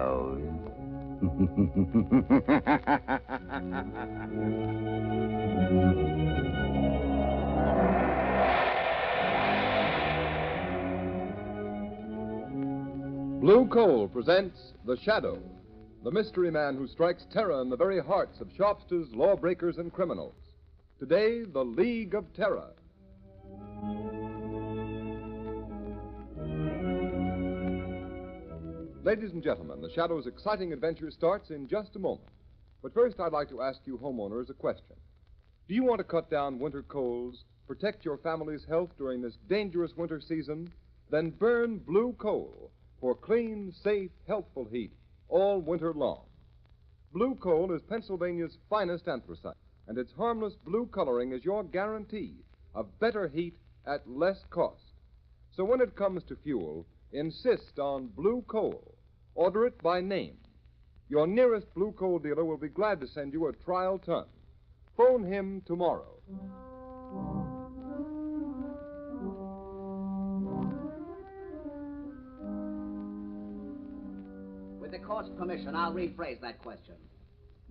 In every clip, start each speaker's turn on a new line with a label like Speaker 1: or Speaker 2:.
Speaker 1: nose.
Speaker 2: Blue Coal presents The Shadow, the mystery man who strikes terror in the very hearts of shopsters, lawbreakers, and criminals. Today, the League of Terror. Ladies and gentlemen, The Shadow's exciting adventure starts in just a moment. But first, I'd like to ask you homeowners a question. Do you want to cut down winter colds, protect your family's health during this dangerous winter season? Then burn Blue Coal for clean, safe, healthful heat all winter long. Blue Coal is Pennsylvania's finest anthracite, and its harmless blue coloring is your guarantee of better heat at less cost. So when it comes to fuel, insist on Blue Coal. Order it by name. Your nearest Blue Coal dealer will be glad to send you a trial ton. Phone him tomorrow.
Speaker 3: With the court's permission, I'll rephrase that question.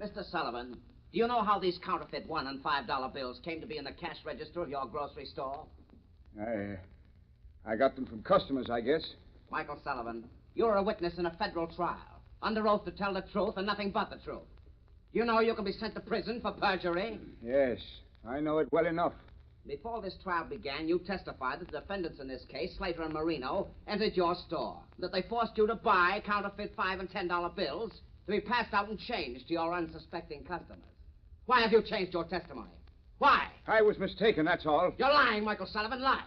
Speaker 3: Mr. Sullivan, do you know how these counterfeit $1 and $5 bills came to be in the cash register of your grocery store?
Speaker 4: I got them from customers, I guess.
Speaker 3: Michael Sullivan, you're a witness in a federal trial, under oath to tell the truth and nothing but the truth. You know you can be sent to prison for perjury?
Speaker 4: Yes, I know it well enough.
Speaker 3: Before this trial began, you testified that the defendants in this case, Slater and Marino, entered your store, that they forced you to buy counterfeit $5 and $10 bills to be passed out and changed to your unsuspecting customers. Why have you changed your testimony? Why?
Speaker 4: I was mistaken, that's all.
Speaker 3: You're lying, Michael Sullivan, lie.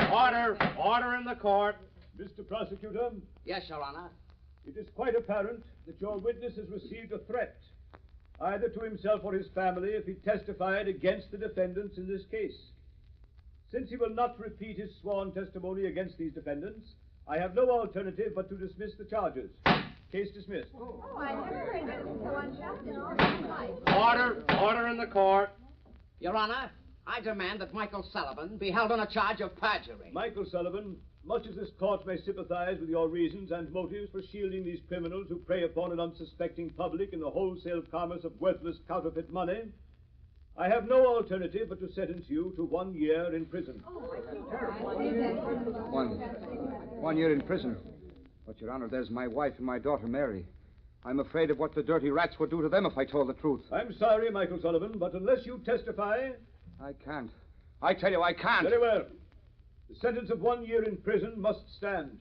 Speaker 5: Order in the court. Mr. Prosecutor?
Speaker 3: Yes, Your Honor.
Speaker 5: It is quite apparent that your witness has received a threat, either to himself or his family, if he testified against the defendants in this case. Since he will not repeat his sworn testimony against these defendants, I have no alternative but to dismiss the charges. Case dismissed.
Speaker 6: I never heard it so unjust in all my life.
Speaker 5: Order in the court.
Speaker 3: Your Honor, I demand that Michael Sullivan be held on a charge of perjury.
Speaker 5: Michael Sullivan, much as this court may sympathize with your reasons and motives for shielding these criminals who prey upon an unsuspecting public in the wholesale commerce of worthless counterfeit money, I have no alternative but to sentence you to 1 year in prison.
Speaker 4: 1 year in prison. But, Your Honor, there's my wife and my daughter, Mary. I'm afraid of what the dirty rats would do to them if I told the truth.
Speaker 5: I'm sorry, Michael Sullivan, but unless you testify...
Speaker 4: I can't. I tell you, I can't.
Speaker 5: Very well. The sentence of 1 year in prison must stand.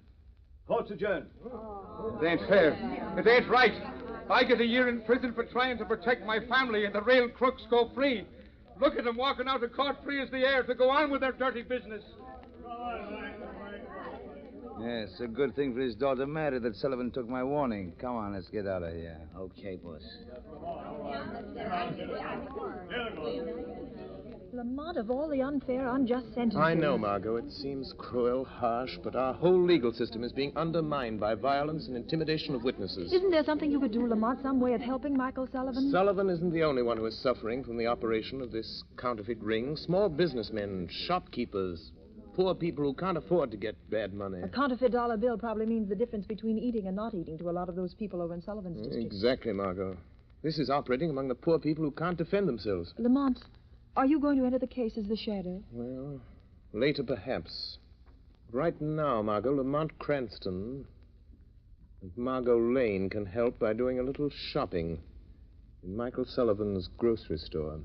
Speaker 5: Court's adjourned.
Speaker 4: It ain't fair. It ain't right. I get 1 year in prison for trying to protect my family, and the real crooks go free. Look at them walking out of court free as the air to go on with their dirty business.
Speaker 1: Yes, it's a good thing for his daughter Mary that Sullivan took my warning. Come on, let's get out of here.
Speaker 3: Okay, boss.
Speaker 6: Lamont, of all the unfair, unjust sentences...
Speaker 7: I know, Margot. It seems cruel, harsh, but our whole legal system is being undermined by violence and intimidation of witnesses.
Speaker 6: Isn't there something you could do, Lamont, some way of helping Michael Sullivan?
Speaker 7: Sullivan isn't the only one who is suffering from the operation of this counterfeit ring. Small businessmen, shopkeepers, poor people who can't afford to get bad money.
Speaker 6: A counterfeit dollar bill probably means the difference between eating and not eating to a lot of those people over in Sullivan's district.
Speaker 7: Exactly, Margot. This is operating among the poor people who can't defend themselves.
Speaker 6: Lamont, are you going to enter the case as the shadow?
Speaker 7: Well, later perhaps. Right now, Margot, Lamont Cranston and Margot Lane can help by doing a little shopping in Michael Sullivan's grocery store.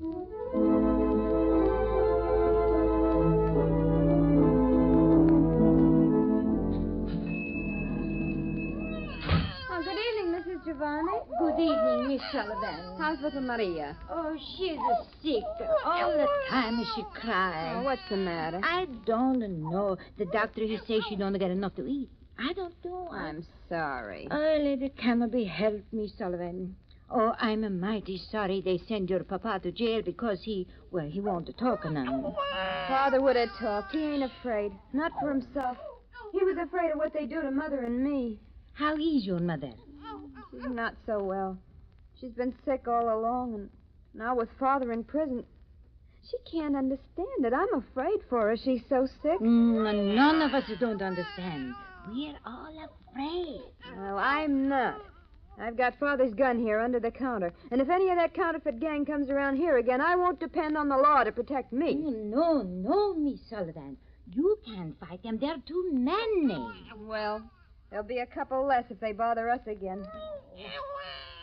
Speaker 8: Giovanni?
Speaker 9: Good evening, Miss Sullivan.
Speaker 8: How's little Maria?
Speaker 9: Oh, she's sick. All the time she cries.
Speaker 8: Oh, what's the matter?
Speaker 9: I don't know. The doctor, he says she don't get enough to eat. I don't know.
Speaker 8: I'm sorry.
Speaker 9: Oh, lady, cannot be helped, Miss Sullivan. Oh, I'm mighty sorry they send your papa to jail because he won't talk none.
Speaker 8: Father would have talked. He ain't afraid. Not for himself. He was afraid of what they do to Mother and me.
Speaker 9: How is your mother?
Speaker 8: She's not so well. She's been sick all along, and now with Father in prison, she can't understand it. I'm afraid for her. She's so sick.
Speaker 9: None of us don't understand. we're all afraid.
Speaker 8: Well, I'm not. I've got Father's gun here under the counter. And if any of that counterfeit gang comes around here again, I won't depend on the law to protect me.
Speaker 9: Oh, no, Miss Sullivan. You can't fight them. There are too many.
Speaker 8: Well, there'll be a couple less if they bother us again.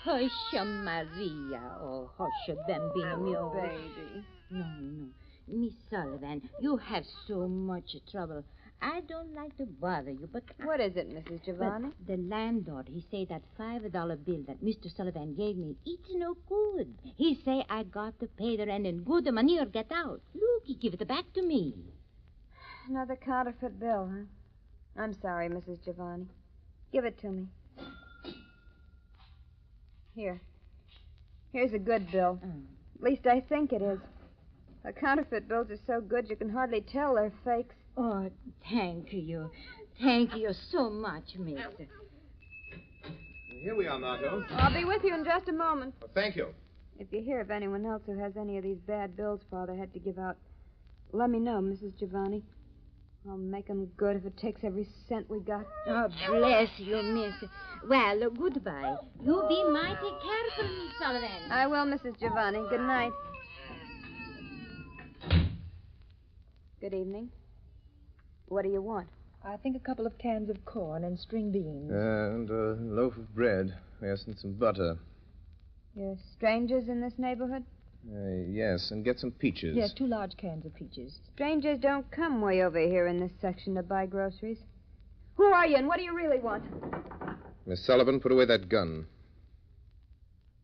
Speaker 9: Hush, Maria. Oh, hush, Bambino mio.
Speaker 8: Baby.
Speaker 9: No. Miss Sullivan, you have so much trouble. I don't like to bother you, but...
Speaker 8: What is it, Mrs. Giovanni?
Speaker 9: The landlord, he say that $5 bill that Mr. Sullivan gave me, it's no good. He say I got to pay the rent and good money or get out. Look, he give it back to me.
Speaker 8: Another counterfeit bill, huh? I'm sorry, Mrs. Giovanni. Give it to me. Here. Here's a good bill. At least I think it is. The counterfeit bills are so good you can hardly tell they're fakes.
Speaker 9: Oh, thank you. Thank you so much, miss.
Speaker 7: Here we are, Margot.
Speaker 8: I'll be with you in just a moment.
Speaker 7: Well, thank you.
Speaker 8: If you hear of anyone else who has any of these bad bills Father had to give out, let me know, Mrs. Giovanni. I'll make 'em good if it takes every cent we got.
Speaker 9: Oh, bless you, miss. Well, goodbye. You be mighty careful, Miss Sullivan.
Speaker 8: I will, Mrs. Giovanni. Good night. Good evening. What do you want?
Speaker 6: I think a couple of cans of corn and string beans.
Speaker 7: And a loaf of bread. Yes, and some butter.
Speaker 8: You're strangers in this neighborhood?
Speaker 7: Yes, and get some peaches.
Speaker 6: Yes, 2 large cans of peaches.
Speaker 8: Strangers don't come way over here in this section to buy groceries. Who are you, and what do you really want?
Speaker 7: Miss Sullivan, put away that gun.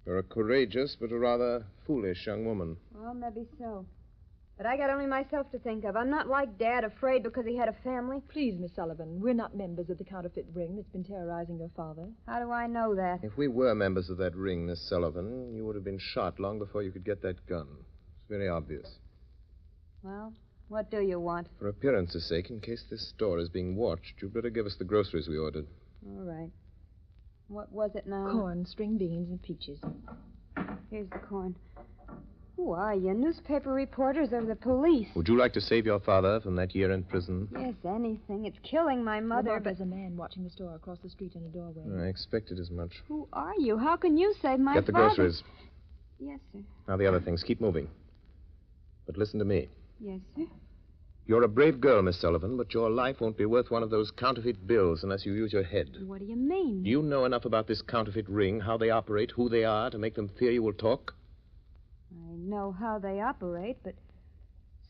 Speaker 7: You're a courageous but a rather foolish young woman.
Speaker 8: Well, maybe so. But I got only myself to think of. I'm not like Dad, afraid because he had a family.
Speaker 6: Please, Miss Sullivan, we're not members of the counterfeit ring that's been terrorizing your father.
Speaker 8: How do I know that?
Speaker 7: If we were members of that ring, Miss Sullivan, you would have been shot long before you could get that gun. It's very obvious.
Speaker 8: Well, what do you want?
Speaker 7: For appearance's sake, in case this store is being watched, you'd better give us the groceries we ordered.
Speaker 8: All right. What was it now?
Speaker 6: Corn, string beans, and peaches.
Speaker 8: Here's the corn. Who are you? Newspaper reporters or the police?
Speaker 7: Would you like to save your father from that year in prison?
Speaker 8: Yes, anything. It's killing my mother,
Speaker 6: There's a man watching the store across the street in a doorway.
Speaker 7: I expected as much.
Speaker 8: Who are you? How can you save my
Speaker 7: Get the
Speaker 8: father?
Speaker 7: groceries.
Speaker 8: Yes, sir.
Speaker 7: Now the other things. Keep moving. But listen to me.
Speaker 8: Yes, sir.
Speaker 7: You're a brave girl, Miss Sullivan, but your life won't be worth one of those counterfeit bills unless you use your head.
Speaker 8: What do you mean?
Speaker 7: Do you know enough about this counterfeit ring, how they operate, who they are, to make them fear you will talk?
Speaker 8: I know how they operate, but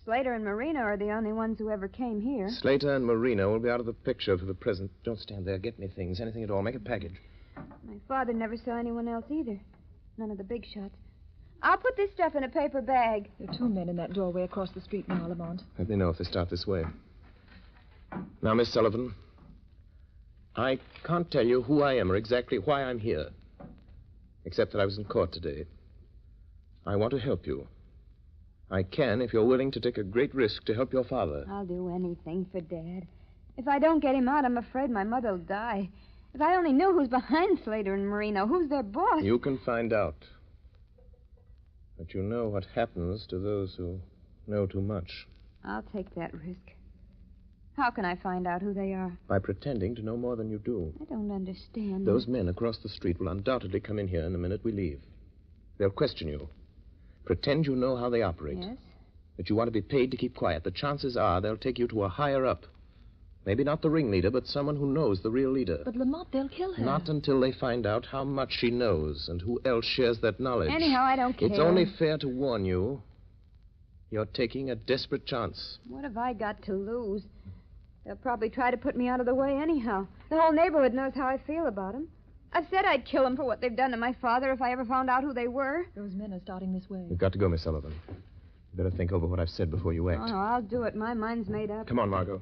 Speaker 8: Slater and Marina are the only ones who ever came here.
Speaker 7: Slater and Marina will be out of the picture for the present. Don't stand there. Get me things, anything at all. Make a package.
Speaker 8: My father never saw anyone else either. None of the big shots. I'll put this stuff in a paper bag.
Speaker 6: There are 2 men in that doorway across the street now, Lamont.
Speaker 7: Let me know if they start this way. Now, Miss Sullivan, I can't tell you who I am or exactly why I'm here, except that I was in court today. I want to help you. I can if you're willing to take a great risk to help your father.
Speaker 8: I'll do anything for Dad. If I don't get him out, I'm afraid my mother'll die. If I only knew who's behind Slater and Marino, who's their boss.
Speaker 7: You can find out. But you know what happens to those who know too much.
Speaker 8: I'll take that risk. How can I find out who they are?
Speaker 7: By pretending to know more than you do.
Speaker 8: I don't understand.
Speaker 7: Those men across the street will undoubtedly come in here in the minute we leave. They'll question you. Pretend you know how they operate.
Speaker 8: Yes?
Speaker 7: That you want to be paid to keep quiet. The chances are they'll take you to a higher up. Maybe not the ringleader, but someone who knows the real leader.
Speaker 6: But, Lamont, they'll kill her.
Speaker 7: Not until they find out how much she knows and who else shares that knowledge.
Speaker 8: Anyhow, I don't care.
Speaker 7: It's only fair to warn you. You're taking a desperate chance.
Speaker 8: What have I got to lose? They'll probably try to put me out of the way anyhow. The whole neighborhood knows how I feel about them. I've said I'd kill them for what they've done to my father if I ever found out who they were.
Speaker 6: Those men are starting this way.
Speaker 7: You've got to go, Miss Sullivan. You better think over what I've said before you act.
Speaker 8: Oh, no, I'll do it. My mind's made up.
Speaker 7: Come on, Margot.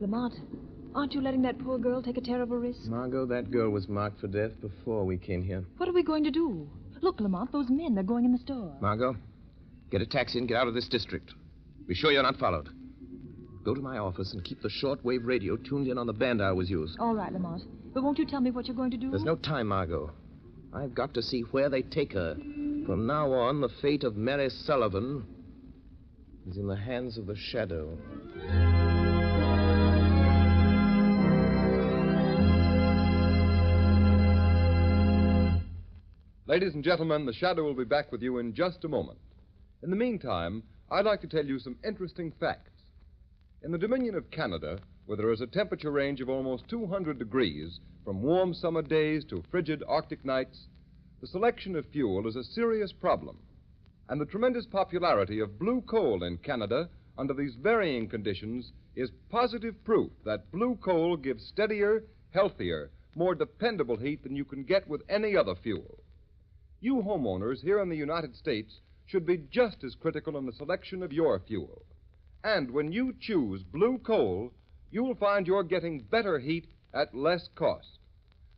Speaker 6: Lamont, aren't you letting that poor girl take a terrible risk?
Speaker 7: Margot, that girl was marked for death before we came here.
Speaker 6: What are we going to do? Look, Lamont, those men, they're going in the store.
Speaker 7: Margot, get a taxi and get out of this district. Be sure you're not followed. Go to my office and keep the shortwave radio tuned in on the band I always use.
Speaker 6: All right, Lamont. But won't you tell me what you're going to do?
Speaker 7: There's no time, Margot. I've got to see where they take her. From now on, the fate of Mary Sullivan is in the hands of the shadow.
Speaker 2: Ladies and gentlemen, the Shadow will be back with you in just a moment. In the meantime, I'd like to tell you some interesting facts. In the Dominion of Canada, where there is a temperature range of almost 200 degrees, from warm summer days to frigid Arctic nights, the selection of fuel is a serious problem. And the tremendous popularity of blue coal in Canada under these varying conditions is positive proof that blue coal gives steadier, healthier, more dependable heat than you can get with any other fuel. You homeowners here in the United States should be just as critical in the selection of your fuel. And when you choose blue coal, you'll find you're getting better heat at less cost.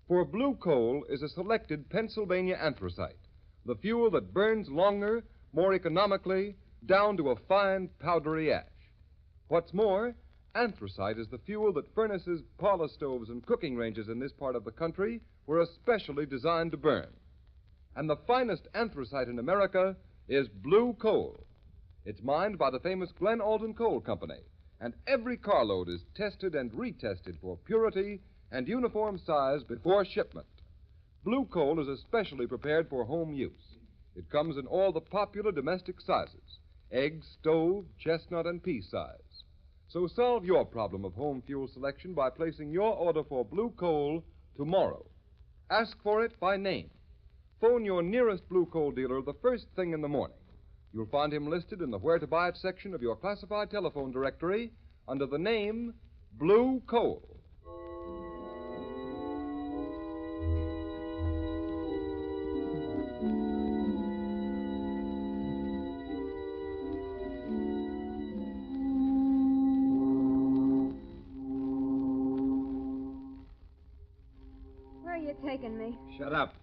Speaker 2: For blue coal is a selected Pennsylvania anthracite, the fuel that burns longer, more economically, down to a fine powdery ash. What's more, anthracite is the fuel that furnaces, parlor stoves, and cooking ranges in this part of the country were especially designed to burn. And the finest anthracite in America is blue coal. It's mined by the famous Glen Alden Coal Company, and every carload is tested and retested for purity and uniform size before shipment. Blue coal is especially prepared for home use. It comes in all the popular domestic sizes: egg, stove, chestnut, and pea size. So solve your problem of home fuel selection by placing your order for blue coal tomorrow. Ask for it by name. Phone your nearest blue coal dealer the first thing in the morning. You'll find him listed in the Where to Buy It section of your classified telephone directory under the name Blue Coal.
Speaker 8: Where are you taking me?
Speaker 1: Shut up.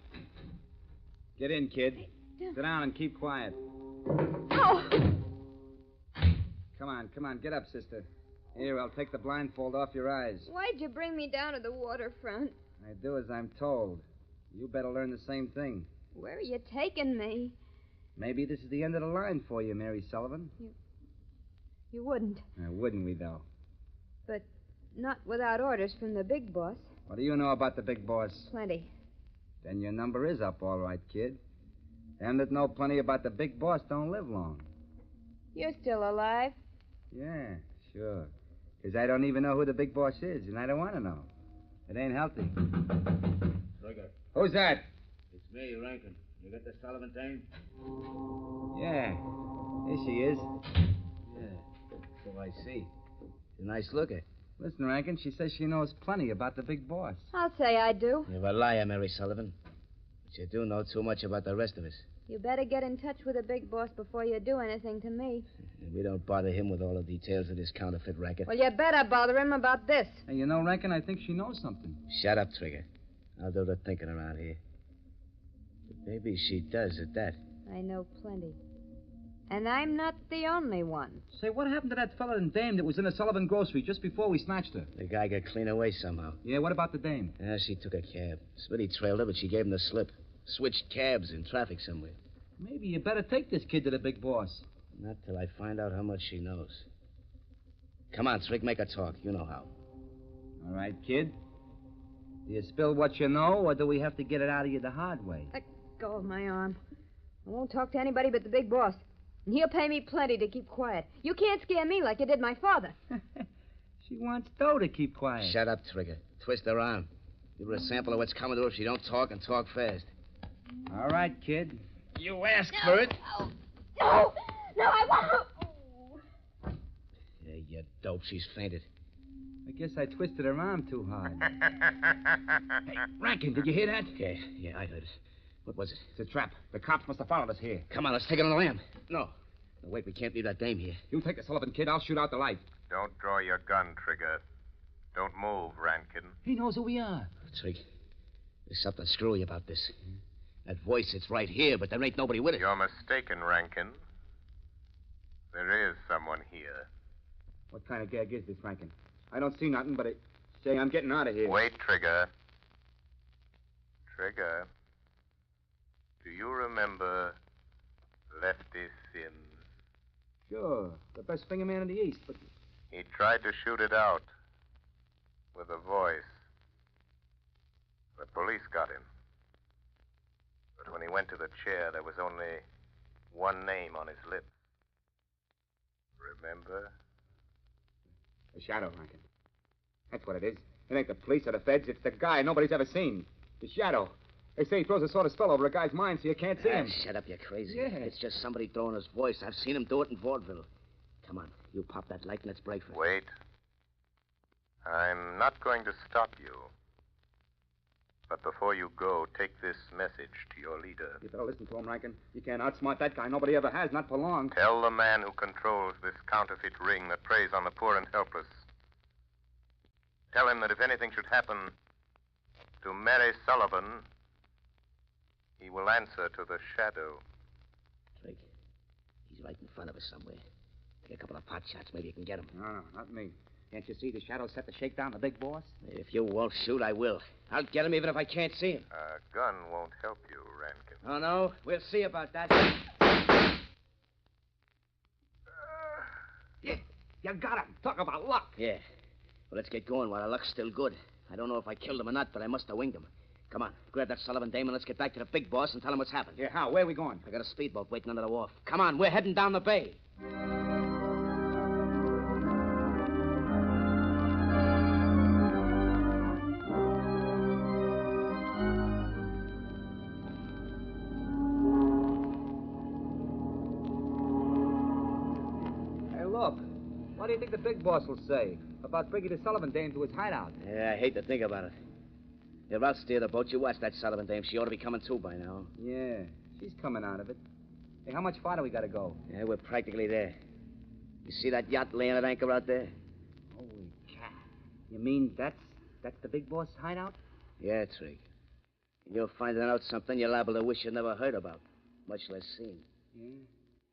Speaker 1: Get in, kid. Sit down and keep quiet.
Speaker 8: Oh!
Speaker 1: Come on, get up, sister. Here, I'll take the blindfold off your eyes.
Speaker 8: Why'd you bring me down to the waterfront?
Speaker 1: I do as I'm told. You better learn the same thing.
Speaker 8: Where are you taking me?
Speaker 1: Maybe this is the end of the line for you, Mary Sullivan.
Speaker 8: You wouldn't.
Speaker 1: Wouldn't we, though?
Speaker 8: But not without orders from the big boss.
Speaker 1: What do you know about the big boss?
Speaker 8: Plenty.
Speaker 1: Then your number is up, all right, kid. Them that know plenty about the big boss don't live long.
Speaker 8: You're still alive?
Speaker 1: Yeah, sure. 'Cause I don't even know who the big boss is, and I don't want to know. It ain't healthy.
Speaker 10: Trigger.
Speaker 1: Who's that?
Speaker 10: It's me, Rankin. You got the Sullivan dame?
Speaker 1: Yeah. Here she is. Yeah, so I see. She's a nice looker. Listen, Rankin, she says she knows plenty about the big boss.
Speaker 8: I'll say I do.
Speaker 10: You're a liar, Mary Sullivan. But you do know too much about the rest of us.
Speaker 8: You better get in touch with the big boss before you do anything to me.
Speaker 10: We don't bother him with all the details of this counterfeit racket.
Speaker 8: Well, you better bother him about this.
Speaker 1: Hey, you know, Rankin, I think she knows something.
Speaker 10: Shut up, Trigger. I'll do the thinking around here. But maybe she does at that.
Speaker 8: I know plenty. And I'm not the only one.
Speaker 1: Say, what happened to that fella and dame that was in the Sullivan grocery just before we snatched her?
Speaker 10: The guy got clean away somehow.
Speaker 1: Yeah, what about the dame?
Speaker 10: She took a cab. Smitty trailed her, but she gave him the slip. Switched cabs in traffic somewhere.
Speaker 1: Maybe you better take this kid to the big boss.
Speaker 10: Not till I find out how much she knows. Come on, Trig, make her talk. You know how.
Speaker 1: All right, kid. Do you spill what you know, or do we have to get it out of you the hard way?
Speaker 8: Let go of my arm. I won't talk to anybody but the big boss. And he'll pay me plenty to keep quiet. You can't scare me like you did my father.
Speaker 1: She wants dough to keep quiet.
Speaker 10: Shut up, Trigger. Twist her arm. Give her a sample of what's coming to her if she don't talk, and talk fast.
Speaker 1: All right, kid.
Speaker 10: You asked for it.
Speaker 8: No, I won't.
Speaker 10: Yeah, you dope. She's fainted.
Speaker 1: I guess I twisted her arm too hard. Hey, Rankin, did you hear that?
Speaker 10: Yeah, I heard it. What was it?
Speaker 1: It's a trap. The cops must have followed us here.
Speaker 10: Come on, let's take it on the lam. No, wait, we can't leave that dame here.
Speaker 1: You take the Sullivan kid. I'll shoot out the light.
Speaker 11: Don't draw your gun, Trigger. Don't move, Rankin.
Speaker 1: He knows who we are.
Speaker 10: Trig, there's something screwy about this. That voice, it's right here, but there ain't nobody with it.
Speaker 11: You're mistaken, Rankin. There is someone here.
Speaker 1: What kind of gag is this, Rankin? I don't see nothing, but say I'm getting out of here.
Speaker 11: Wait, Trigger. Trigger. Do you remember Lefty Sims?
Speaker 1: Sure. The best finger man in the East, but...
Speaker 11: He tried to shoot it out with a voice. The police got him. But when he went to the chair, there was only one name on his lips. Remember?
Speaker 4: The Shadow, Rankin. That's what it is. It ain't the police or the feds. It's the guy nobody's ever seen. The Shadow. They say he throws a sort of spell over a guy's mind so you can't see him.
Speaker 3: Shut up, you're crazy.
Speaker 4: Yeah.
Speaker 3: It's just somebody throwing his voice. I've seen him do it in vaudeville. Come on, you pop that light and let's break for it.
Speaker 11: Wait. I'm not going to stop you. But before you go, take this message to your leader.
Speaker 4: You better listen to him, Rankin. You can't outsmart that guy. Nobody ever has, not for long.
Speaker 11: Tell the man who controls this counterfeit ring that preys on the poor and helpless. Tell him that if anything should happen to Mary Sullivan, he will answer to the Shadow.
Speaker 3: Drake, he's right in front of us somewhere. Take a couple of pot shots, maybe you can get him.
Speaker 4: No, not me. Can't you see the Shadow set the shakedown, the big boss?
Speaker 3: If you won't shoot, I will. I'll get him even if I can't see him.
Speaker 11: A gun won't help you, Rankin.
Speaker 3: Oh, no? We'll see about that.
Speaker 4: Yeah, you got him. Talk about luck.
Speaker 3: Yeah. Well, let's get going while our luck's still good. I don't know if I killed him or not, but I must have winged him. Come on, grab that Sullivan dame and let's get back to the big boss and tell him what's happened.
Speaker 4: Yeah, how? Where are we going?
Speaker 3: I got a speedboat waiting under the wharf. Come on, we're heading down the bay.
Speaker 4: Hey, look. What do you think the big boss will say about bringing the Sullivan dame to his hideout?
Speaker 3: Yeah, I hate to think about it. If I'll steer the boat, you watch that Sullivan dame. She ought to be coming too by now.
Speaker 4: Yeah, she's coming out of it. Hey, how much farther we gotta go?
Speaker 3: Yeah, we're practically there. You see that yacht laying at anchor out there?
Speaker 4: Holy cat. You mean that's the big boss hideout?
Speaker 3: Yeah, Trig. You're finding out something you're liable to wish you never heard about, much less seen.
Speaker 4: Yeah.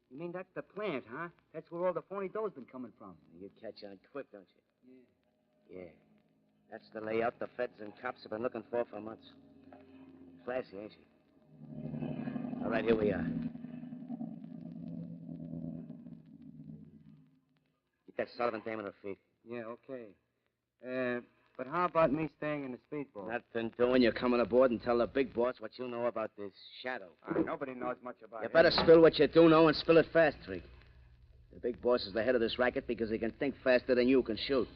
Speaker 4: You mean that's the plant, huh? That's where all the phony dough's been coming from.
Speaker 3: You catch on quick, don't you? Yeah. Yeah. That's the layout the feds and cops have been looking for months. Classy, ain't she? All right, here we are. Get that Sullivan dame on her feet.
Speaker 4: Yeah, okay. But how about me staying in the speedboat?
Speaker 3: Nothing doing. You're coming aboard and tell the big boss what you know about this Shadow.
Speaker 4: Nobody knows much about it.
Speaker 3: You better spill what you do know and spill it fast, Trig. The big boss is the head of this racket because he can think faster than you can shoot.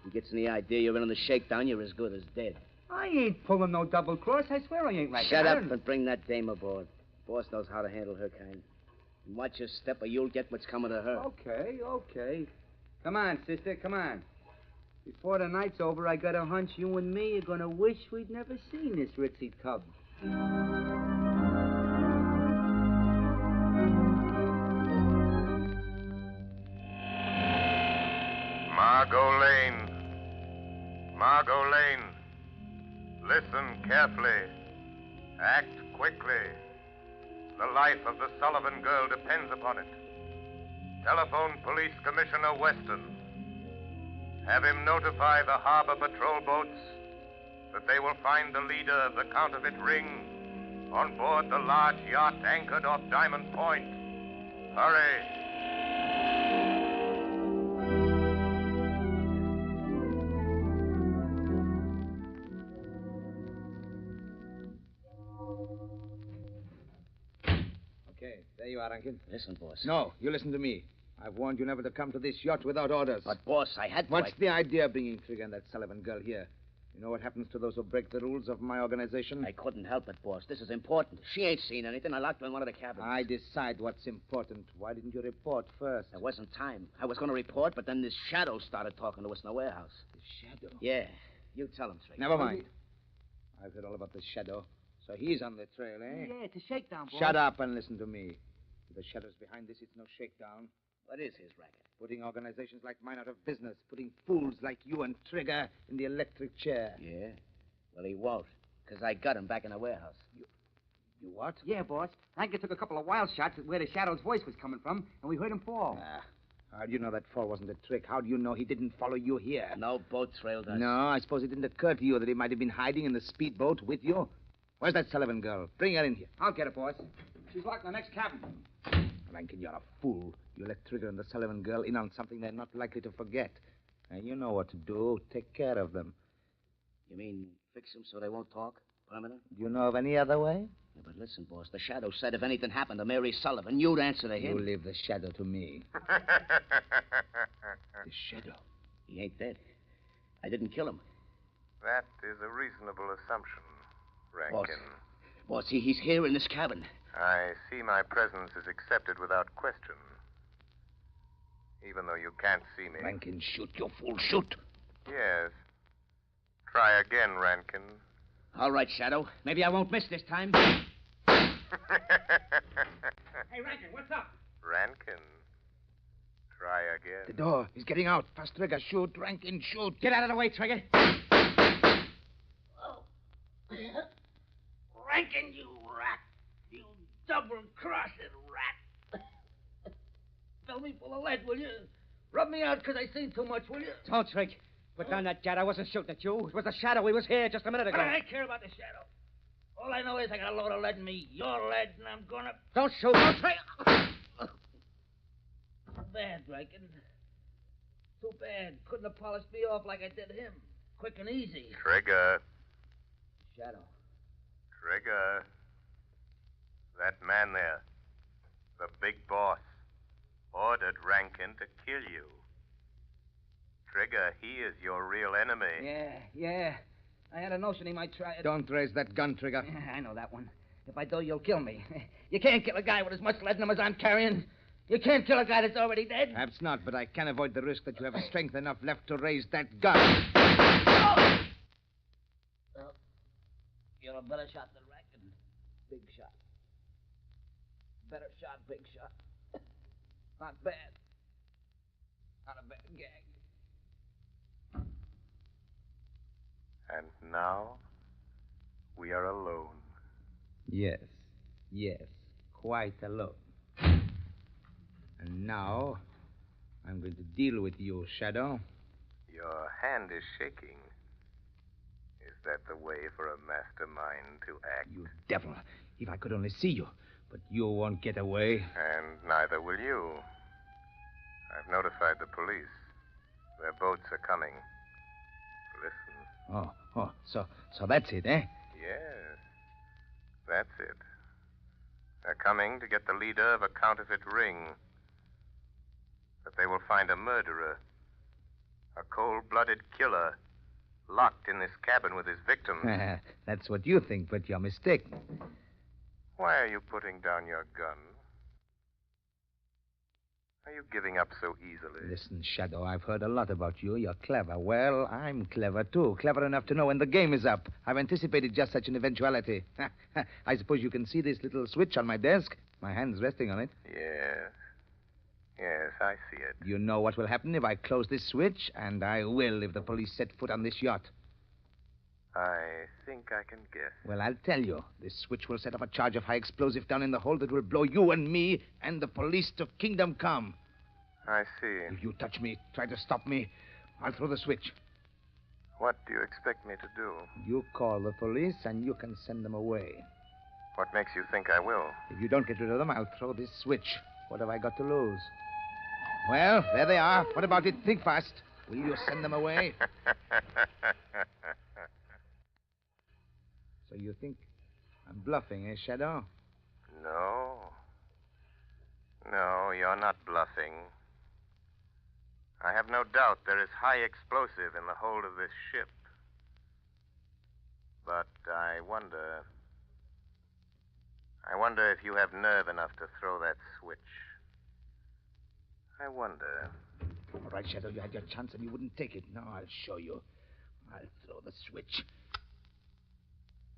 Speaker 3: He gets the idea you're in on the shakedown, you're as good as dead.
Speaker 4: I ain't pulling no double cross. I swear I ain't right.
Speaker 3: Shut up and bring that dame aboard. Boss knows how to handle her kind. And watch your step or you'll get what's coming to her.
Speaker 4: Okay. Come on, sister, come on. Before the night's over, I got a hunch you and me are gonna wish we'd never seen this ritzy cub.
Speaker 11: Margot Lane. Listen carefully. Act quickly. The life of the Sullivan girl depends upon it. Telephone Police Commissioner Weston. Have him notify the harbor patrol boats that they will find the leader of the counterfeit ring on board the large yacht anchored off Diamond Point. Hurry.
Speaker 4: Okay, there you are, Rankin.
Speaker 3: Listen, boss.
Speaker 4: No, you listen to me. I've warned you never to come to this yacht without orders.
Speaker 3: But, boss, I had to.
Speaker 4: What's the idea of bringing Trigger and that Sullivan girl here? You know what happens to those who break the rules of my organization?
Speaker 3: I couldn't help it, boss. This is important. She ain't seen anything. I locked her in one of the cabins.
Speaker 4: I decide what's important. Why didn't you report first?
Speaker 3: There wasn't time. I was going to report, but then this Shadow started talking to us in the warehouse.
Speaker 4: The Shadow?
Speaker 3: Yeah. You tell him, Trigger.
Speaker 4: Never mind. I've heard all about the Shadow. So he's on the trail, eh?
Speaker 3: Yeah, it's a shakedown, boss.
Speaker 4: Shut up and listen to me. If the Shadow's behind this, it's no shakedown.
Speaker 3: What is his racket?
Speaker 4: Putting organizations like mine out of business. Putting fools like you and Trigger in the electric chair.
Speaker 3: Yeah? Well, he won't, because I got him back in the warehouse.
Speaker 4: You what?
Speaker 12: Yeah, boss. Rankin took a couple of wild shots at where the Shadow's voice was coming from, and we heard him fall.
Speaker 4: How do you know that fall wasn't a trick? How do you know he didn't follow you here?
Speaker 3: No boat trailed us.
Speaker 4: No, I suppose it didn't occur to you that he might have been hiding in the speedboat with you? Where's that Sullivan girl? Bring her in here.
Speaker 12: I'll get her, boss. She's locked in the next cabin.
Speaker 1: Rankin, you're a fool. You let Trigger and the Sullivan girl in on something they're not likely to forget. And you know what to do. Take care of them.
Speaker 3: You mean fix them so they won't talk? Permanent?
Speaker 1: Do you know of any other way?
Speaker 3: Yeah, but listen, boss, the Shadow said if anything happened to Mary Sullivan, you'd answer to him.
Speaker 1: You leave the Shadow to me. The Shadow?
Speaker 3: He ain't dead. I didn't kill him.
Speaker 11: That is a reasonable assumption, Rankin.
Speaker 3: Boss, he's here in this cabin.
Speaker 11: I see my presence is accepted without question. Even though you can't see me.
Speaker 1: Rankin, shoot, you fool, shoot.
Speaker 11: Yes. Try again, Rankin.
Speaker 3: All right, Shadow. Maybe I won't miss this time.
Speaker 12: Hey, Rankin, what's up?
Speaker 11: Rankin. Try again.
Speaker 1: The door. He's getting out. Fast, Trigger. Shoot, Rankin, shoot.
Speaker 12: Get out of the way, Trigger.
Speaker 13: Oh. Rankin, you rat. You double-crossed rat. Fill me full of lead, will you? Rub me out because I seen too much, will you?
Speaker 12: Don't, Trig. Put down that gat. I wasn't shooting at you. It was the Shadow. He was here just a minute ago.
Speaker 13: What do I care about the Shadow? All I know is I got a load of lead in me. Your lead, and I'm gonna...
Speaker 12: Don't shoot. Don't try.
Speaker 13: Bad, Rankin. Too bad. Couldn't have polished me off like I did him. Quick and easy.
Speaker 11: Trigger.
Speaker 13: Shadow.
Speaker 11: Trigger. That man there, the big boss, ordered Rankin to kill you. Trigger, he is your real enemy.
Speaker 12: Yeah. I had a notion he might try it.
Speaker 1: Don't raise that gun, Trigger.
Speaker 12: I know that one. If I do, you'll kill me. You can't kill a guy with as much lead in him as I'm carrying. You can't kill a guy that's already dead.
Speaker 1: Perhaps not, but I can avoid the risk that you have strength enough left to raise that gun.
Speaker 13: Well, you're a better shot than Rankin. Big shot. Better shot, big shot. Not bad. Not a bad gag.
Speaker 11: And now, we are alone.
Speaker 1: Yes, quite alone. And now, I'm going to deal with you, Shadow.
Speaker 11: Your hand is shaking. Is that the way for a mastermind to act?
Speaker 1: You devil. If I could only see you. But you won't get away.
Speaker 11: And neither will you. I've notified the police. Their boats are coming. Listen.
Speaker 1: Oh, so that's it, eh?
Speaker 11: Yes, that's it. They're coming to get the leader of a counterfeit ring. But they will find a murderer, a cold-blooded killer, locked in this cabin with his victims.
Speaker 1: That's what you think, but you're mistaken.
Speaker 11: Why are you putting down your gun? Are you giving up so easily?
Speaker 1: Listen, Shadow, I've heard a lot about you. You're clever. Well, I'm clever, too. Clever enough to know when the game is up. I've anticipated just such an eventuality. I suppose you can see this little switch on my desk? My hand's resting on it.
Speaker 11: Yes, I see it.
Speaker 1: You know what will happen if I close this switch? And I will if the police set foot on this yacht.
Speaker 11: I think I can guess.
Speaker 1: Well, I'll tell you. This switch will set off a charge of high explosive down in the hold that will blow you and me and the police to kingdom come.
Speaker 11: I see.
Speaker 1: If you touch me, try to stop me, I'll throw the switch.
Speaker 11: What do you expect me to do?
Speaker 1: You call the police and you can send them away.
Speaker 11: What makes you think I will?
Speaker 1: If you don't get rid of them, I'll throw this switch. What have I got to lose? Well, there they are. What about it? Think fast. Will you send them away? So you think I'm bluffing, eh, Shadow?
Speaker 11: No, you're not bluffing. I have no doubt there is high explosive in the hold of this ship. But I wonder if you have nerve enough to throw that switch. I wonder.
Speaker 1: All right, Shadow, you had your chance and you wouldn't take it. Now I'll show you. I'll throw the switch.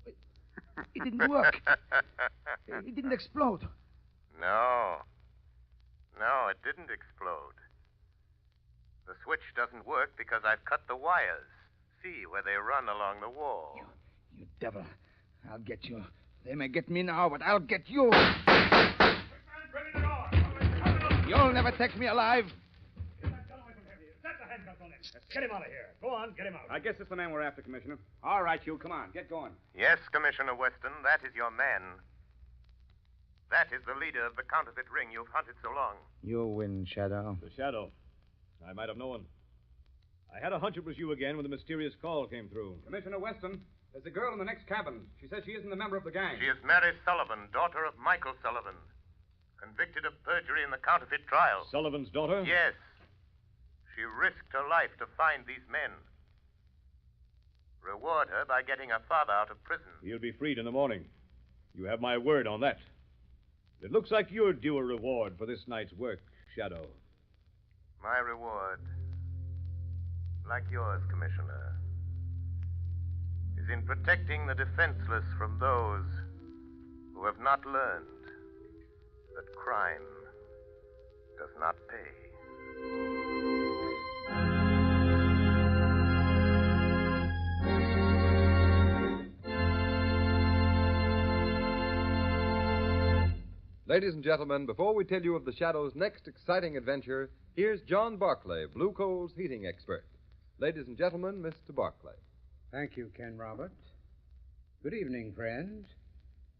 Speaker 1: Wait, it didn't work. It didn't explode.
Speaker 11: No, it didn't explode. The switch doesn't work because I've cut the wires. See where they run along the wall.
Speaker 1: You devil. I'll get you. They may get me now, but I'll get you. You'll never take me alive.
Speaker 5: Get him out of here. Go on, get him out.
Speaker 4: I guess it's the man we're after, Commissioner. All right, you, come on, get going.
Speaker 11: Yes, Commissioner Weston, that is your man. That is the leader of the counterfeit ring you've hunted so long.
Speaker 1: You win, Shadow.
Speaker 5: The Shadow. I might have known. I had a hunch it was you again when the mysterious call came through.
Speaker 4: Commissioner Weston, there's a girl in the next cabin. She says she isn't a member of the gang.
Speaker 11: She is Mary Sullivan, daughter of Michael Sullivan, convicted of perjury in the counterfeit trial.
Speaker 5: Sullivan's daughter?
Speaker 11: Yes. She risked her life to find these men. Reward her by getting her father out of prison.
Speaker 5: He'll be freed in the morning. You have my word on that. It looks like you're due a reward for this night's work, Shadow.
Speaker 11: My reward, like yours, Commissioner, is in protecting the defenseless from those who have not learned that crime does not pay.
Speaker 2: Ladies and gentlemen, before we tell you of the Shadow's next exciting adventure, here's John Barclay, Blue Coal's heating expert. Ladies and gentlemen, Mr. Barclay.
Speaker 14: Thank you, Ken Roberts. Good evening, friends.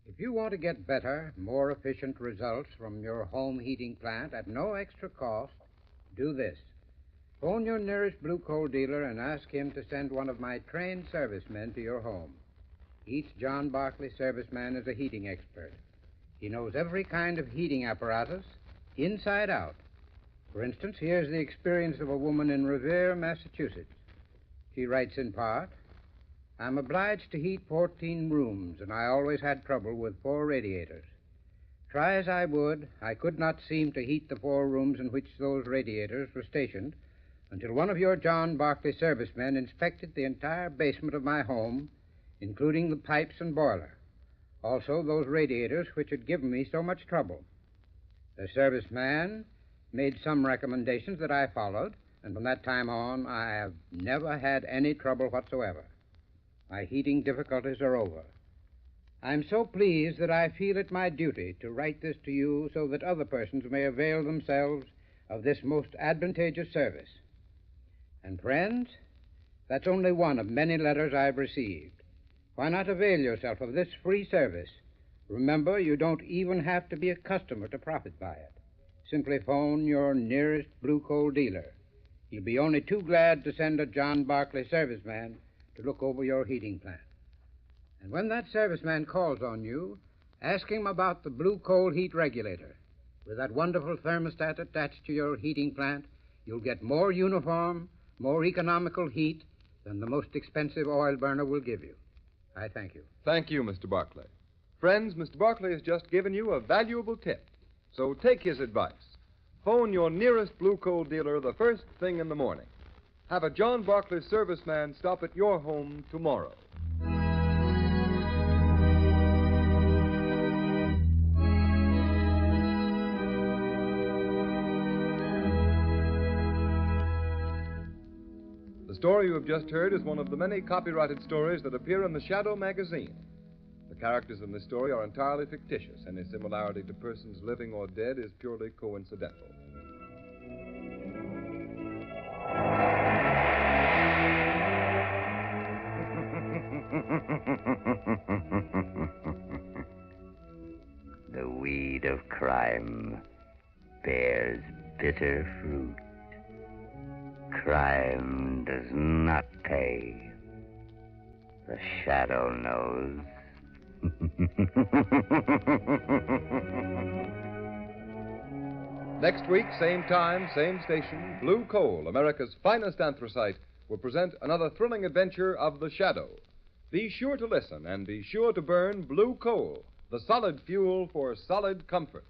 Speaker 14: If you want to get better, more efficient results from your home heating plant at no extra cost, do this. Phone your nearest Blue Coal dealer and ask him to send one of my trained servicemen to your home. Each John Barclay serviceman is a heating expert. He knows every kind of heating apparatus, inside out. For instance, here's the experience of a woman in Revere, Massachusetts. She writes in part, I'm obliged to heat 14 rooms, and I always had trouble with 4 radiators. Try as I would, I could not seem to heat the 4 rooms in which those radiators were stationed until one of your John Barclay servicemen inspected the entire basement of my home, including the pipes and boiler. Also, those radiators which had given me so much trouble. The serviceman made some recommendations that I followed, and from that time on, I have never had any trouble whatsoever. My heating difficulties are over. I'm so pleased that I feel it my duty to write this to you so that other persons may avail themselves of this most advantageous service. And friends, that's only one of many letters I've received. Why not avail yourself of this free service? Remember, you don't even have to be a customer to profit by it. Simply phone your nearest Blue Coal dealer. He'll be only too glad to send a John Barclay serviceman to look over your heating plant. And when that serviceman calls on you, ask him about the Blue Coal heat regulator. With that wonderful thermostat attached to your heating plant, you'll get more uniform, more economical heat than the most expensive oil burner will give you. I thank you.
Speaker 2: Thank you, Mr. Barclay. Friends, Mr. Barclay has just given you a valuable tip. So take his advice. Phone your nearest Blue Coal dealer the first thing in the morning. Have a John Barclay serviceman stop at your home tomorrow. The story you have just heard is one of the many copyrighted stories that appear in the Shadow magazine. The characters in this story are entirely fictitious. Any similarity to persons living or dead is purely coincidental.
Speaker 10: The weed of crime bears bitter fruit. Crime does not pay. The Shadow knows.
Speaker 2: Next week, same time, same station, Blue Coal, America's finest anthracite, will present another thrilling adventure of the Shadow. Be sure to listen and be sure to burn Blue Coal, the solid fuel for solid comfort.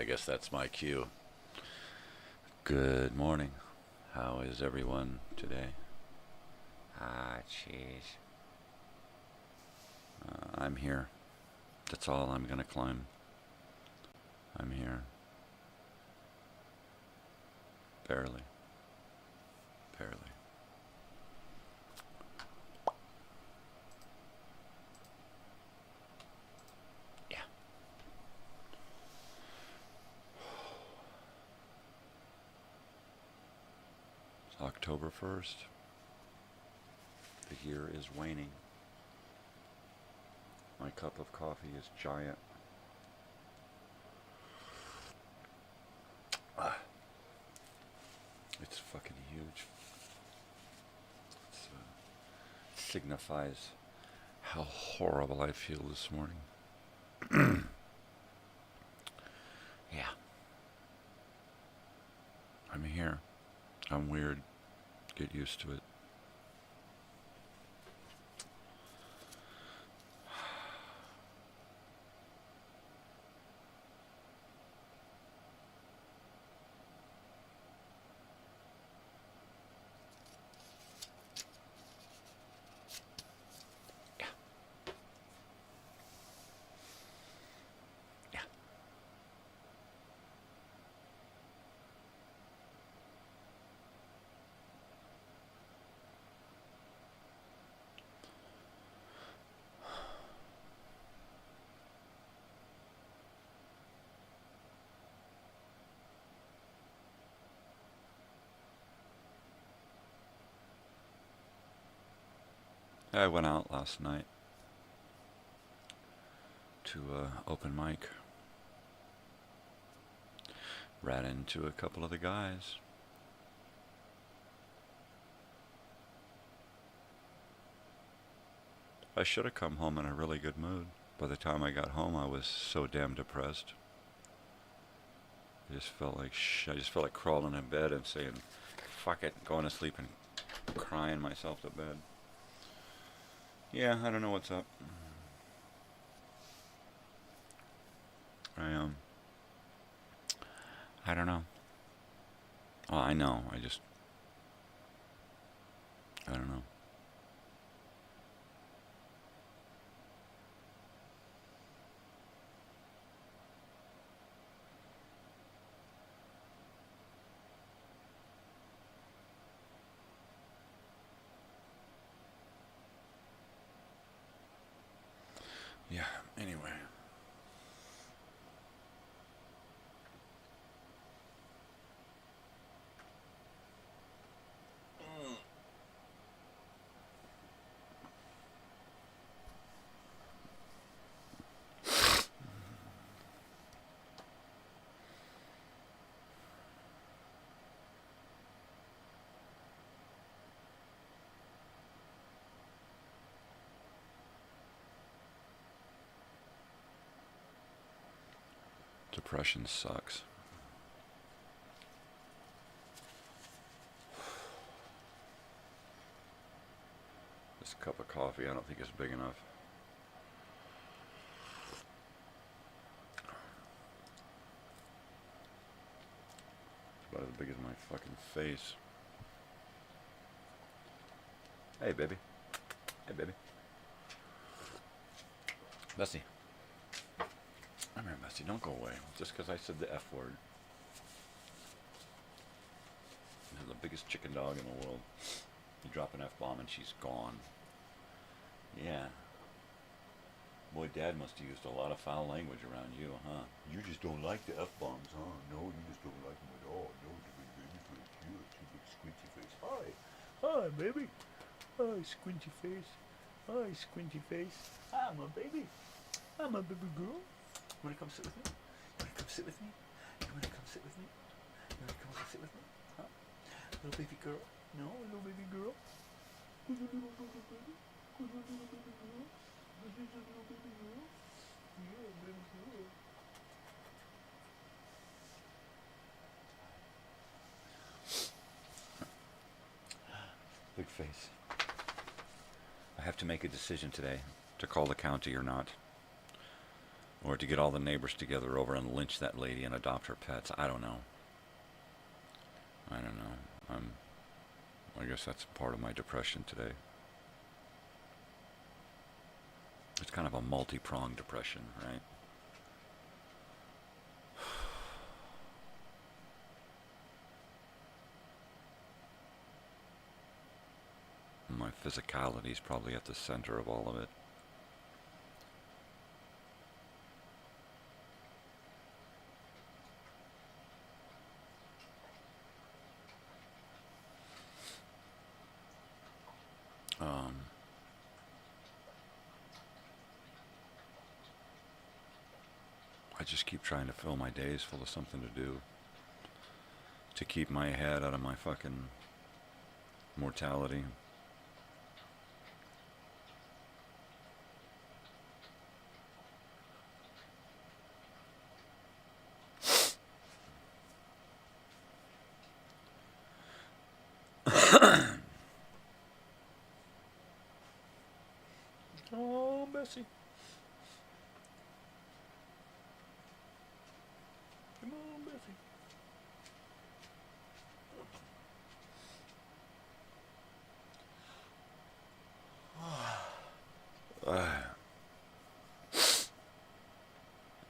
Speaker 15: guess that's my cue. Good morning. How is everyone today? Ah, jeez. I'm here. That's all I'm gonna climb. I'm here. Barely. Barely. Yeah. It's October 1st. The year is waning. My cup of coffee is giant. It's fucking huge. It signifies how horrible I feel this morning. Yeah. I'm here. I'm weird. Get used to it. I went out last night to open mic. Ran into a couple of the guys. I should have come home in a really good mood. By the time I got home, I was so damn depressed. I just felt like crawling in bed and saying, fuck it, going to sleep and crying myself to bed. Yeah, I don't know what's up. I don't know. Well, I know. I don't know. Yeah, anyway. Depression sucks. This cup of coffee, I don't think it's big enough. It's about as big as my fucking face. Hey, baby. Hey, baby. Bessie. Come here, Bessie. Don't go away. Just because I said the F word. This is the biggest chicken dog in the world. You drop an F-bomb and she's gone. Yeah. Boy, Dad must have used a lot of foul language around you, huh? You just don't like the F-bombs, huh? No, you just don't like them at all. No, the big baby's really cute. She big squinty face. Hi. Hi, baby. Hi, squinty face. Hi, squinty face. I'm a baby. I'm a baby girl. You wanna come sit with me? You wanna come sit with me? You wanna come sit with me? You wanna come sit with me? Huh? Little baby girl? No, little baby girl? Who's your little baby baby? Who's your little baby girl? This is your little baby girl? Yeah, baby girl. Big face. I have to make a decision today to call the county or not. Or to get all the neighbors together over and lynch that lady and adopt her pets. I don't know. I guess that's part of my depression today. It's kind of a multi-pronged depression, right? My physicality is probably at the center of all of it. I just keep trying to fill my days full of something to do. To keep my head out of my fucking mortality. Oh, Bessie. Come on, Bessie.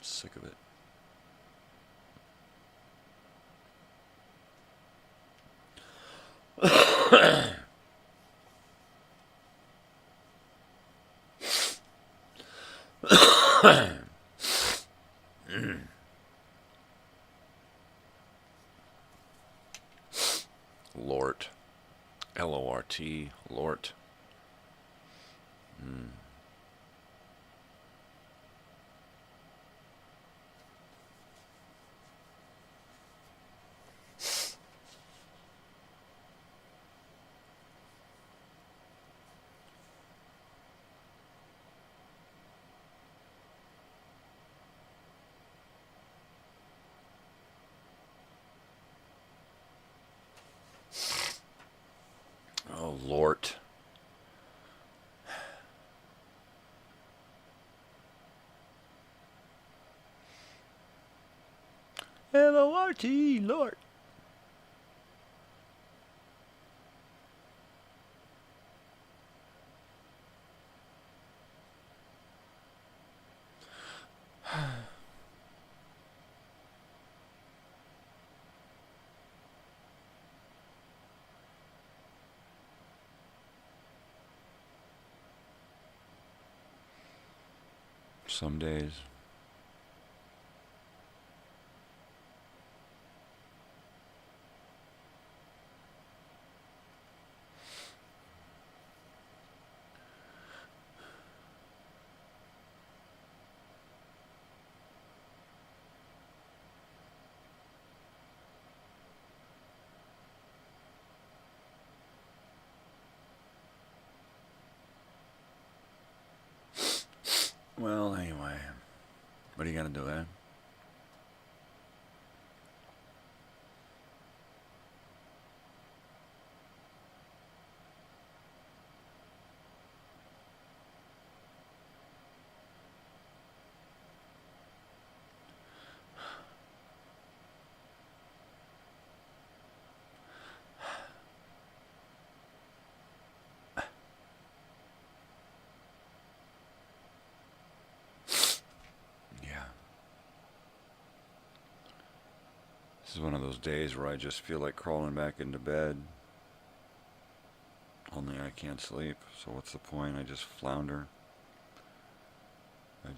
Speaker 15: Sick of it. Lort. L-O-R-T. Lort. Oh, Lort. L-O-R-T, Lort. Some days. Well, anyway, what are you gonna do, eh? This is one of those days where I just feel like crawling back into bed. Only I can't sleep, so what's the point? I just flounder. I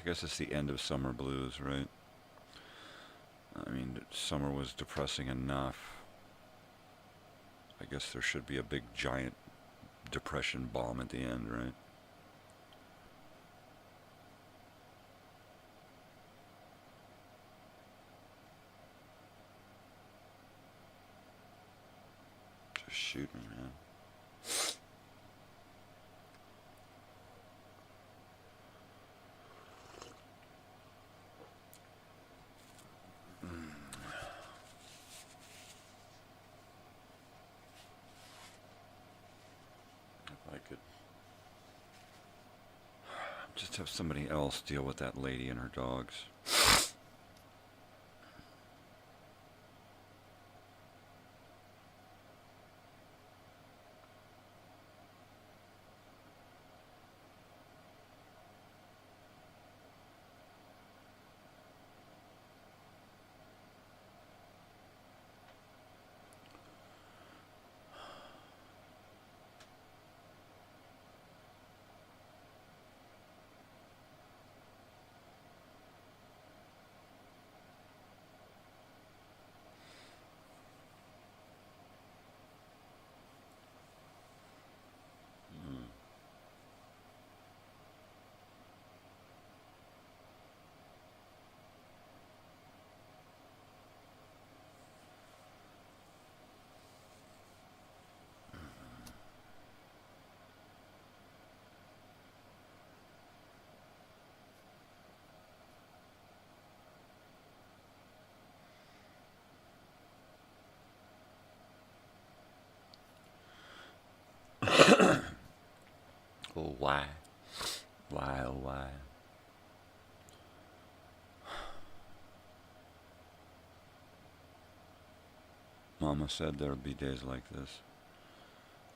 Speaker 15: guess it's the end of summer blues, right? I mean, summer was depressing enough. I guess there should be a big, giant depression bomb at the end, right? Shoot me, man. If I could... I'm Just have somebody else deal with that lady and her dogs. Oh, why? Why, oh, why? Mama said there'll be days like this.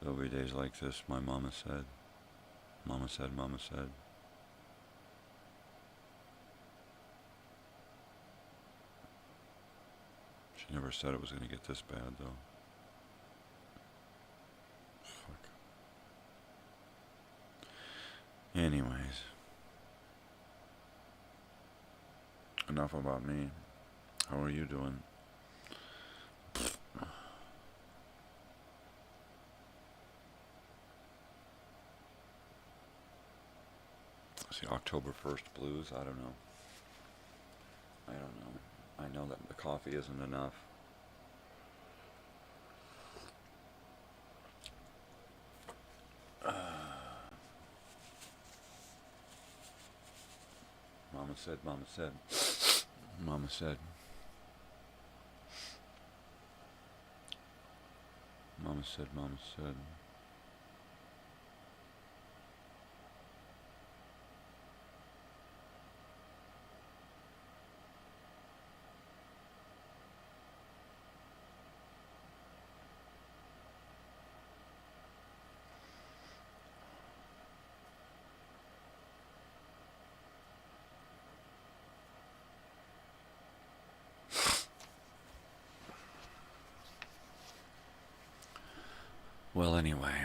Speaker 15: There'll be days like this, my mama said. Mama said, mama said. She never said it was going to get this bad, though. Fuck. Anyways. Enough about me. How are you doing? See, October 1st blues? I don't know. I don't know. I know that the coffee isn't enough. Mama said, mama said. Mama said. Mama said, mama said. Well, anyway.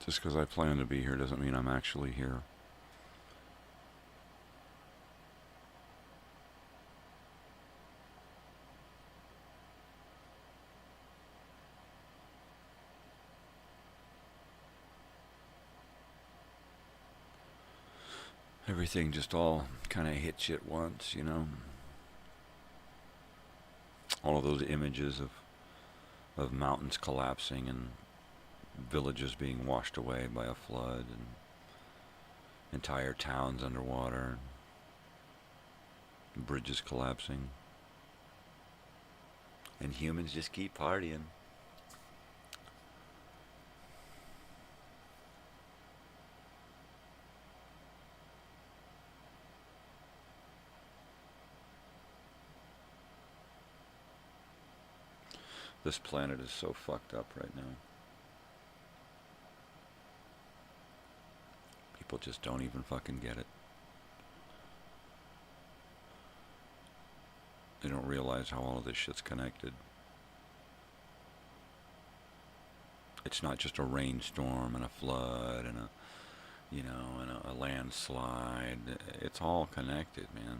Speaker 15: Just because I plan to be here doesn't mean I'm actually here. Everything just all kind of hits you at once, you know? All of those images of mountains collapsing and villages being washed away by a flood and entire towns underwater and bridges collapsing and humans just keep partying. This planet is so fucked up right now. People just don't even fucking get it. They don't realize how all of this shit's connected. It's not just a rainstorm and a flood and a landslide. It's all connected, man.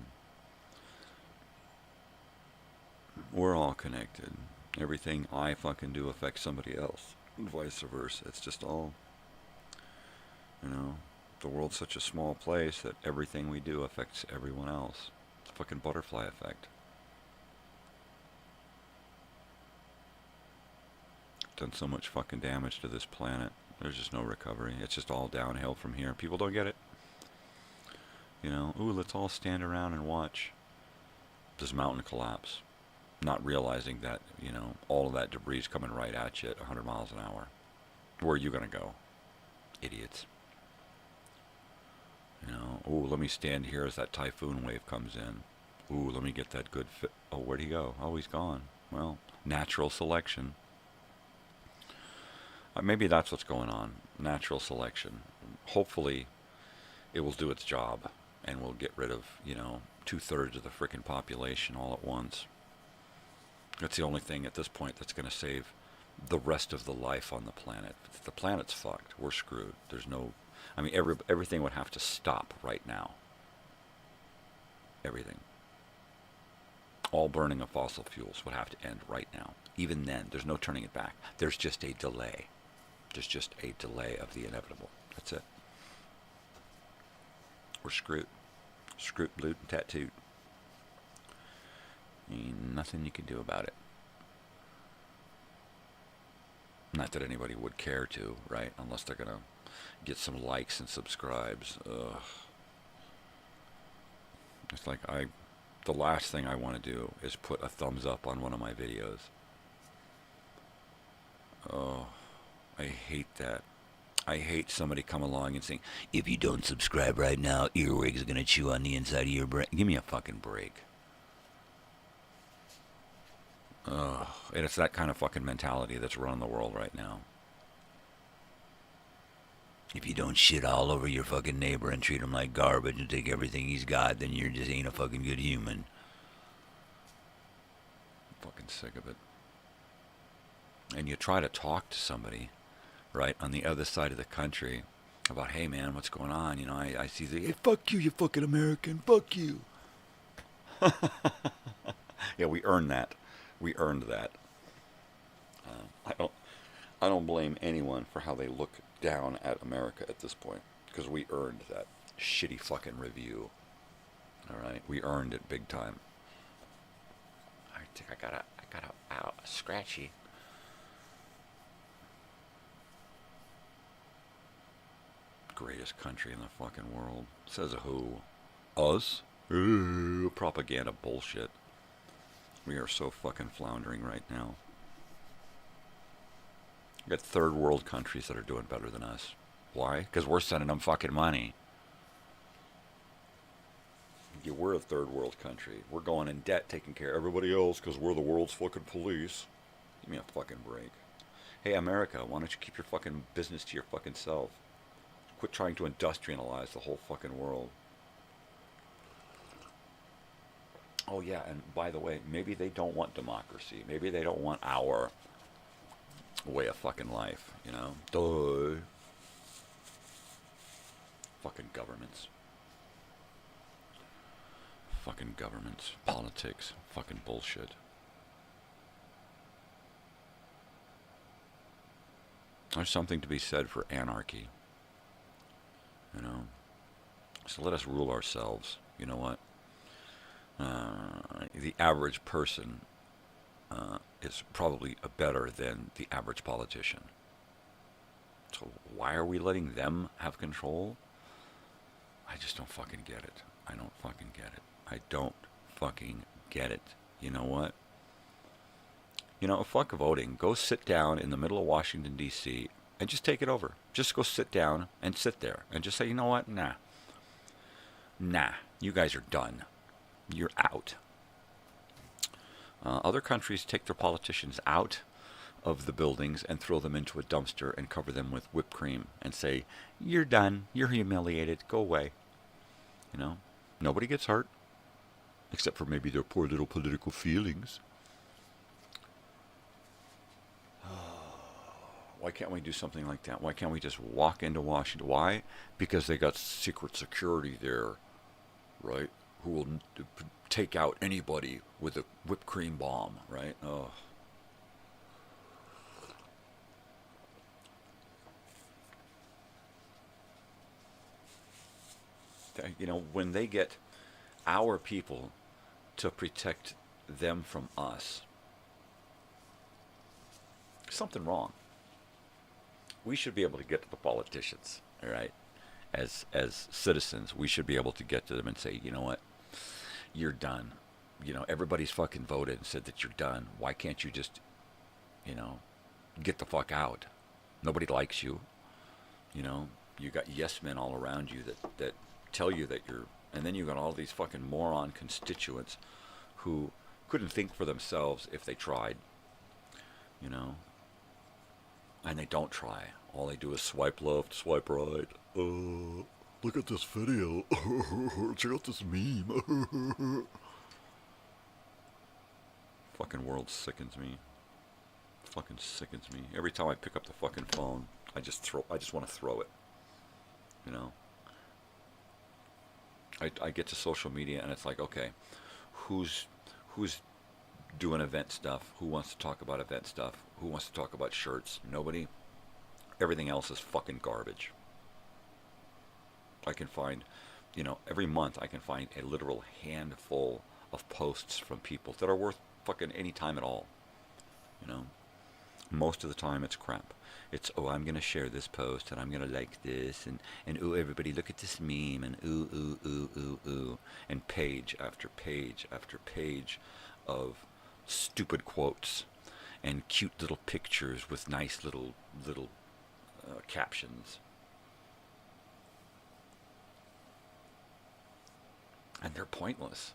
Speaker 15: We're all connected. Everything I fucking do affects somebody else, and vice versa. It's just all, the world's such a small place that everything we do affects everyone else. It's a fucking butterfly effect. Done so much fucking damage to this planet. There's just no recovery. It's just all downhill from here. People don't get it. Ooh, let's all stand around and watch this mountain collapse. not realizing that, you know, all of that debris is coming right at you at 100 miles an hour. Where are you going to go? Idiots. You know, oh, let me stand here as that typhoon wave comes in. Ooh, let me get that good fit. Oh, where'd he go? Oh, he's gone. Well, natural selection. Maybe that's what's going on. Natural selection. Hopefully, it will do its job, and we'll get rid of, you know, 2/3 of the frickin' population all at once. That's the only thing at this point that's going to save the rest of the life on the planet. If the planet's fucked, we're screwed. There's no... I mean, everything would have to stop right now. Everything. All burning of fossil fuels would have to end right now. Even then, there's no turning it back. There's just a delay. There's just a delay of the inevitable. That's it. We're screwed. Screwed, blued, and tattooed. Ain't nothing you can do about it. Not that anybody would care to, right? Unless they're gonna get some likes and subscribes. Ugh. It's like the last thing I want to do is put a thumbs up on one of my videos. Oh, I hate that. I hate somebody come along and saying, if you don't subscribe right now, earwigs are going to chew on the inside of your brain. Give me a fucking break. Ugh. And it's that kind of fucking mentality that's running the world right now. If you don't shit all over your fucking neighbor and treat him like garbage and take everything he's got, then you just ain't a fucking good human. I'm fucking sick of it. And you try to talk to somebody, right, on the other side of the country about, hey man, what's going on? You know, I see the, hey, fuck you fucking American, fuck you. Yeah, we earned that. We earned that. I don't blame anyone for how they look down at America at this point, because we earned that shitty fucking review. All right, we earned it big time. I think I got a scratchy. Greatest country in the fucking world. Says who? Us? Propaganda bullshit. We are so fucking floundering right now. We got third world countries that are doing better than us. Why? Because we're sending them fucking money. Yeah, we're a third world country. We're going in debt taking care of everybody else because we're the world's fucking police. Give me a fucking break. Hey, America, why don't you keep your fucking business to your fucking self? Quit trying to industrialize the whole fucking world. Oh, yeah, and by the way, maybe they don't want democracy. Maybe they don't want our way of fucking life, you know? Duh. Fucking governments. Fucking governments. Politics. Fucking bullshit. There's something to be said for anarchy. You know? So let us rule ourselves. You know what? The average person is probably better than the average politician. So why are we letting them have control? I just don't fucking get it. I don't fucking get it. I don't fucking get it. You know what? You know, fuck voting. Go sit down in the middle of Washington, D.C. and just take it over. Just go sit down and sit there and just say, you know what? Nah. Nah. You guys are done. You're out. Other countries take their politicians out of the buildings and throw them into a dumpster and cover them with whipped cream and say, you're done. You're humiliated. Go away. You know? Nobody gets hurt. Except for maybe their poor little political feelings. Why can't we do something like that? Why can't we just walk into Washington? Why? Because they got secret security there, right? Who will take out anybody with a whipped cream bomb, right? Oh. You know, when they get our people to protect them from us, something wrong. We should be able to get to the politicians, all right? As citizens, we should be able to get to them and say, you know what? You're done. you know, everybody's fucking voted and said that you're done. Why can't you just, you know, get the fuck out? Nobody likes you. You know, you got yes men all around you that tell you that you're, and then you got all these fucking moron constituents who couldn't think for themselves if they tried, you know, and they don't try. All they do is swipe left, swipe right. Look at this video. Check out this meme. Fucking world sickens me. Fucking sickens me. Every time I pick up the fucking phone, I just want to throw it. You know. I get to social media and it's like, okay, who's doing event stuff? Who wants to talk about event stuff? Who wants to talk about shirts? Nobody. Everything else is fucking garbage. I can find, you know, every month I can find a literal handful of posts from people that are worth fucking any time at all. You know, most of the time it's crap. It's, oh, I'm going to share this post and I'm going to like this and ooh, everybody look at this meme and ooh, ooh, ooh, ooh, ooh. And page after page after page of stupid quotes and cute little pictures with nice little captions. And they're pointless.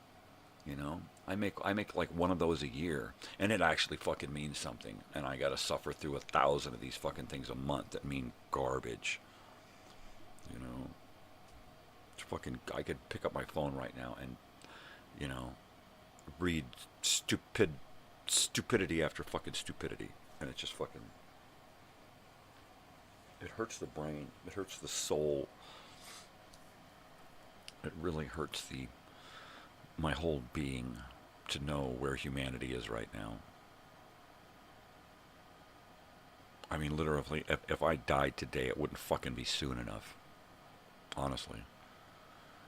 Speaker 15: You know, I make like one of those a year, and it actually fucking means something. And I gotta suffer through 1,000 of these fucking things a month that mean garbage. You know, it's fucking. I could pick up my phone right now and, you know, read stupidity after fucking stupidity, and it just fucking. It hurts the brain. It hurts the soul. It really hurts my whole being to know where humanity is right now. I mean, literally, if I died today, it wouldn't fucking be soon enough. Honestly.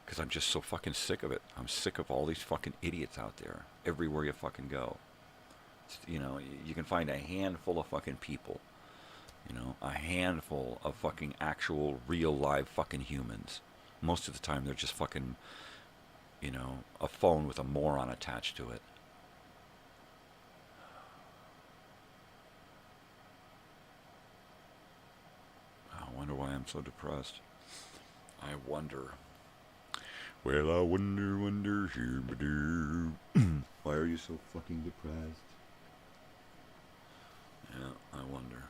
Speaker 15: Because I'm just so fucking sick of it. I'm sick of all these fucking idiots out there. Everywhere you fucking go. You know, you can find a handful of fucking people. You know, a handful of fucking actual, real, live fucking humans. Most of the time, they're just fucking, you know, a phone with a moron attached to it. I wonder why I'm so depressed. I wonder. Well, I wonder, why are you so fucking depressed? Yeah, I wonder.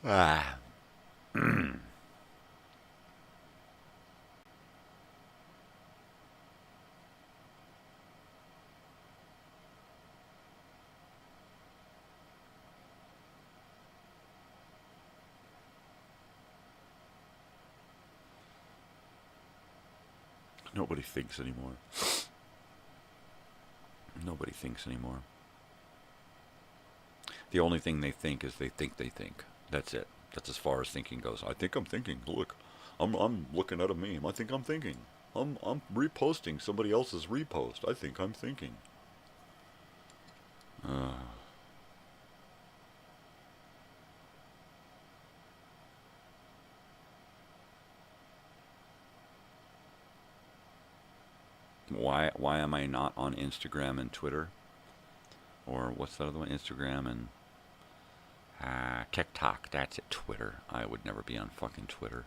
Speaker 15: Ah. Nobody thinks anymore. Nobody thinks anymore. The only thing they think is they think. That's it. That's as far as thinking goes. I think I'm thinking. Look, I'm looking at a meme. I think I'm thinking. I'm reposting somebody else's repost. I think I'm thinking. Why am I not on Instagram and Twitter? Or what's the other one? Instagram and TikTok. That's it. Twitter. I would never be on fucking Twitter.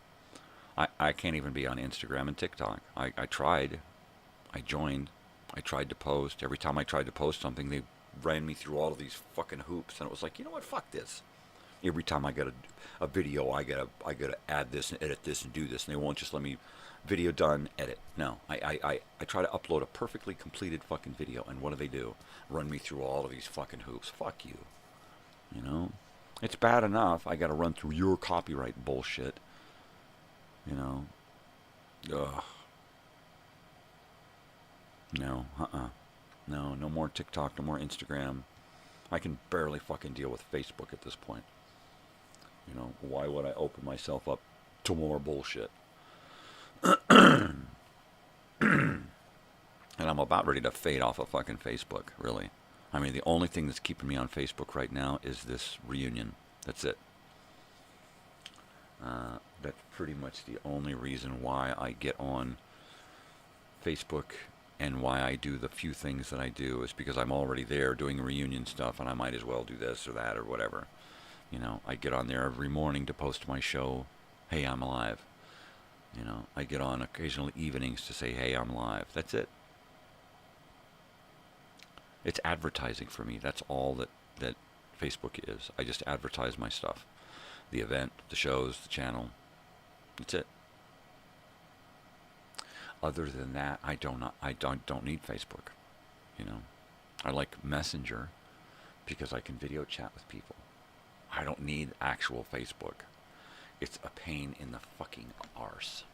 Speaker 15: I can't even be on Instagram and TikTok. I tried. I joined. I tried to post. Every time I tried to post something, they ran me through all of these fucking hoops, and it was like, you know what? Fuck this. Every time I got a video, I gotta add this and edit this and do this, and they won't just let me video done, edit. No, I try to upload a perfectly completed fucking video, and what do? Run me through all of these fucking hoops. Fuck you. You know? It's bad enough I gotta run through your copyright bullshit. You know? Ugh. No, no more TikTok, no more Instagram. I can barely fucking deal with Facebook at this point. You know, why would I open myself up to more bullshit? And I'm about ready to fade off of fucking Facebook, really. I mean, the only thing that's keeping me on Facebook right now is this reunion. That's it. That's pretty much the only reason why I get on Facebook and why I do the few things that I do is because I'm already there doing reunion stuff, and I might as well do this or that or whatever. You know, I get on there every morning to post my show, hey, I'm alive. You know, I get on occasional evenings to say, hey, I'm live. That's it. It's advertising for me. That's all that Facebook is. I just advertise my stuff. The event, the shows, the channel. That's it. Other than that, I don't need Facebook. You know, I like Messenger because I can video chat with people. I don't need actual Facebook. It's a pain in the fucking arse.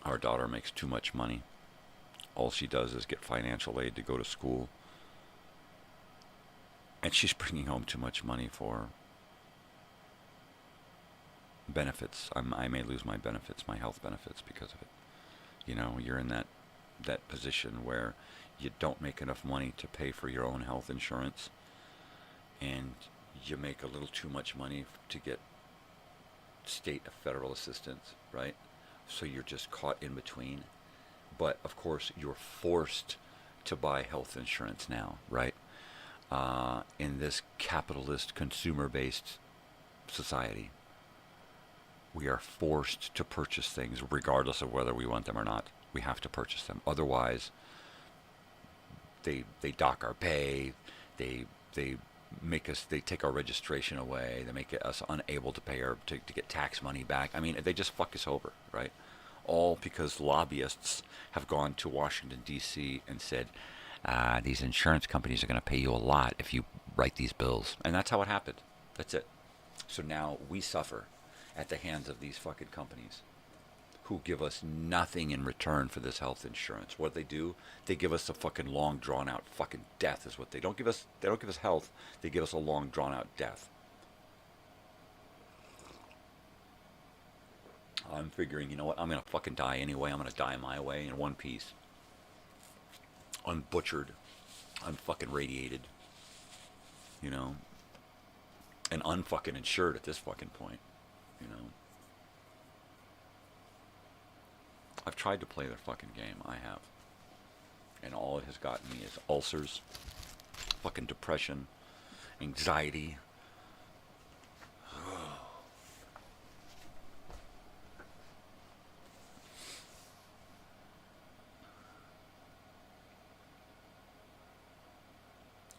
Speaker 15: Our daughter makes too much money. All she does is get financial aid to go to school. And she's bringing home too much money for benefits. I may lose my benefits, my health benefits, because of it. You know, you're in that position where you don't make enough money to pay for your own health insurance. And you make a little too much money to get state or federal assistance, right? So you're just caught in between. But, of course, you're forced to buy health insurance now, right? In this capitalist, consumer-based society, we are forced to purchase things regardless of whether we want them or not. We have to purchase them. Otherwise, they dock our pay, they make us, they take our registration away, they make us unable to pay to get tax money back. I mean, they just fuck us over, right? All because lobbyists have gone to Washington, D.C. and said, these insurance companies are going to pay you a lot if you write these bills. And that's how it happened. That's it. So now we suffer at the hands of these fucking companies who give us nothing in return for this health insurance. What they do, they give us a fucking long drawn out fucking death is what they don't give us. They don't give us health. They give us a long drawn out death. I'm figuring, you know what, I'm going to fucking die anyway. I'm going to die my way in one piece. Unbutchered. Unfucking radiated. You know. And unfucking insured at this fucking point. You know. I've tried to play their fucking game. I have. And all it has gotten me is ulcers. Fucking depression. Anxiety.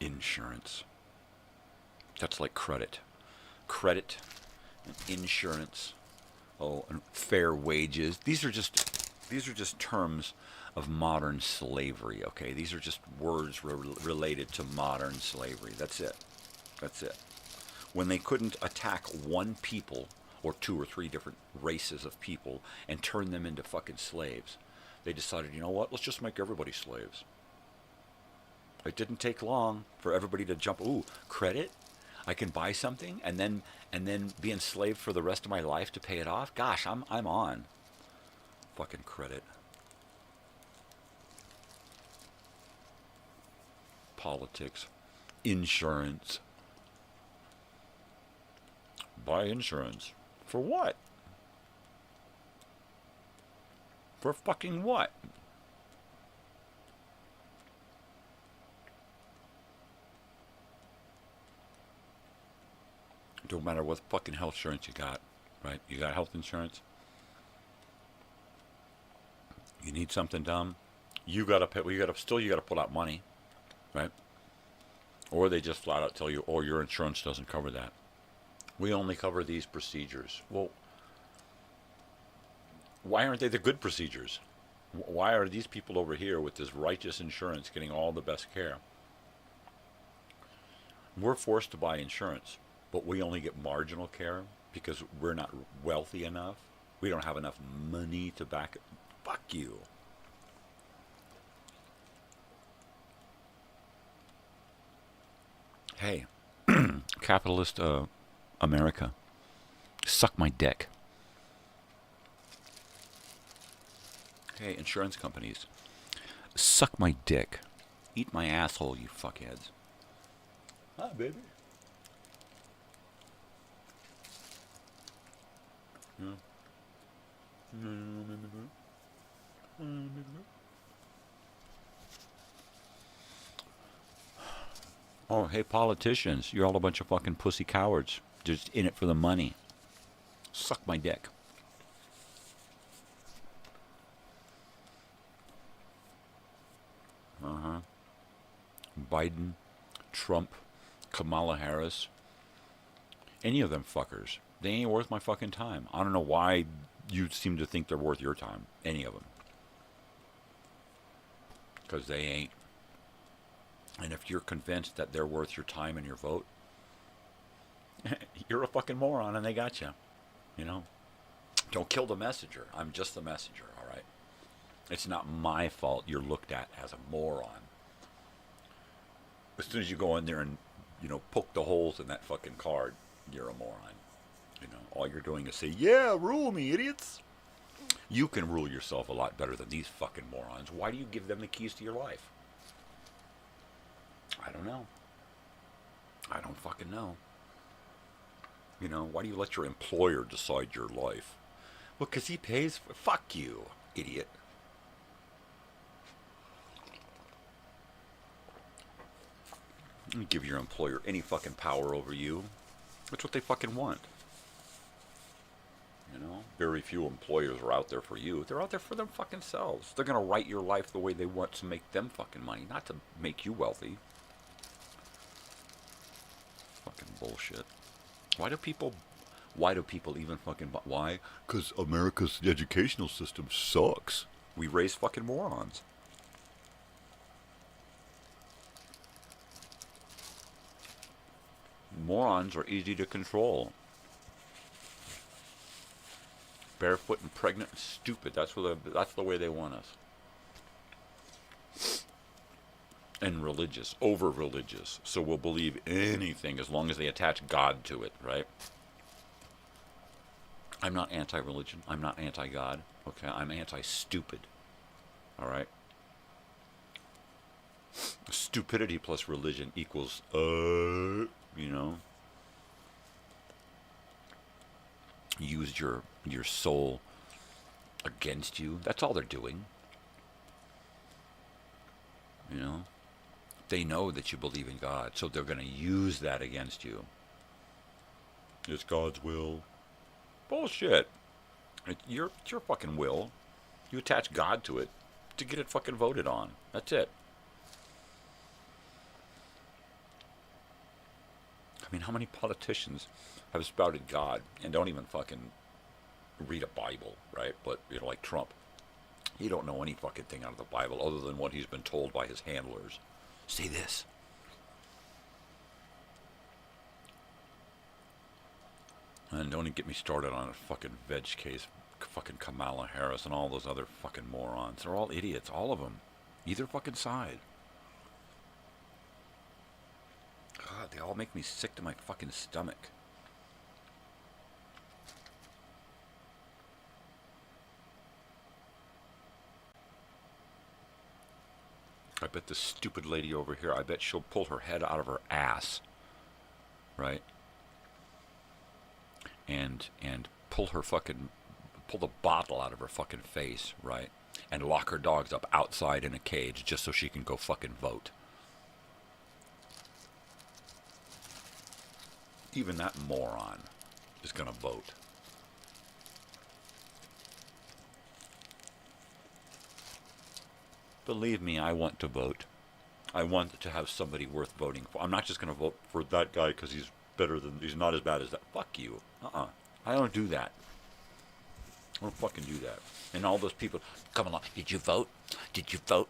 Speaker 15: Insurance. That's like credit. Credit and insurance. Oh, and fair wages. These are just terms of modern slavery, okay? These are just words related to modern slavery. That's it. That's it. When they couldn't attack one people or two or three different races of people and turn them into fucking slaves, they decided, you know what? Let's just make everybody slaves. It didn't take long for everybody to jump, ooh, credit? I can buy something and then be enslaved for the rest of my life to pay it off? Gosh, I'm on. Fucking credit. Politics. Insurance. Buy insurance. For what? For fucking what? Don't matter what fucking health insurance you got, right? You got health insurance. You need something dumb. You gotta pay. You gotta pull out money, right? Or they just flat out tell you, oh, your insurance doesn't cover that. We only cover these procedures. Well, why aren't they the good procedures? Why are these people over here with this righteous insurance getting all the best care? We're forced to buy insurance, but we only get marginal care because we're not wealthy enough. We don't have enough money to back it. Fuck you. Hey, capitalist America, suck my dick. Hey, insurance companies, suck my dick. Eat my asshole, you fuckheads. Hi, baby. Yeah. Oh, hey, politicians, you're all a bunch of fucking pussy cowards. Just in it for the money. Suck my dick. Uh-huh. Biden, Trump, Kamala Harris. Any of them fuckers. They ain't worth my fucking time. I don't know why you seem to think they're worth your time. Any of them. Because they ain't. And if you're convinced that they're worth your time and your vote, you're a fucking moron and they got you. You know? Don't kill the messenger. I'm just the messenger, all right? It's not my fault you're looked at as a moron. As soon as you go in there and, you know, poke the holes in that fucking card, you're a moron. You know, all you're doing is say, yeah, rule me, idiots. You can rule yourself a lot better than these fucking morons. Why do you give them the keys to your life? I don't know. I don't fucking know. You know, why do you let your employer decide your life? Well, because he pays for... Fuck you, idiot. You give your employer any fucking power over you. That's what they fucking want. You know, very few employers are out there for you. They're out there for them fucking selves. They're going to write your life the way they want to make them fucking money, not to make you wealthy. Fucking bullshit. Why do people even fucking... Why? Because America's educational system sucks. We raise fucking morons. Morons are easy to control. Barefoot and pregnant and stupid. That's the way they want us. And religious, over religious. So we'll believe anything as long as they attach God to it, right? I'm not anti-religion. I'm not anti-God. Okay, I'm anti-stupid. All right? Stupidity plus religion equals, you know, use your soul against you. That's all they're doing. You know? They know that you believe in God, so they're going to use that against you. It's God's will. Bullshit. It's your fucking will. You attach God to it to get it fucking voted on. That's it. I mean, how many politicians have spouted God and don't even fucking read a Bible, right? But, you know, like Trump. He don't know any fucking thing out of the Bible other than what he's been told by his handlers. Say this. And don't even get me started on a fucking veg case. Fucking Kamala Harris and all those other fucking morons. They're all idiots. All of them. Either fucking side. God, they all make me sick to my fucking stomach. I bet this stupid lady over here, I bet she'll pull her head out of her ass, right? And pull the bottle out of her fucking face, right? And lock her dogs up outside in a cage just so she can go fucking vote. Even that moron is gonna vote. Believe me, I want to vote. I want to have somebody worth voting for. I'm not just going to vote for that guy because he's he's not as bad as that. Fuck you. I don't do that. I don't fucking do that. And all those people, come along. Did you vote? Did you vote?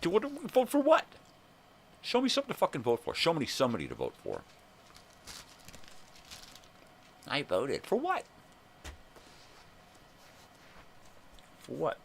Speaker 15: Vote for what? Show me something to fucking vote for. Show me somebody to vote for. I voted. For what? For what?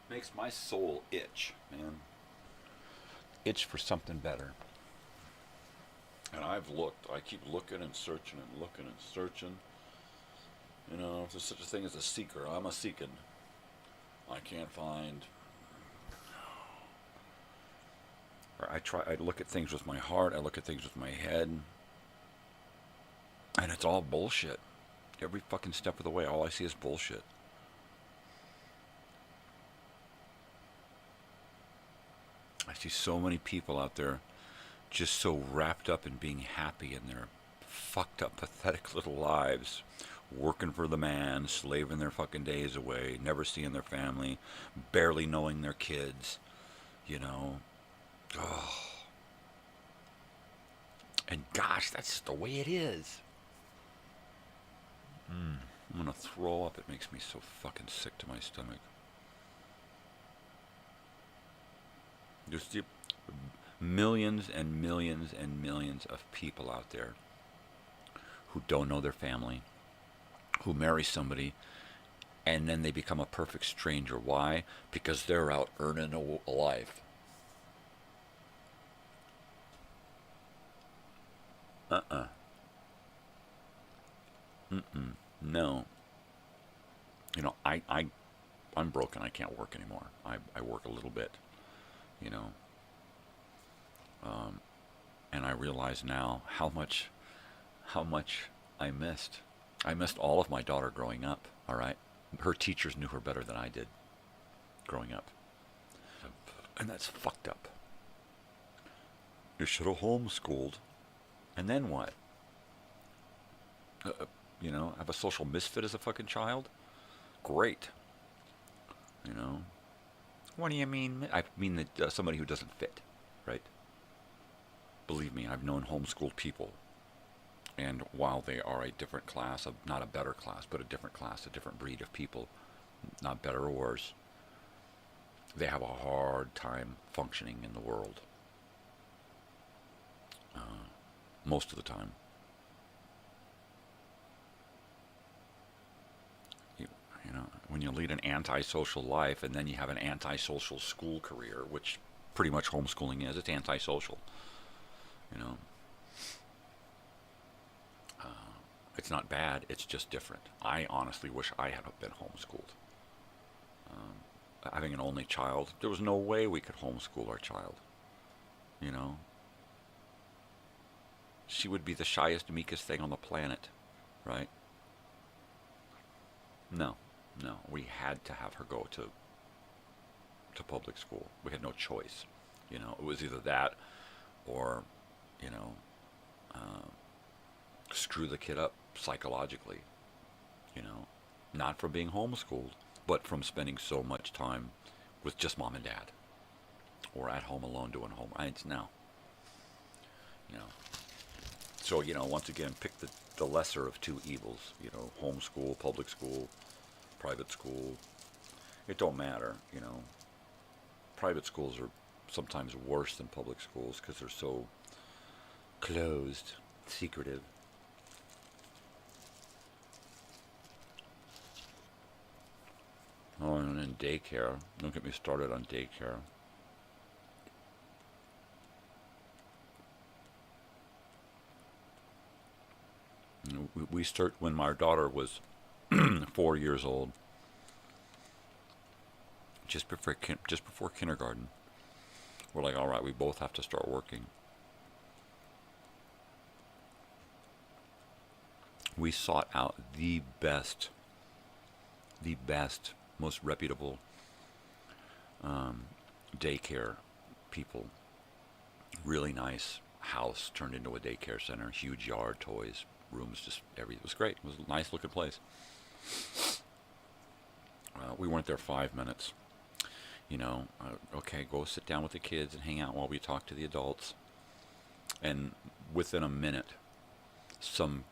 Speaker 15: Makes my soul itch, man. Itch for something better. And I've looked. I keep looking and searching and looking and searching. You know, if there's such a thing as a seeker, I'm a seeking. I can't find. Or I look at things with my heart. I look at things with my head. And it's all bullshit. Every fucking step of the way, all I see is bullshit. I see so many people out there just so wrapped up in being happy in their fucked up, pathetic little lives, working for the man, slaving their fucking days away, never seeing their family, barely knowing their kids, you know. Oh. And gosh, that's just the way it is. I'm gonna throw up. It makes me so fucking sick to my stomach. There's millions and millions and millions of people out there who don't know their family, who marry somebody, and then they become a perfect stranger. Why? Because they're out earning a life. No. You know, I'm broken. I can't work anymore. I work a little bit, you know. And I realize now how much I missed. I missed all of my daughter growing up, all right? Her teachers knew her better than I did growing up. And that's fucked up. You should have homeschooled. And then what? You know, have a social misfit as a fucking child? Great. You know? What do you mean? I mean that somebody who doesn't fit, right? Believe me, I've known homeschooled people. And while they are a different class, not a better class, but a different class, a different breed of people, not better or worse, they have a hard time functioning in the world. Most of the time. You know, when you lead an antisocial life and then you have an antisocial school career, which pretty much homeschooling is, it's antisocial. You know, it's not bad, it's just different. I honestly wish I had been homeschooled. Having an only child, there was no way we could homeschool our child. You know, she would be the shyest, meekest thing on the planet, right? No, we had to have her go to public school. We had no choice. You know, it was either that or, you know, screw the kid up psychologically, you know, not from being homeschooled, but from spending so much time with just mom and dad or at home alone doing home. It's now, you know. So, you know, once again, pick the lesser of two evils, you know, homeschool, public school, private school. It don't matter, you know. Private schools are sometimes worse than public schools because they're so closed, secretive. Oh, and then daycare. Don't get me started on daycare. we start when my daughter was 4 years old, just before kindergarten. We're like, all right, we both have to start working. We sought out the best, most reputable daycare people. Really nice house turned into a daycare center. Huge yard, toys, rooms, just everything. It was great. It was a nice looking place. We weren't there 5 minutes. You know, okay, go sit down with the kids and hang out while we talk to the adults. And within a minute, some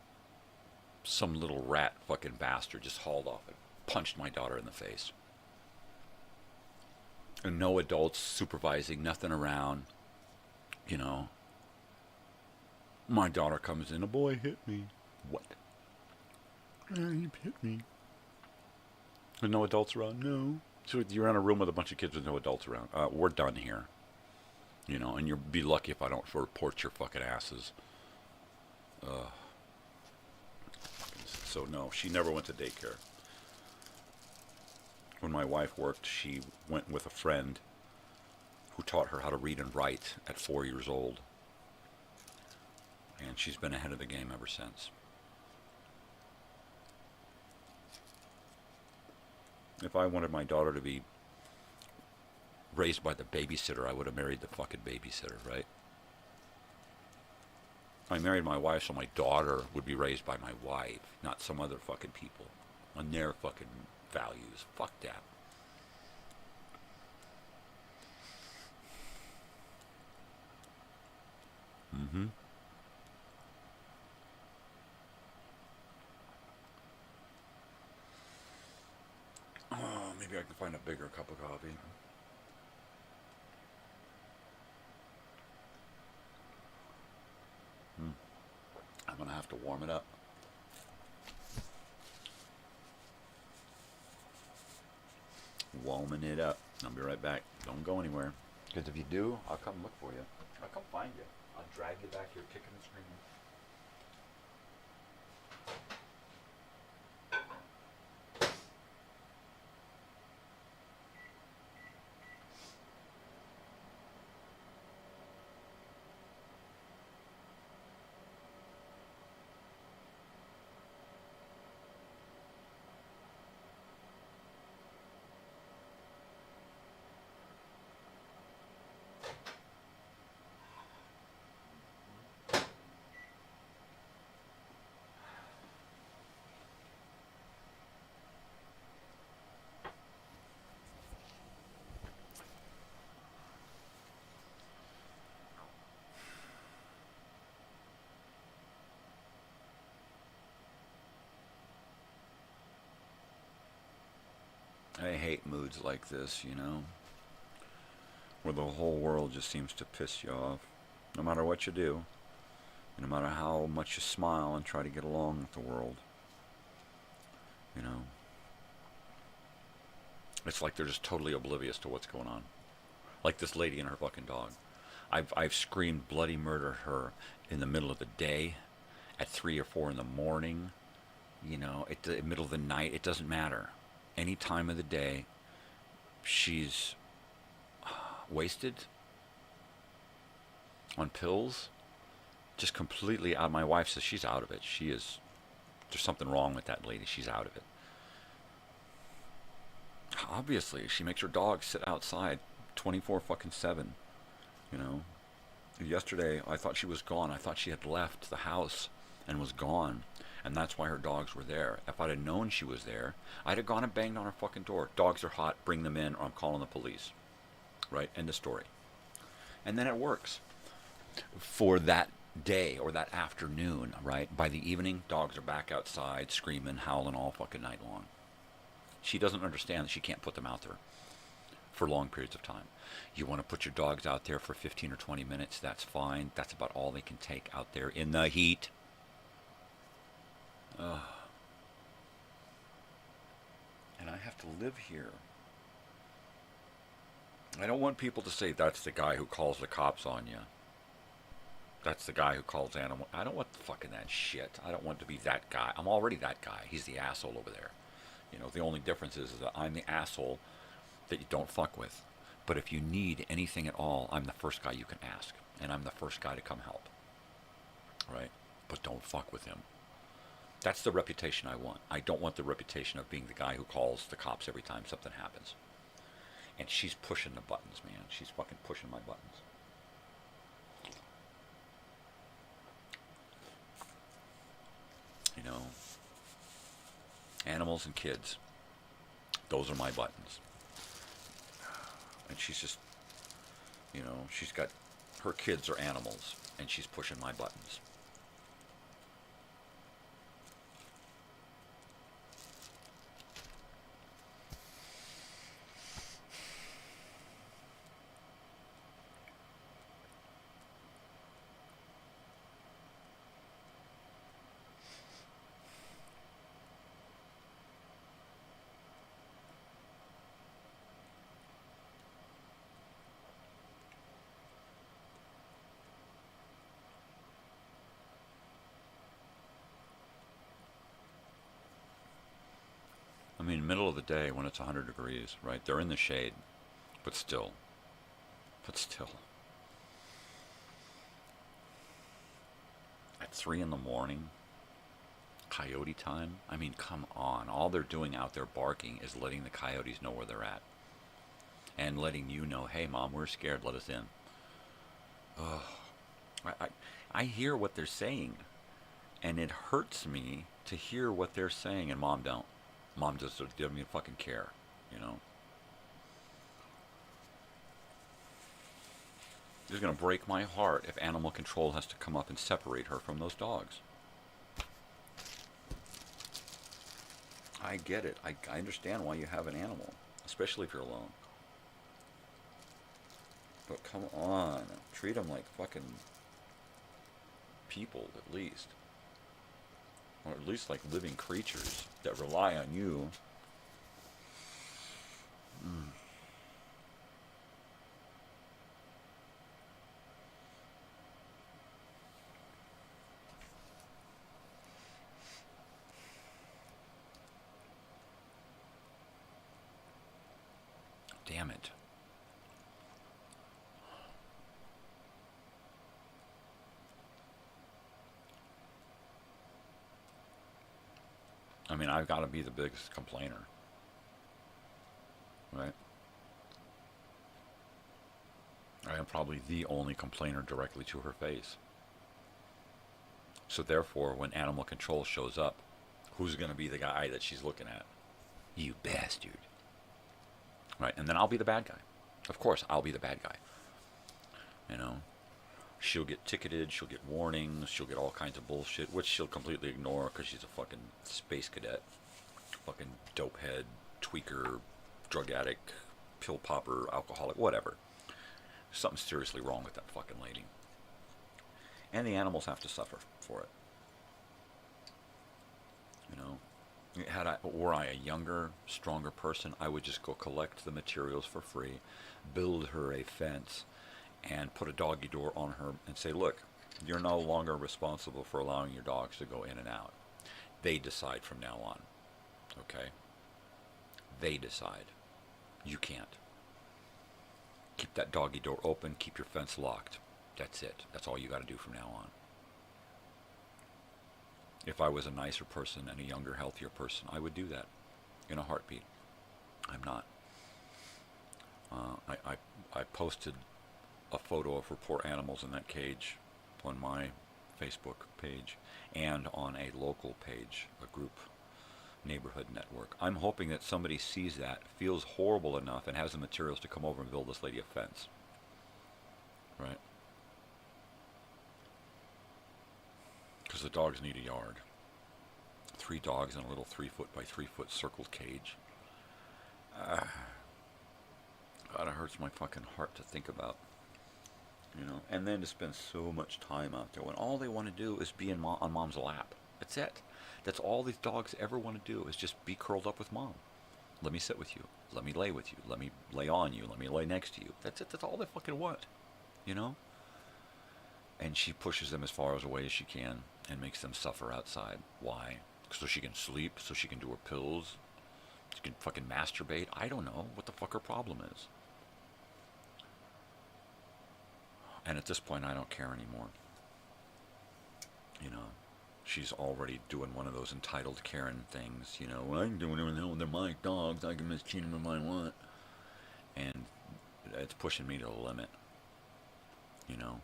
Speaker 15: little rat fucking bastard just hauled off and punched my daughter in the face. And no adults supervising, nothing around, you know. My daughter comes in, a boy hit me. What? He hit me. There's no adults around? No. So you're in a room with a bunch of kids with no adults around. We're done here. You know, and you'll be lucky if I don't report your fucking asses. So no, she never went to daycare. When my wife worked, she went with a friend who taught her how to read and write at 4 years old. And she's been ahead of the game ever since. If I wanted my daughter to be raised by the babysitter, I would have married the fucking babysitter, right? I married my wife so my daughter would be raised by my wife, not some other fucking people on their fucking values. Fuck that. Mm-hmm. Oh, maybe I can find a bigger cup of coffee. I'm going to have to warm it up. Warming it up. I'll be right back. Don't go anywhere. Because if you do, I'll come look for you. I'll come find you. I'll drag you back here kicking and screaming. I hate moods like this, you know, where the whole world just seems to piss you off, no matter what you do, no matter how much you smile and try to get along with the world, you know. It's like they're just totally oblivious to what's going on. Like this lady and her fucking dog. I've screamed bloody murder at her in the middle of the day, at 3 or 4 in the morning, you know, at the middle of the night. It doesn't matter. Any time of the day, she's wasted on pills, just completely out. My wife says she's out of it. There's something wrong with that lady. She's out of it. Obviously, she makes her dog sit outside 24/7, you know. Yesterday, I thought she was gone. I thought she had left the house and was gone. And that's why her dogs were there. If I'd have known she was there, I'd have gone and banged on her fucking door. Dogs are hot, bring them in, or I'm calling the police. Right? End of story. And then it works. For that day or that afternoon, right? By the evening, dogs are back outside, screaming, howling all fucking night long. She doesn't understand that she can't put them out there for long periods of time. You want to put your dogs out there for 15 or 20 minutes, that's fine. That's about all they can take out there in the heat. And I have to live here. I don't want people to say that's the guy who calls the cops on you. That's the guy who calls animal. I don't want fucking that shit. I don't want to be that guy. I'm already that guy. He's the asshole over there. You know, the only difference is that I'm the asshole that you don't fuck with. But if you need anything at all, I'm the first guy you can ask. And I'm the first guy to come help. Right? But don't fuck with him. That's the reputation I want. I don't want the reputation of being the guy who calls the cops every time something happens. And she's pushing the buttons, man. She's fucking pushing my buttons. You know, animals and kids. Those are my buttons. And she's just, you know, she's got, her kids are animals, and she's pushing my buttons. I mean, middle of the day when it's 100 degrees, right? They're in the shade, but still. At 3 in the morning, coyote time? I mean, come on. All they're doing out there barking is letting the coyotes know where they're at. And letting you know, hey, Mom, we're scared, let us in. Ugh. I hear what they're saying, and it hurts me to hear what they're saying, and Mom don't. Mom just doesn't even fucking care, you know. It's going to break my heart if animal control has to come up and separate her from those dogs. I get it. I understand why you have an animal, especially if you're alone. But come on, treat them like fucking people, at least. Or at least like living creatures that rely on you. Damn it. I mean, I've got to be the biggest complainer, right? I am probably the only complainer directly to her face. So therefore, when animal control shows up, who's going to be the guy that she's looking at? You bastard. Right, and then I'll be the bad guy. Of course, I'll be the bad guy. You know? She'll get ticketed, she'll get warnings, she'll get all kinds of bullshit, which she'll completely ignore because she's a fucking space cadet. Fucking dope head, tweaker, drug addict, pill popper, alcoholic, whatever. Something seriously wrong with that fucking lady. And the animals have to suffer for it. You know? Were I a younger, stronger person, I would just go collect the materials for free, build her a fence, and put a doggy door on her and say, look, you're no longer responsible for allowing your dogs to go in and out. They decide from now on. Okay? They decide. You can't. Keep that doggy door open, keep your fence locked. That's it. That's all you got to do from now on. If I was a nicer person and a younger, healthier person, I would do that in a heartbeat. I'm not. I posted a photo of her poor animals in that cage on my Facebook page and on a local page, a group neighborhood network. I'm hoping that somebody sees that, feels horrible enough, and has the materials to come over and build this lady a fence. Right? Because the dogs need a yard. 3 dogs in a little 3-foot by 3-foot circled cage. God, it hurts my fucking heart to think about. You know, and then to spend so much time out there when all they want to do is be on Mom's lap. That's it. That's all these dogs ever want to do is just be curled up with Mom. Let me sit with you. Let me lay with you. Let me lay on you. Let me lay next to you. That's it. That's all they fucking want. You know? And she pushes them as far away as she can and makes them suffer outside. Why? So she can sleep, so she can do her pills, she can fucking masturbate. I don't know what the fuck her problem is. And at this point, I don't care anymore. You know, she's already doing one of those entitled Karen things. You know, well, I can do whatever the hell, they're my dogs, I can mistreat them if I want. And it's pushing me to the limit. You know,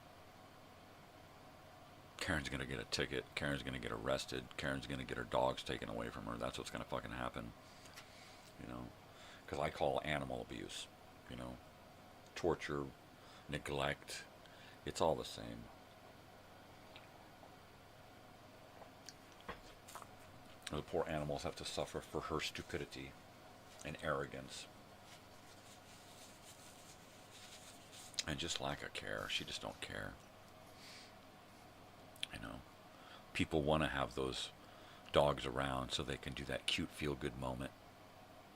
Speaker 15: Karen's going to get a ticket. Karen's going to get arrested. Karen's going to get her dogs taken away from her. That's what's going to fucking happen. You know, because I call animal abuse, you know, torture, neglect. It's all the same. The poor animals have to suffer for her stupidity and arrogance. And just lack of care. She just don't care. You know, people want to have those dogs around so they can do that cute feel-good moment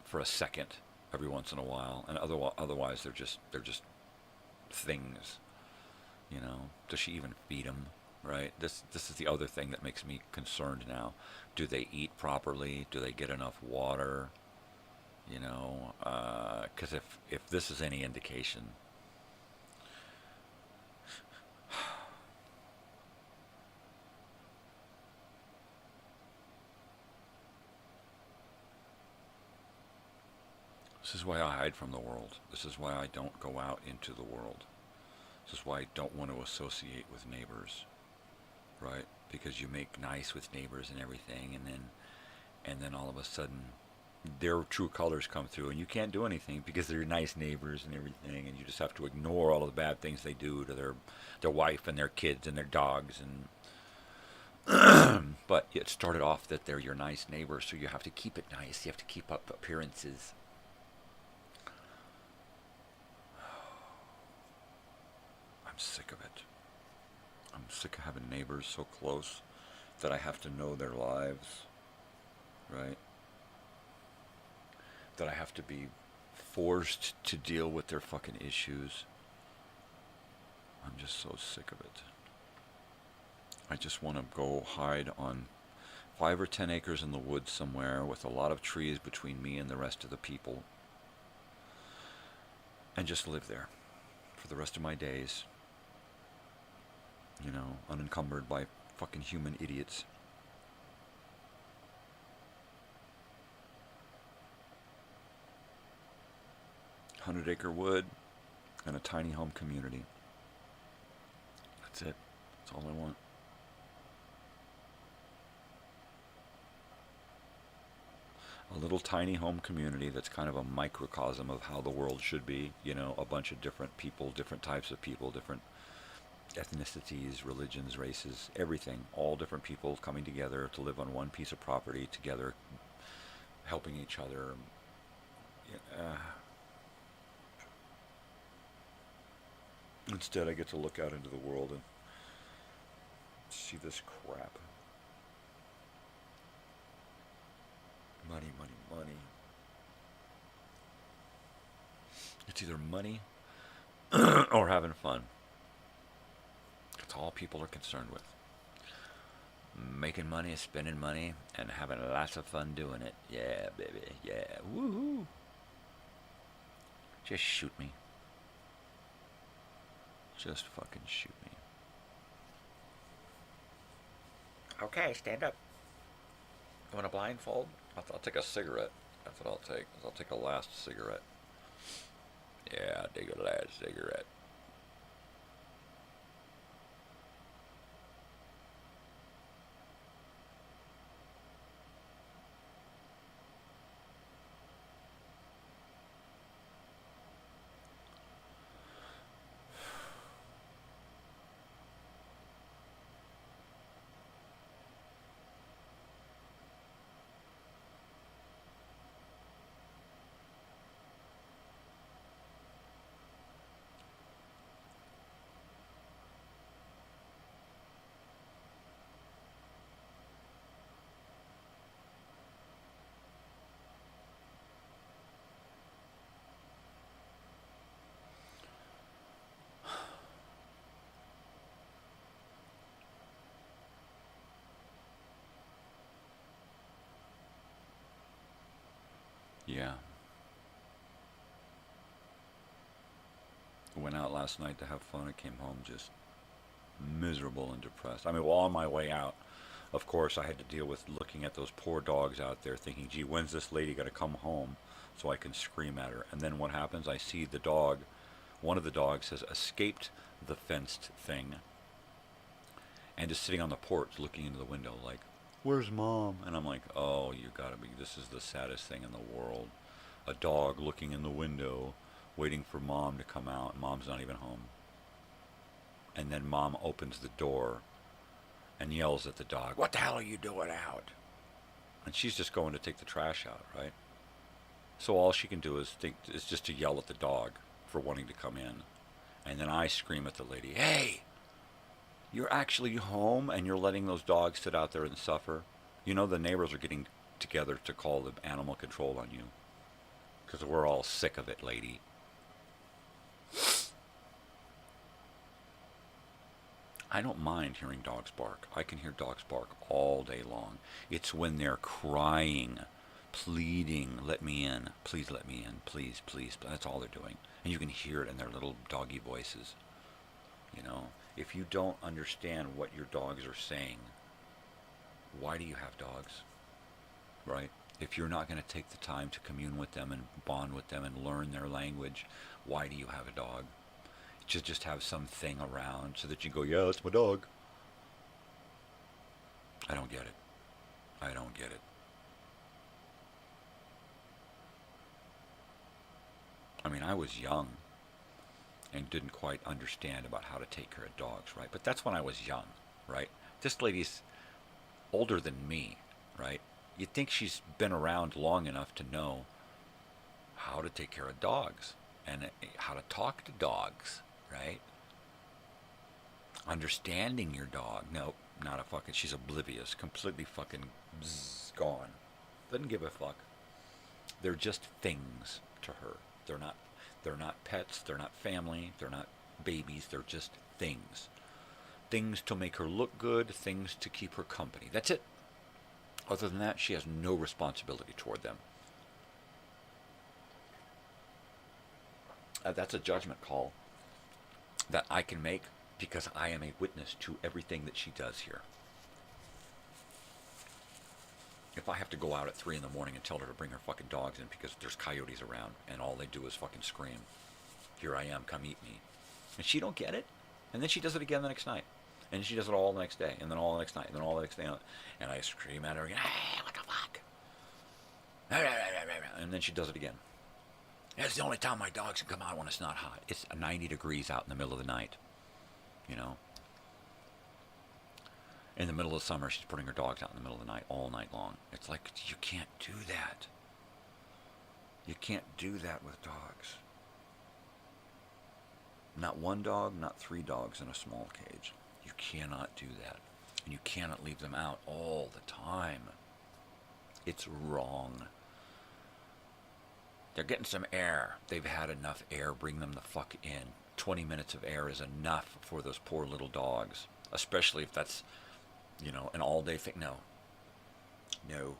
Speaker 15: for a second every once in a while, and otherwise they're just things. You know, does she even feed them? Right. This is the other thing that makes me concerned now. Do they eat properly? Do they get enough water? You know, because if this is any indication. This is why I hide from the world. This is why I don't go out into the world. This is why I don't want to associate with neighbors, right? Because you make nice with neighbors and everything, and then all of a sudden their true colors come through, and you can't do anything because they're nice neighbors and everything, and you just have to ignore all of the bad things they do to their wife and their kids and their dogs. And but it started off that they're your nice neighbors, so you have to keep it nice. You have to keep up appearances. I'm sick of it. I'm sick of having neighbors so close that I have to know their lives, right? That I have to be forced to deal with their fucking issues. I'm just so sick of it. I just want to go hide on 5 or 10 acres in the woods somewhere with a lot of trees between me and the rest of the people, and just live there for the rest of my days. You know, unencumbered by fucking human idiots. $100-acre wood and a tiny home community. That's it. That's all I want. A little tiny home community that's kind of a microcosm of how the world should be. You know, a bunch of different people, different types of people, different ethnicities, religions, races, everything. All different people coming together to live on one piece of property together, helping each other. Instead, I get to look out into the world and see this crap. Money, money, money. It's either money or having fun. That's all people are concerned with. Making money, spending money, and having lots of fun doing it. Yeah, baby. Yeah. Woohoo. Just shoot me. Just fucking shoot me. Okay, stand up. You want a blindfold? I'll take a cigarette. That's what I'll take. I'll take a last cigarette. Yeah, I'll take a last cigarette. went out last night to have fun. I came home just miserable and depressed. I mean, well, on my way out, of course, I had to deal with looking at those poor dogs out there thinking, gee, when's this lady going to come home so I can scream at her? And then what happens? I see the dog, one of the dogs has escaped the fenced thing and is sitting on the porch looking into the window like, where's Mom? And I'm like, oh, you gotta be, this is the saddest thing in the world. A dog looking in the window, waiting for Mom to come out, and Mom's not even home. And then Mom opens the door and yells at the dog, what the hell are you doing out? And she's just going to take the trash out, right? So all she can do is just to yell at the dog for wanting to come in. And then I scream at the lady, hey, you're actually home and you're letting those dogs sit out there and suffer? You know the neighbors are getting together to call the animal control on you. Because we're all sick of it, lady. I don't mind hearing dogs bark. I can hear dogs bark all day long. It's when they're crying, pleading, let me in, please let me in, please, please. That's all they're doing. And you can hear it in their little doggy voices. You know, if you don't understand what your dogs are saying, why do you have dogs? Right? If you're not going to take the time to commune with them and bond with them and learn their language, why do you have a dog? Just have something around so that you go, yeah, that's my dog. I don't get it. I don't get it. I mean, I was young and didn't quite understand about how to take care of dogs, right? But that's when I was young, right? This lady's older than me, right? You'd think she's been around long enough to know how to take care of dogs and how to talk to dogs, right? Understanding your dog. Nope, not a fucking, she's oblivious, completely fucking gone. Doesn't give a fuck. They're just things to her. They're not pets, they're not family, they're not babies, they're just things. Things to make her look good, things to keep her company. That's it. Other than that, she has no responsibility toward them. That's a judgment call that I can make because I am a witness to everything that she does here. If I have to go out at 3 in the morning and tell her to bring her fucking dogs in because there's coyotes around and all they do is fucking scream, here I am, come eat me. And she don't get it. And then she does it again the next night. And she does it all the next day, and then all the next night, and then all the next day. And I scream at her again, hey, what the fuck? And then she does it again. It's the only time my dogs can come out when it's not hot. It's 90 degrees out in the middle of the night, you know. In the middle of summer, she's putting her dogs out in the middle of the night, all night long. It's like, you can't do that. You can't do that with dogs. Not one dog, not 3 dogs in a small cage. You cannot do that. And you cannot leave them out all the time. It's wrong. They're getting some air. They've had enough air. Bring them the fuck in. 20 minutes of air is enough for those poor little dogs. Especially if that's, you know, an all-day thing. No. No.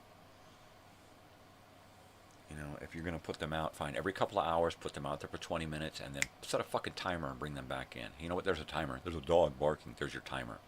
Speaker 15: You know, if you're going to put them out, fine. Every couple of hours, put them out there for 20 minutes, and then set a fucking timer and bring them back in. You know what? There's a timer. There's a dog barking. There's your timer.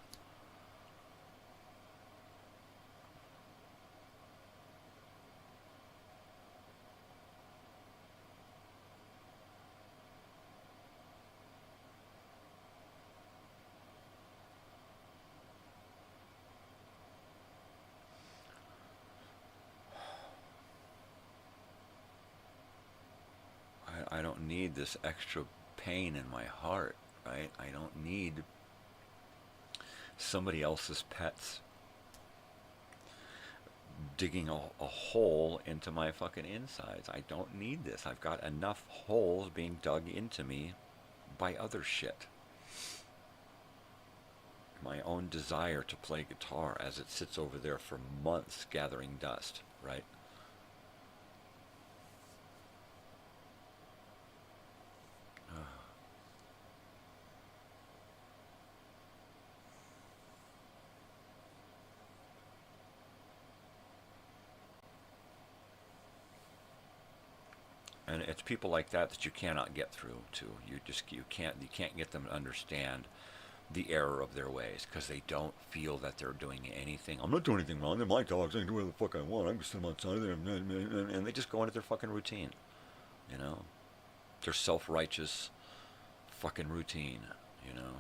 Speaker 15: I don't need this extra pain in my heart, right? I don't need somebody else's pets digging a hole into my fucking insides. I don't need this. I've got enough holes being dug into me by other shit. My own desire to play guitar as it sits over there for months gathering dust, right? And it's people like that that you cannot get through to. You can't get them to understand the error of their ways, because they don't feel that they're doing anything. I'm not doing anything wrong. They're my dogs. I can do whatever the fuck I want. I can sit them outside there, and they just go into their fucking routine. You know, their self-righteous fucking routine. You know,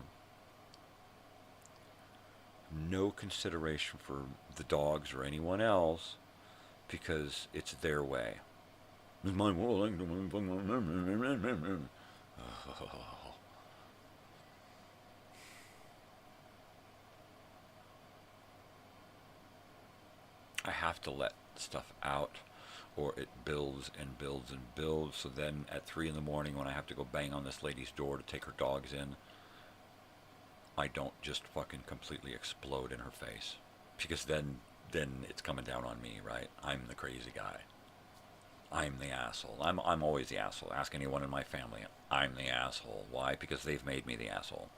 Speaker 15: no consideration for the dogs or anyone else, because it's their way. It's my world. I can do whatever. I have to let stuff out, or it builds and builds and builds. So then at 3 in the morning, when I have to go bang on this lady's door to take her dogs in, I don't just fucking completely explode in her face, because then it's coming down on me, right? I'm the crazy guy. I'm the asshole. I'm always the asshole. Ask anyone in my family. I'm the asshole. Why? Because they've made me the asshole.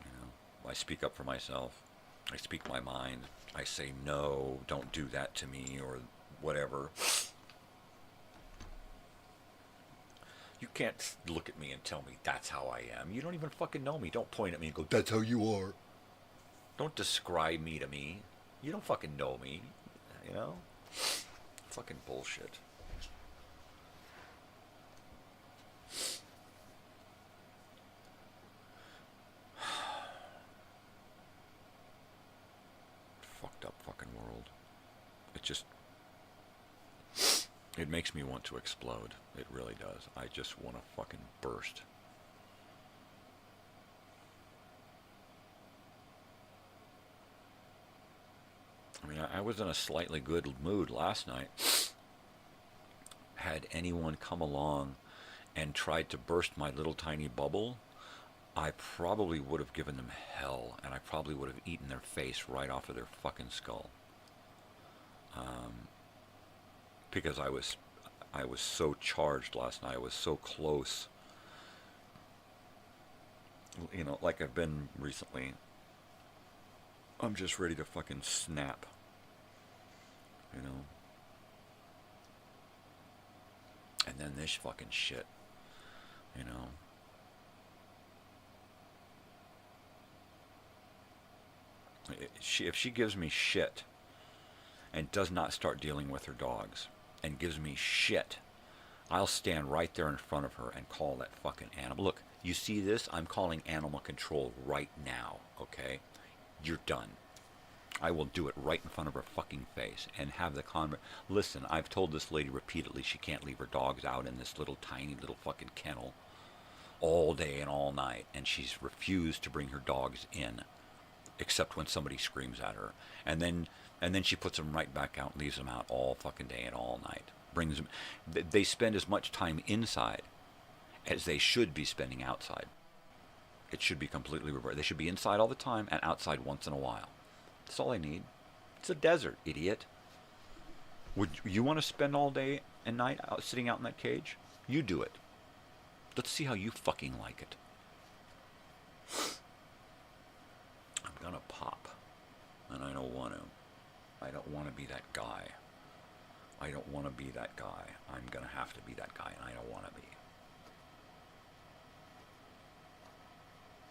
Speaker 15: You know, I speak up for myself. I speak my mind. I say, no, don't do that to me, or whatever. You can't look at me and tell me that's how I am. You don't even fucking know me. Don't point at me and go, that's how you are. Don't describe me to me. You don't fucking know me. You know? Fucking bullshit. Fucked up fucking world. It just... It makes me want to explode. It really does. I just want to fucking burst. I mean, I was in a slightly good mood last night. Had anyone come along and tried to burst my little tiny bubble, I probably would have given them hell, and I probably would have eaten their face right off of their fucking skull. Because I was so charged last night. I was so close. You know, like I've been recently. I'm just ready to fucking snap. You know? And then this fucking shit. You know? If she gives me shit and does not start dealing with her dogs and gives me shit, I'll stand right there in front of her and call that fucking animal. Look, you see this? I'm calling animal control right now, okay? You're done. I will do it right in front of her fucking face and have the Listen, I've told this lady repeatedly she can't leave her dogs out in this little tiny little fucking kennel all day and all night, and she's refused to bring her dogs in, except when somebody screams at her. And then she puts them right back out and leaves them out all fucking day and all night. Brings them. They spend as much time inside as they should be spending outside. It should be completely reversed. They should be inside all the time and outside once in a while. That's all I need. It's a desert, idiot. Would you want to spend all day and night sitting out in that cage? You do it. Let's see how you fucking like it. I'm gonna pop. And I don't want to. I don't want to be that guy. I don't want to be that guy. I'm gonna have to be that guy, and I don't want to be.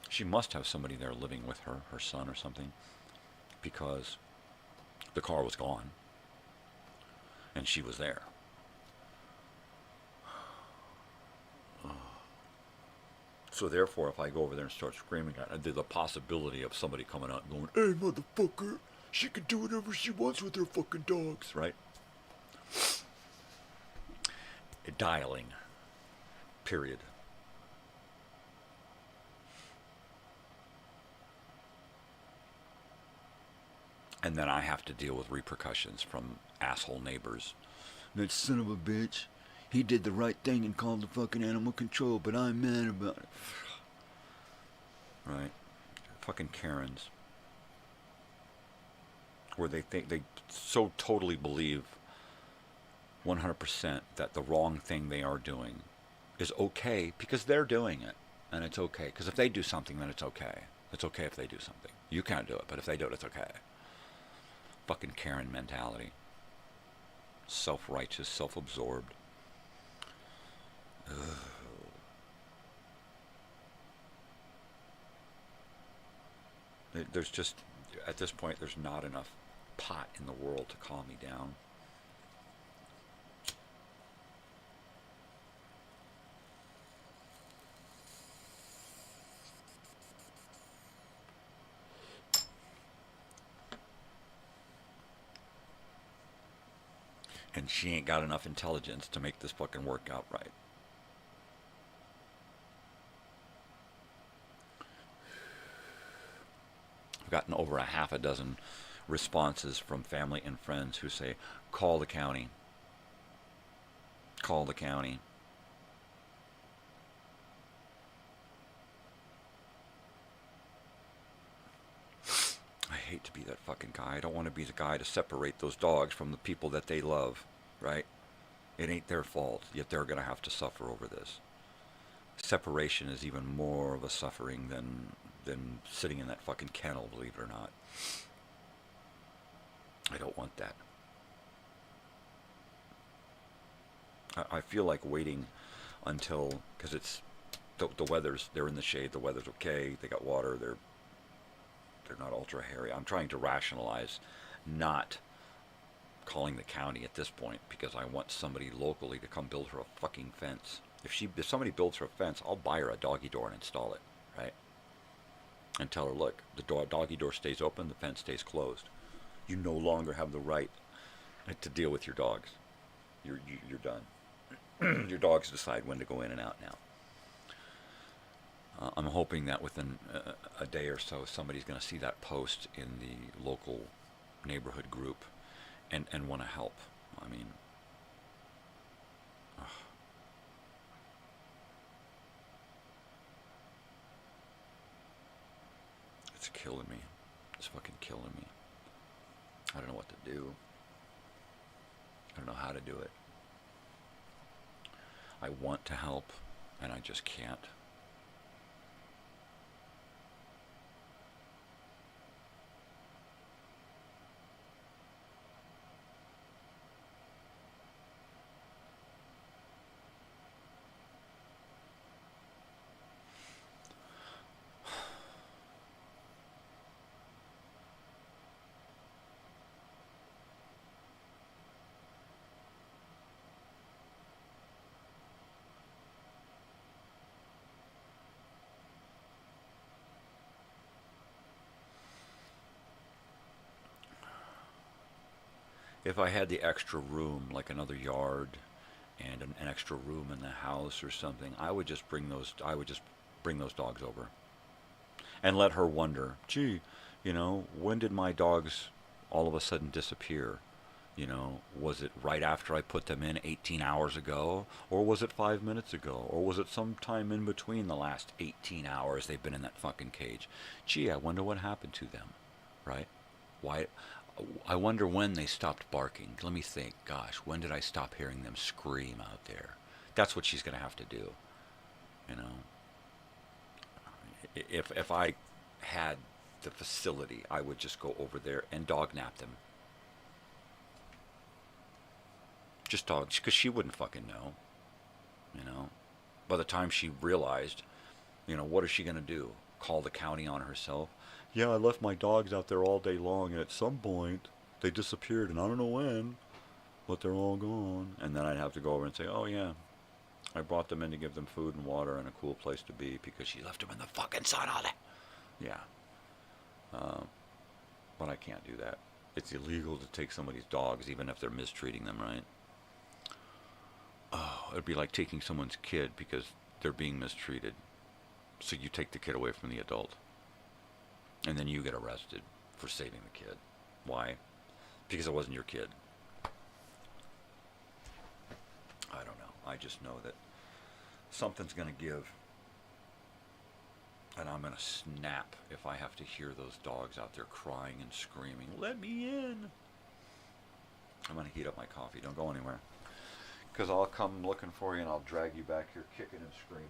Speaker 15: She must have somebody there living with her, her son or something, because the car was gone, and she was there. So therefore, if I go over there and start screaming at her, there's a possibility of somebody coming out and going, hey, motherfucker, she can do whatever she wants with her fucking dogs, right? Dialing. Period. And then I have to deal with repercussions from asshole neighbors. That son of a bitch, he did the right thing and called the fucking animal control, but I'm mad about it. Right? Fucking Karens. Where they think, they so totally believe 100% that the wrong thing they are doing is okay because they're doing it. And it's okay. Because if they do something, then it's okay. It's okay if they do something. You can't do it, but if they do it, it's okay. Fucking Karen mentality. self-righteous, self-absorbed. There's just, at this point, there's not enough pot in the world to calm me down. And she ain't got enough intelligence to make this fucking work out right. I've gotten over a half a dozen responses from family and friends who say, call the county. Call the county. I hate to be that fucking guy. I don't want to be the guy to separate those dogs from the people that they love, right? It ain't their fault, yet they're going to have to suffer over this. Separation is even more of a suffering than sitting in that fucking kennel, believe it or not. I don't want that. I feel like waiting until, because it's the weather's, they're in the shade, the weather's okay, they got water, they're not ultra hairy. I'm trying to rationalize not calling the county at this point because I want somebody locally to come build her a fucking fence. If somebody builds her a fence, I'll buy her a doggy door and install it, right? And tell her, look, the doggy door stays open, the fence stays closed. You no longer have the right to deal with your dogs. You're done. Your dogs decide when to go in and out now. I'm hoping that within a day or so, somebody's going to see that post in the local neighborhood group and want to help. I mean, it's killing me. It's fucking killing me. I don't know what to do. I don't know how to do it. I want to help, and I just can't. If I had the extra room, like another yard and an extra room in the house or something, I would just bring those dogs over and let her wonder, gee, you know, when did my dogs all of a sudden disappear? You know, was it right after I put them in 18 hours ago, or was it 5 minutes ago, or was it sometime in between the last 18 hours they've been in that fucking cage? Gee, I wonder what happened to them, right? Why? I wonder when they stopped barking. Let me think. Gosh, when did I stop hearing them scream out there? That's what she's going to have to do. You know, if I had the facility, I would just go over there and dog nap them. Just dogs, because she wouldn't fucking know. You know, by the time she realized, you know, what is she going to do? Call the county on herself? Yeah, I left my dogs out there all day long, and at some point, they disappeared, and I don't know when, but they're all gone. And then I'd have to go over and say, oh, yeah, I brought them in to give them food and water and a cool place to be because she left them in the fucking sun all day. Yeah. But I can't do that. It's illegal to take somebody's dogs, even if they're mistreating them, right? Oh, it'd be like taking someone's kid because they're being mistreated. So you take the kid away from the adult. And then you get arrested for saving the kid. Why? Because it wasn't your kid. I don't know. I just know that something's going to give. And I'm going to snap if I have to hear those dogs out there crying and screaming, let me in. I'm going to heat up my coffee. Don't go anywhere. Because I'll come looking for you and I'll drag you back here kicking and screaming.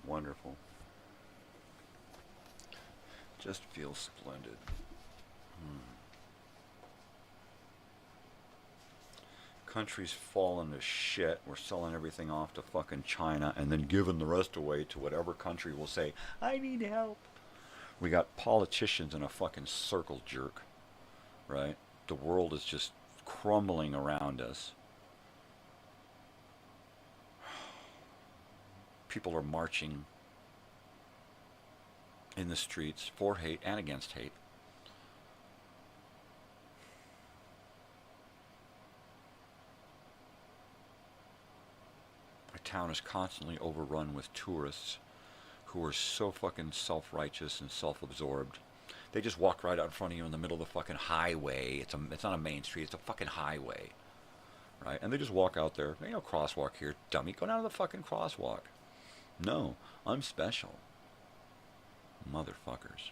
Speaker 15: Wonderful. Just feels splendid. Country's falling to shit. We're selling everything off to fucking China and then giving the rest away to whatever country will say, I need help. We got politicians in a fucking circle jerk, right? The world is just crumbling around us. People are marching in the streets for hate and against hate. Our town is constantly overrun with tourists who are so fucking self-righteous and self-absorbed. They just walk right out in front of you in the middle of the fucking highway. It's not a main street, it's a fucking highway. Right? And they just walk out there. You know, crosswalk here, dummy. Go down to the fucking crosswalk. No, I'm special. Motherfuckers.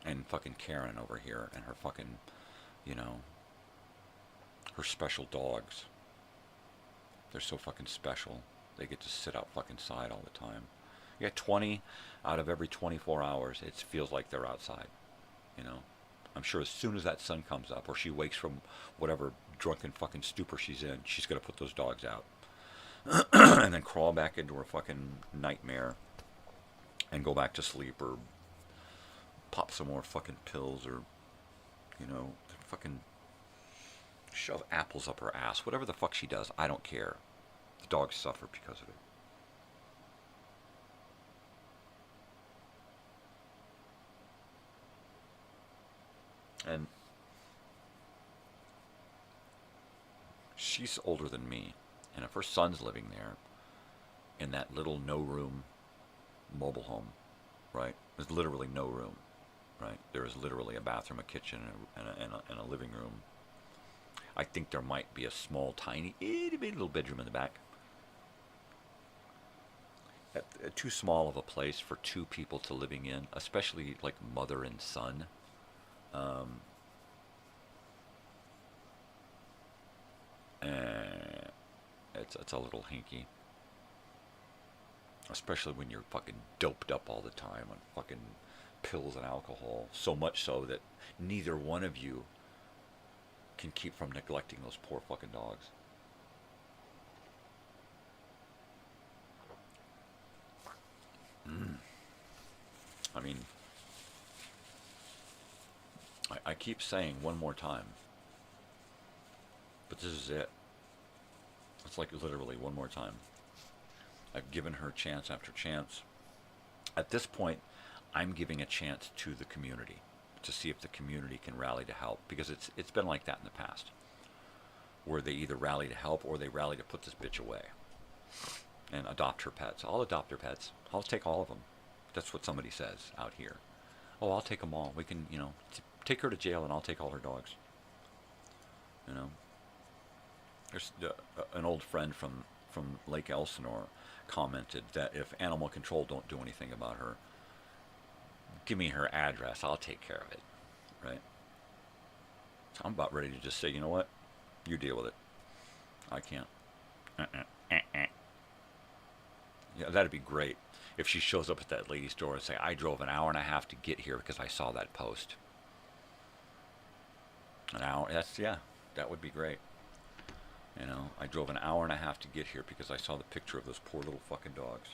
Speaker 15: And fucking Karen over here and her fucking, you know, her special dogs. They're so fucking special. They get to sit out fucking side all the time. You get 20 out of every 24 hours, it feels like they're outside. You know, I'm sure as soon as that sun comes up or she wakes from whatever drunken fucking stupor she's in, she's going to put those dogs out. And then crawl back into her fucking nightmare and go back to sleep or pop some more fucking pills or, you know, fucking shove apples up her ass. Whatever the fuck she does, I don't care. The dogs suffer because of it. And she's older than me. And if her son's living there in that little no-room mobile home, right? There's literally no room, right? There is literally a bathroom, a kitchen, and a living room. I think there might be a small, tiny, itty-bitty little bedroom in the back. Too small of a place for two people to living in, especially like mother and son. It's a little hinky. Especially when you're fucking doped up all the time on fucking pills and alcohol. So much so that neither one of you can keep from neglecting those poor fucking dogs. I mean, I keep saying one more time, but this is it. It's like literally one more time. I've given her chance after chance. At this point, I'm giving a chance to the community to see if the community can rally to help, because it's been like that in the past, where they either rally to help or they rally to put this bitch away and adopt her pets. I'll adopt her pets. I'll take all of them. That's what somebody says out here. Oh, I'll take them all. We can, you know, take her to jail and I'll take all her dogs. You know, there's an old friend from Lake Elsinore commented that if animal control don't do anything about her, give me her address, I'll take care of it, right? So I'm about ready to just say, you know what, you deal with it. I can't. Yeah, that'd be great if she shows up at that lady's door and say, I drove an hour and a half to get here because I saw that post. An hour, that would be great. You know, I drove an hour and a half to get here because I saw the picture of those poor little fucking dogs.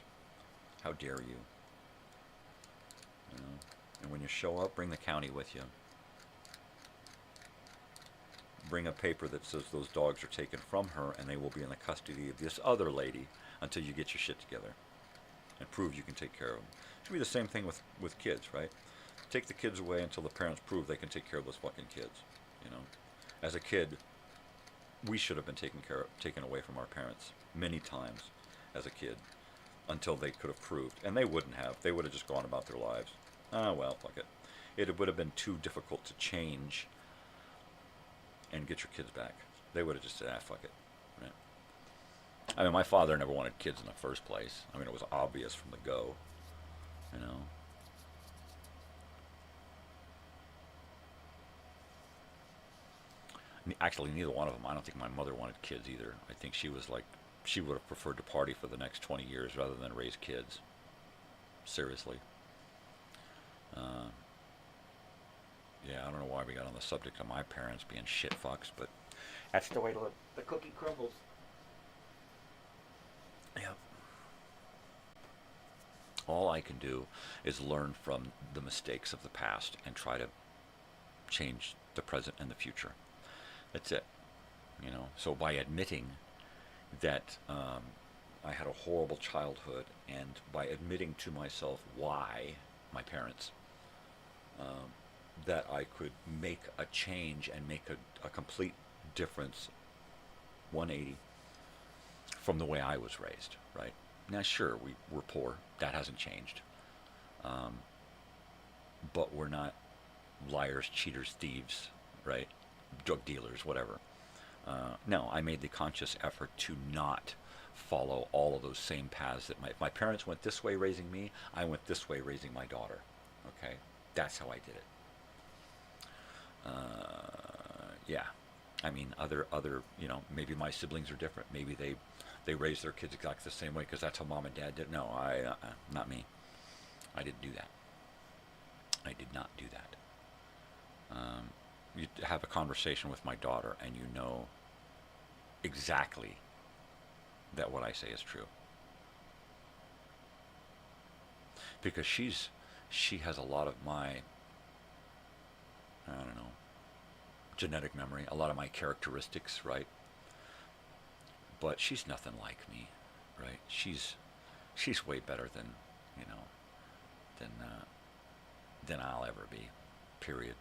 Speaker 15: How dare you? You know, and when you show up, bring the county with you. Bring a paper that says those dogs are taken from her and they will be in the custody of this other lady until you get your shit together and prove you can take care of them. It should be the same thing with kids, right? Take the kids away until the parents prove they can take care of those fucking kids. You know, as a kid, we should have been taken away from our parents many times as a kid until they could have proved, and they wouldn't have. They would have just gone about their lives. Ah, well, fuck it. It would have been too difficult to change and get your kids back. They would have just said, ah, fuck it. Right? I mean, my father never wanted kids in the first place. I mean, it was obvious from the go, you know. Actually, neither one of them. I don't think my mother wanted kids either. I think she was like she would have preferred to party for the next 20 years rather than raise kids. Seriously. Yeah, I don't know why we got on the subject of my parents being shit fucks, but that's the way the cookie crumbles. Yep. All I can do is learn from the mistakes of the past and try to change the present and the future. That's it. You know, so by admitting that I had a horrible childhood, and by admitting to myself why, my parents, that I could make a change and make a complete difference, 180, from the way I was raised, right? Now, sure, we're poor. That hasn't changed. But we're not liars, cheaters, thieves, right? Drug dealers, whatever. No, I made the conscious effort to not follow all of those same paths that my parents went this way raising me. I went this way raising my daughter. Okay? That's how I did it. Yeah. I mean, other, you know, maybe my siblings are different. Maybe they raise their kids exactly the same way because that's how mom and dad did. No, not me. I didn't do that. I did not do that. You have a conversation with my daughter and you know exactly that what I say is true. Because she has a lot of my, I don't know, genetic memory, a lot of my characteristics, right? But she's nothing like me, right? She's way better than, you know, than I'll ever be, period.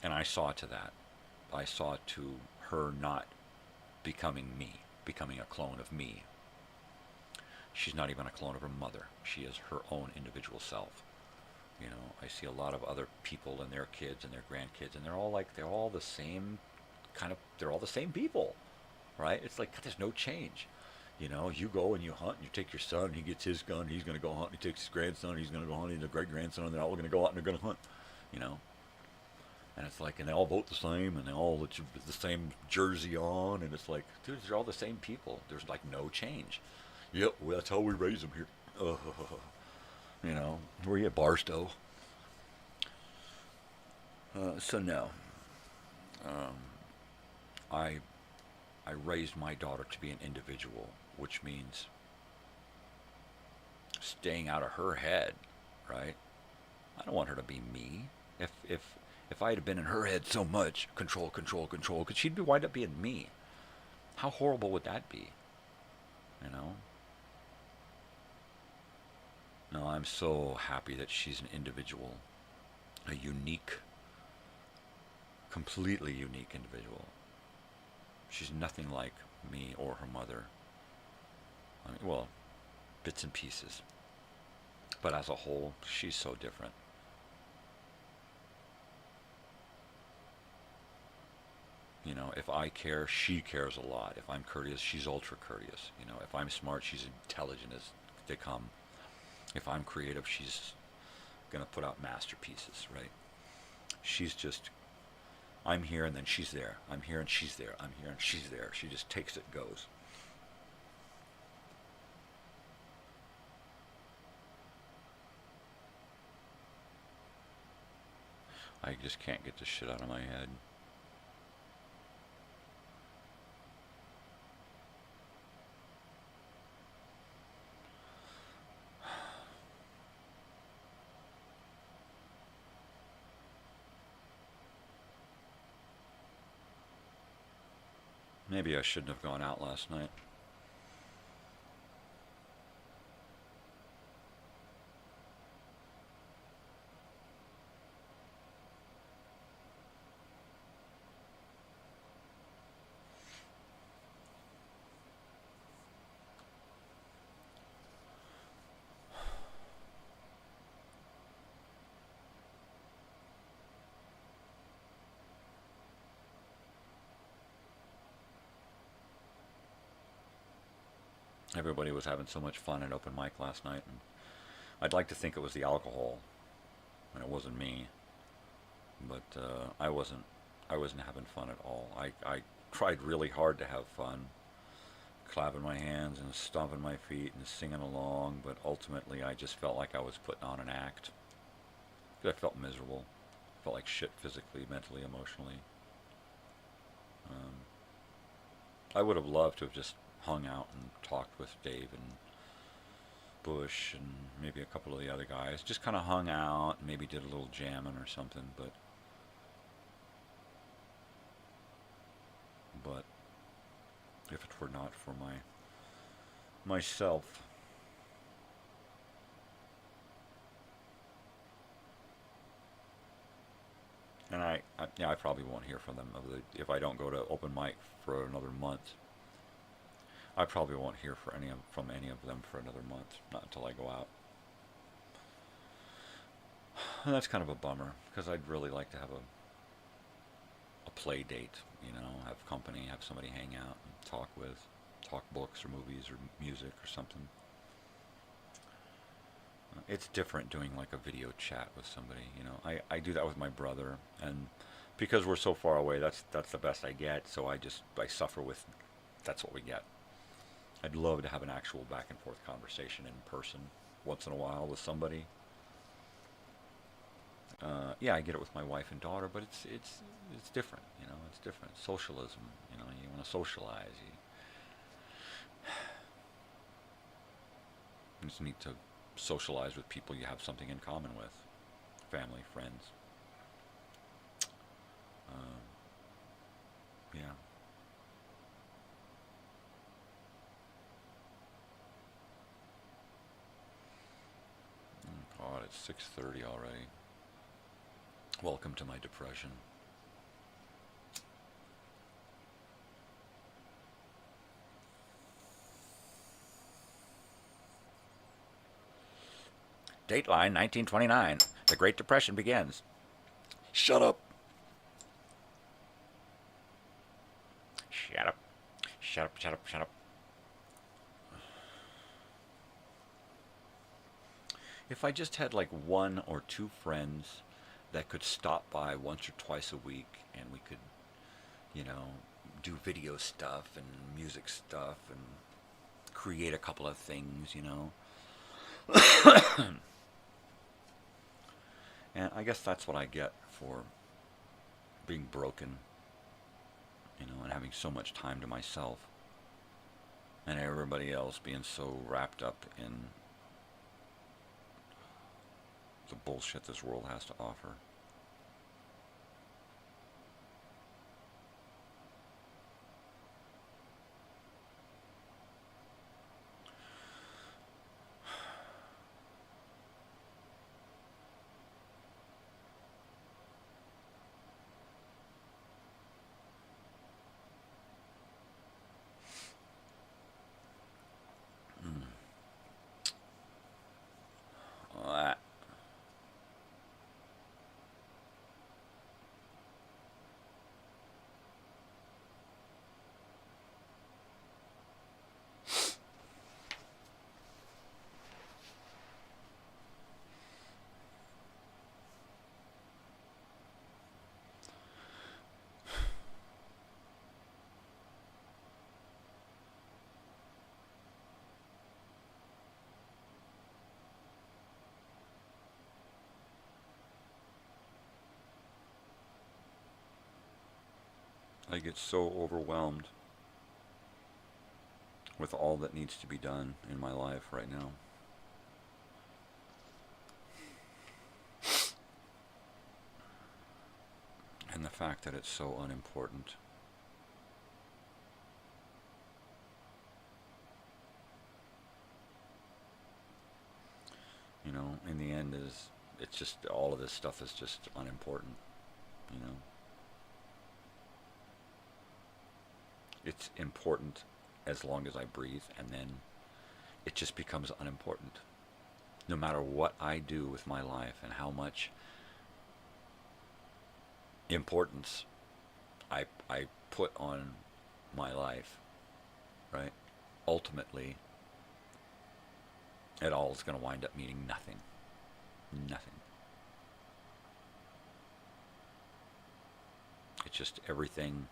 Speaker 15: And I saw to that. I saw to her not becoming me, becoming a clone of me. She's not even a clone of her mother. She is her own individual self. You know, I see a lot of other people and their kids and their grandkids, and they're all the same kind of, they're all the same people, right? It's like, there's no change. You know, you go and you hunt, and you take your son, he gets his gun, he's going to go hunt, he takes his grandson, he's going to go hunt, he's a great-grandson, and they're all going to go out and they're going to hunt, you know? And it's like, and they all vote the same, and they all the same jersey on, and it's like, dude, they're all the same people. There's like no change. Yep, well, that's how we raise them here. You know, where you at, Barstow? So no. I raised my daughter to be an individual, which means staying out of her head, right? I don't want her to be me. If I had been in her head so much, control, because she'd wind up being me. How horrible would that be? You know? No, I'm so happy that she's an individual. A unique, completely unique individual. She's nothing like me or her mother. I mean, well, bits and pieces. But as a whole, she's so different. You know, if I care, she cares a lot. If I'm courteous, she's ultra courteous. You know, if I'm smart, she's intelligent as they come. If I'm creative, she's going to put out masterpieces, right? She's just, I'm here and then she's there. I'm here and she's there. I'm here and she's there. She just takes it, goes. I just can't get this shit out of my head. Maybe I shouldn't have gone out last night. Everybody was having so much fun at open mic last night, and I'd like to think it was the alcohol, and it wasn't me. But I wasn't having fun at all. I tried really hard to have fun, clapping my hands and stomping my feet and singing along, but ultimately I just felt like I was putting on an act. I felt miserable. Felt like shit physically, mentally, emotionally. I would have loved to have just hung out and talked with Dave and Bush and maybe a couple of the other guys. Just kind of hung out and maybe did a little jamming or something, but if it were not for myself, and I probably won't hear from them if I don't go to open mic for another month. I probably won't hear from any of them for another month, not until I go out. And that's kind of a bummer, because I'd really like to have a play date, you know, have company, have somebody hang out and talk with, talk books or movies or music or something. It's different doing like a video chat with somebody, you know. I do that with my brother, and because we're so far away, that's the best I get, so I suffer with, that's what we get. I'd love to have an actual back and forth conversation in person once in a while with somebody. Yeah, I get it with my wife and daughter, but it's different, you know. It's different. Socialism, you know. You want to socialize. You just need to socialize with people you have something in common with, family, friends. Yeah. Oh God, it's 6:30 already. Welcome to my depression. Dateline 1929. The Great Depression begins. Shut up. Shut up. Shut up, shut up, shut up. If I just had like one or two friends that could stop by once or twice a week and we could, you know, do video stuff and music stuff and create a couple of things, you know. And I guess that's what I get for being broken, you know, and having so much time to myself, and everybody else being so wrapped up in the bullshit this world has to offer. I get so overwhelmed with all that needs to be done in my life right now. And the fact that it's so unimportant. You know, in the end it's just, all of this stuff is just unimportant, you know. It's important as long as I breathe, and then it just becomes unimportant. No matter what I do with my life and how much importance I put on my life, right? Ultimately, it all is going to wind up meaning nothing. Nothing. It's just everything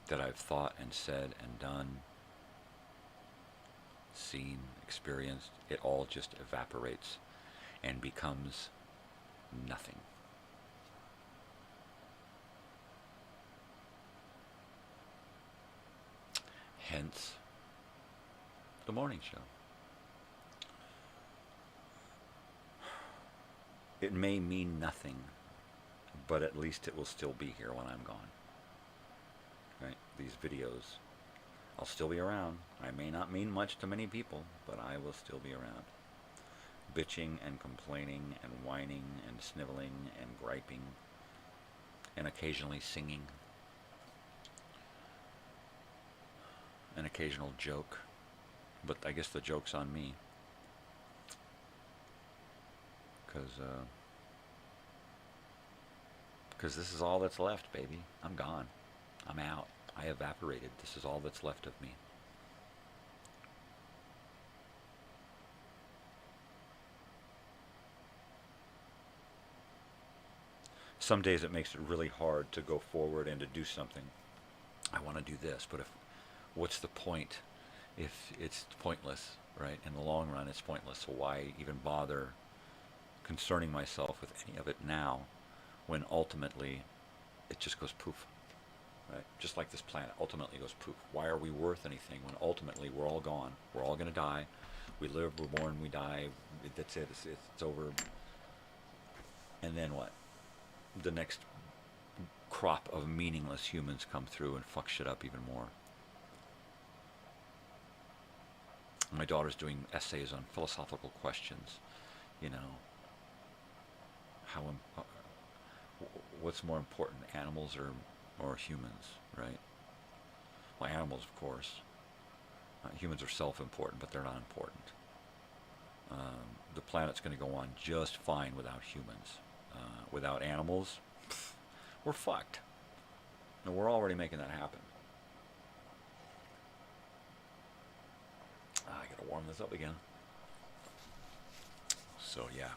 Speaker 15: that I've thought and said and done seen, experienced, it all just evaporates and becomes nothing. Hence, the morning show. It may mean nothing, but at least it will still be here when I'm gone. Right? These videos, I'll still be around. I may not mean much to many people, but I will still be around. Bitching and complaining and whining and sniveling and griping and occasionally singing. An occasional joke, but I guess the joke's on me. Because this is all that's left, baby. I'm gone. I'm out. I evaporated. This is all that's left of me. Some days it makes it really hard to go forward and to do something. I want to do this, but what's the point if it's pointless, right? In the long run, it's pointless. So why even bother concerning myself with any of it now when ultimately it just goes poof, right? Just like this planet ultimately goes poof. Why are we worth anything when ultimately we're all gone? We're all going to die. We live, we're born, we die. That's it. It's over. And then what? The next crop of meaningless humans come through and fuck shit up even more. My daughter's doing essays on philosophical questions, you know. What's more important, animals or humans, right? Well, animals, of course. Humans are self-important, but they're not important. The planet's going to go on just fine without humans. Without animals, we're fucked. And we're already making that happen. I gotta warm this up again. So yeah.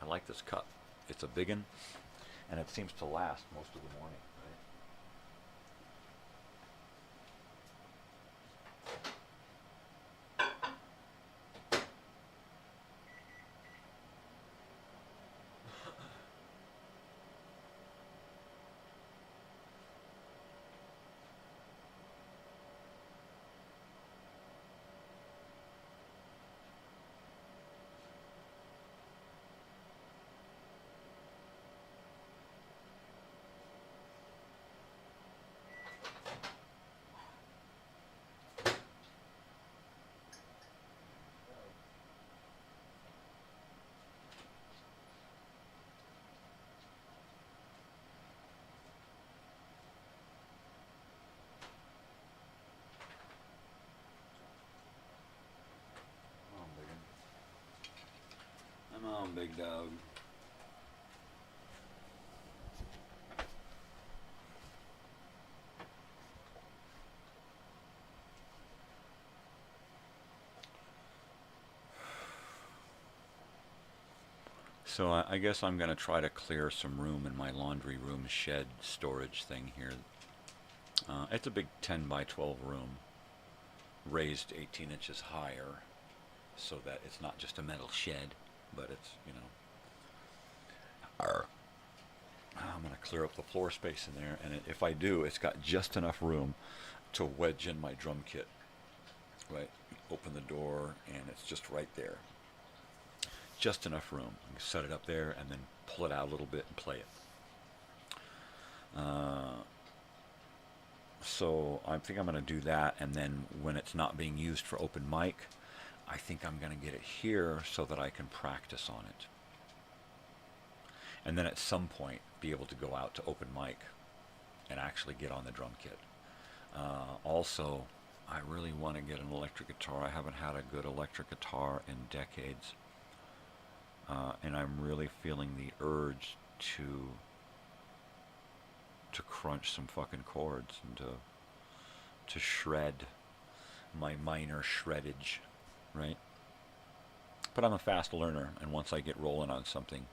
Speaker 15: I like this cup. It's a big one, and it seems to last most of the morning. Come on, big dog. So I guess I'm going to try to clear some room in my laundry room shed storage thing here. It's a big 10 by 12 room, raised 18 inches higher, so that it's not just a metal shed, but it's, you know, I'm going to clear up the floor space in there, and if I do, it's got just enough room to wedge in my drum kit, right? Open the door, and it's just right there. Just enough room. I can set it up there and then pull it out a little bit and play it. So I think I'm going to do that, and then when it's not being used for open mic, I think I'm going to get it here so that I can practice on it. And then at some point be able to go out to open mic and actually get on the drum kit. Also, I really want to get an electric guitar. I haven't had a good electric guitar in decades. And I'm really feeling the urge to crunch some fucking chords and to shred my minor shreddage, right? But I'm a fast learner, and once I get rolling on something,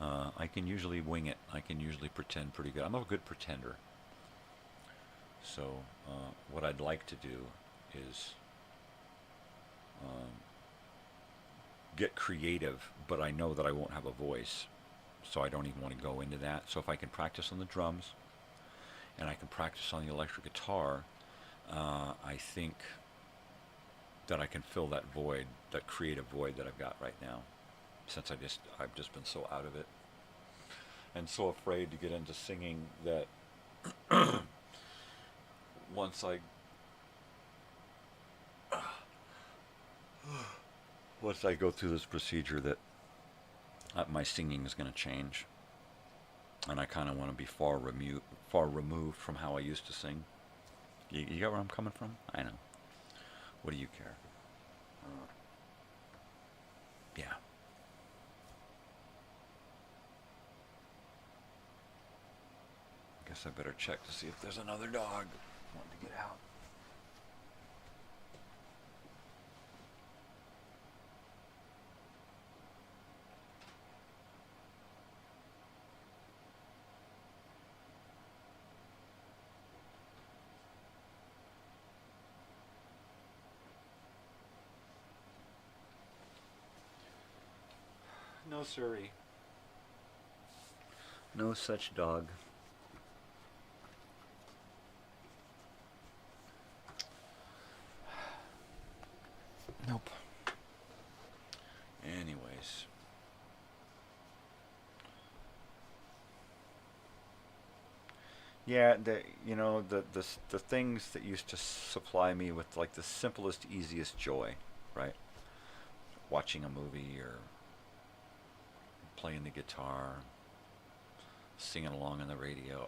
Speaker 15: I can usually wing it. I can usually pretend pretty good. I'm a good pretender. So what I'd like to do is get creative, but I know that I won't have a voice, so I don't even want to go into that. So if I can practice on the drums and I can practice on the electric guitar, I think that I can fill that void, that creative void that I've got right now, since I've just been so out of it and so afraid to get into singing that once I go through this procedure that my singing is going to change, and I kind of want to be far removed from how I used to sing. You get where I'm coming from? I know. What do you care? Yeah. Guess I better check to see if there's another dog wanting to get out. No, sirree. No such dog. Nope. Anyways. Yeah, the things that used to supply me with like the simplest, easiest joy, right? Watching a movie or playing the guitar, singing along on the radio.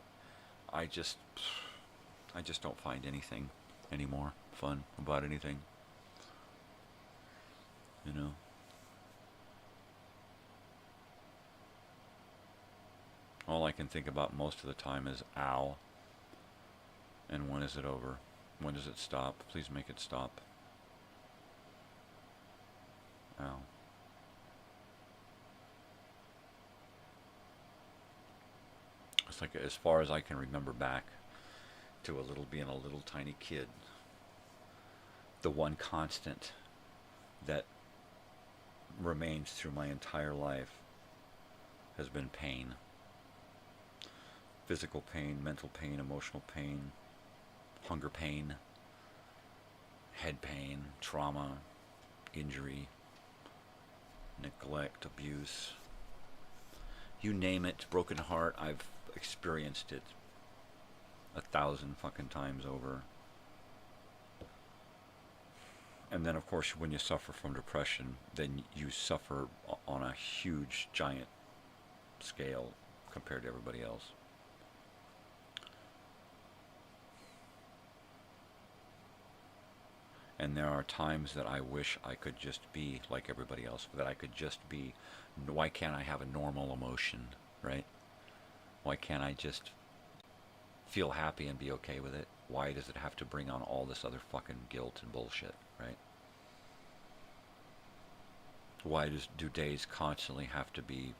Speaker 15: I just don't find anything anymore fun about anything. You know? All I can think about most of the time is ow. And when is it over? When does it stop? Please make it stop. Ow. It's like as far as I can remember back to being a little tiny kid, the one constant that remains through my entire life has been pain. Physical pain, mental pain, emotional pain, hunger pain, head pain, trauma, injury, neglect, abuse. You name it, broken heart, I've experienced it 1,000 fucking times over. And then of course when you suffer from depression, then you suffer on a huge, giant scale compared to everybody else. And there are times that I wish I could just be like everybody else, that I could just be. Why can't I have a normal emotion, right? Why can't I just feel happy and be okay with it? Why does it have to bring on all this other fucking guilt and bullshit, right? Why do days constantly have to be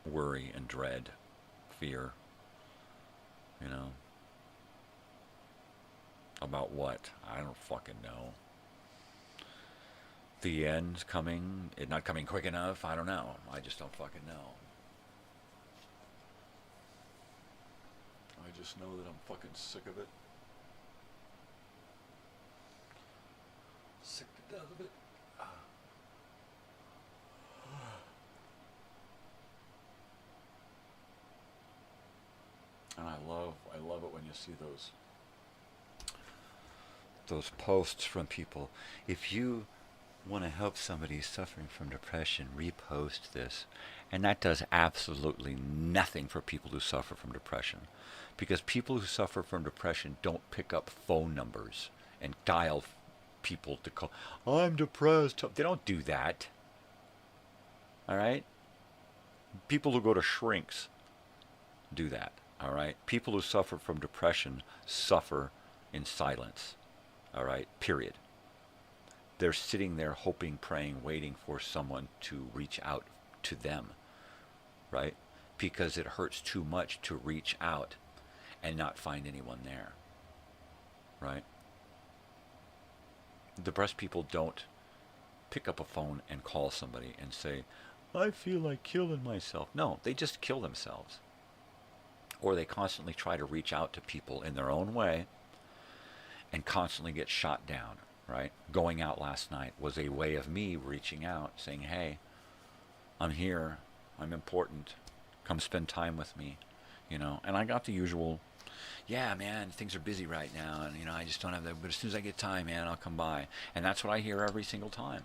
Speaker 15: worry and dread, fear, you know? About what? I don't fucking know. The end's coming, it not coming quick enough, I don't know. I just don't fucking know. I just know that I'm fucking sick of it. Sick to death of it. And I love it when you see those posts from people. If you want to help somebody suffering from depression, repost this. And that does absolutely nothing for people who suffer from depression. Because people who suffer from depression don't pick up phone numbers and dial people to call. I'm depressed. They don't do that. All right? People who go to shrinks do that. All right? People who suffer from depression suffer in silence. All right? Period. They're sitting there hoping, praying, waiting for someone to reach out to them. Right? because it hurts too much to reach out and not find anyone there. Right? Depressed people don't pick up a phone and call somebody and say, I feel like killing myself. No, they just kill themselves. Or they constantly try to reach out to people in their own way and constantly get shot down, right? Going out last night was a way of me reaching out, saying, hey, I'm here, I'm important, come spend time with me, you know. And I got the usual, yeah, man, things are busy right now, and, you know, I just don't have that, but as soon as I get time, man, I'll come by. And that's what I hear every single time,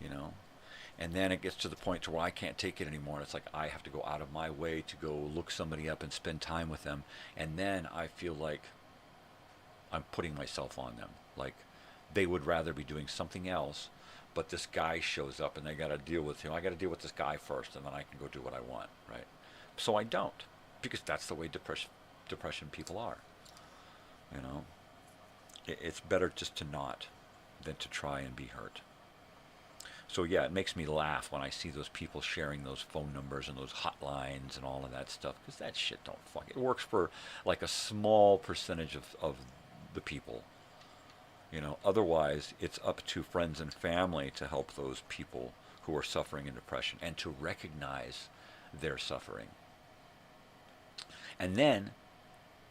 Speaker 15: you know. And then it gets to the point to where I can't take it anymore. It's like I have to go out of my way to go look somebody up and spend time with them. And then I feel like I'm putting myself on them. Like they would rather be doing something else, but this guy shows up and they got to deal with him. I got to deal with this guy first, and then I can go do what I want, right? So I don't, because that's the way depression people are. You know, it's better just to not than to try and be hurt. So yeah, it makes me laugh when I see those people sharing those phone numbers and those hotlines and all of that stuff, because that shit don't fuck. It works for like a small percentage of the people. You know, otherwise it's up to friends and family to help those people who are suffering in depression and to recognize their suffering. And then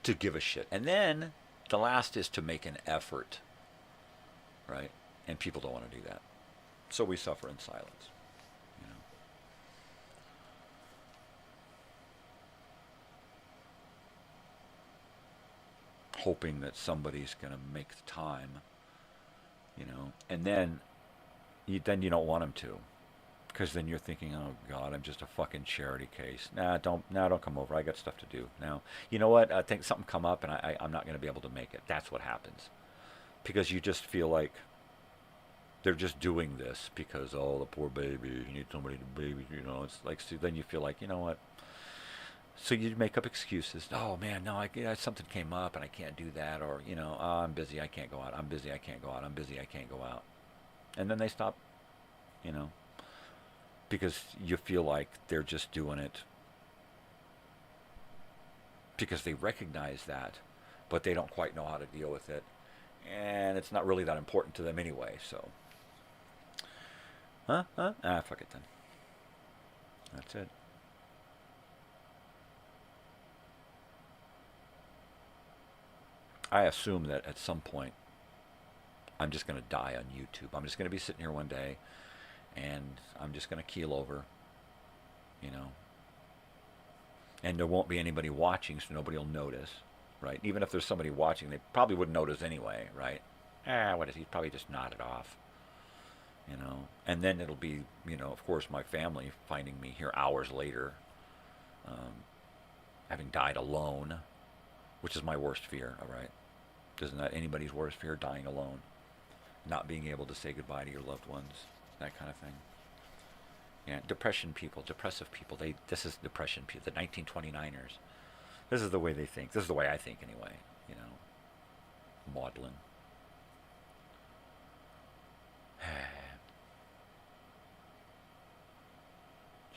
Speaker 15: to give a shit. And then the last is to make an effort, right? And people don't want to do that. So we suffer in silence, you know. Hoping that somebody's going to make the time, you know. And then you don't want them to, because then you're thinking, oh God, I'm just a fucking charity case. Don't come over. I got stuff to do. Now, you know what? I think something come up and I'm not going to be able to make it. That's what happens, because you just feel like they're just doing this because, oh, the poor baby, you need somebody to baby, you know. It's like, so then you feel like, you know what? So you make up excuses. Oh man, no, something came up and I can't do that, or, you know, oh, I'm busy, I can't go out. I'm busy, I can't go out. I'm busy, I can't go out. And then they stop, you know, because you feel like they're just doing it because they recognize that, but they don't quite know how to deal with it, and it's not really that important to them anyway. So. Fuck it then. That's it. I assume that at some point I'm just going to die on YouTube. I'm just going to be sitting here one day and I'm just going to keel over, you know. And there won't be anybody watching, so nobody will notice, right? Even if there's somebody watching, they probably wouldn't notice anyway, right? What is he? Probably just nodded off. You know, and then it'll be, you know, of course, my family finding me here hours later, having died alone, which is my worst fear, all right? Isn't that anybody's worst fear, dying alone? Not being able to say goodbye to your loved ones, that kind of thing. Yeah, depressive people, this is depression people, the 1929ers. This is the way they think. This is the way I think anyway, you know, maudlin.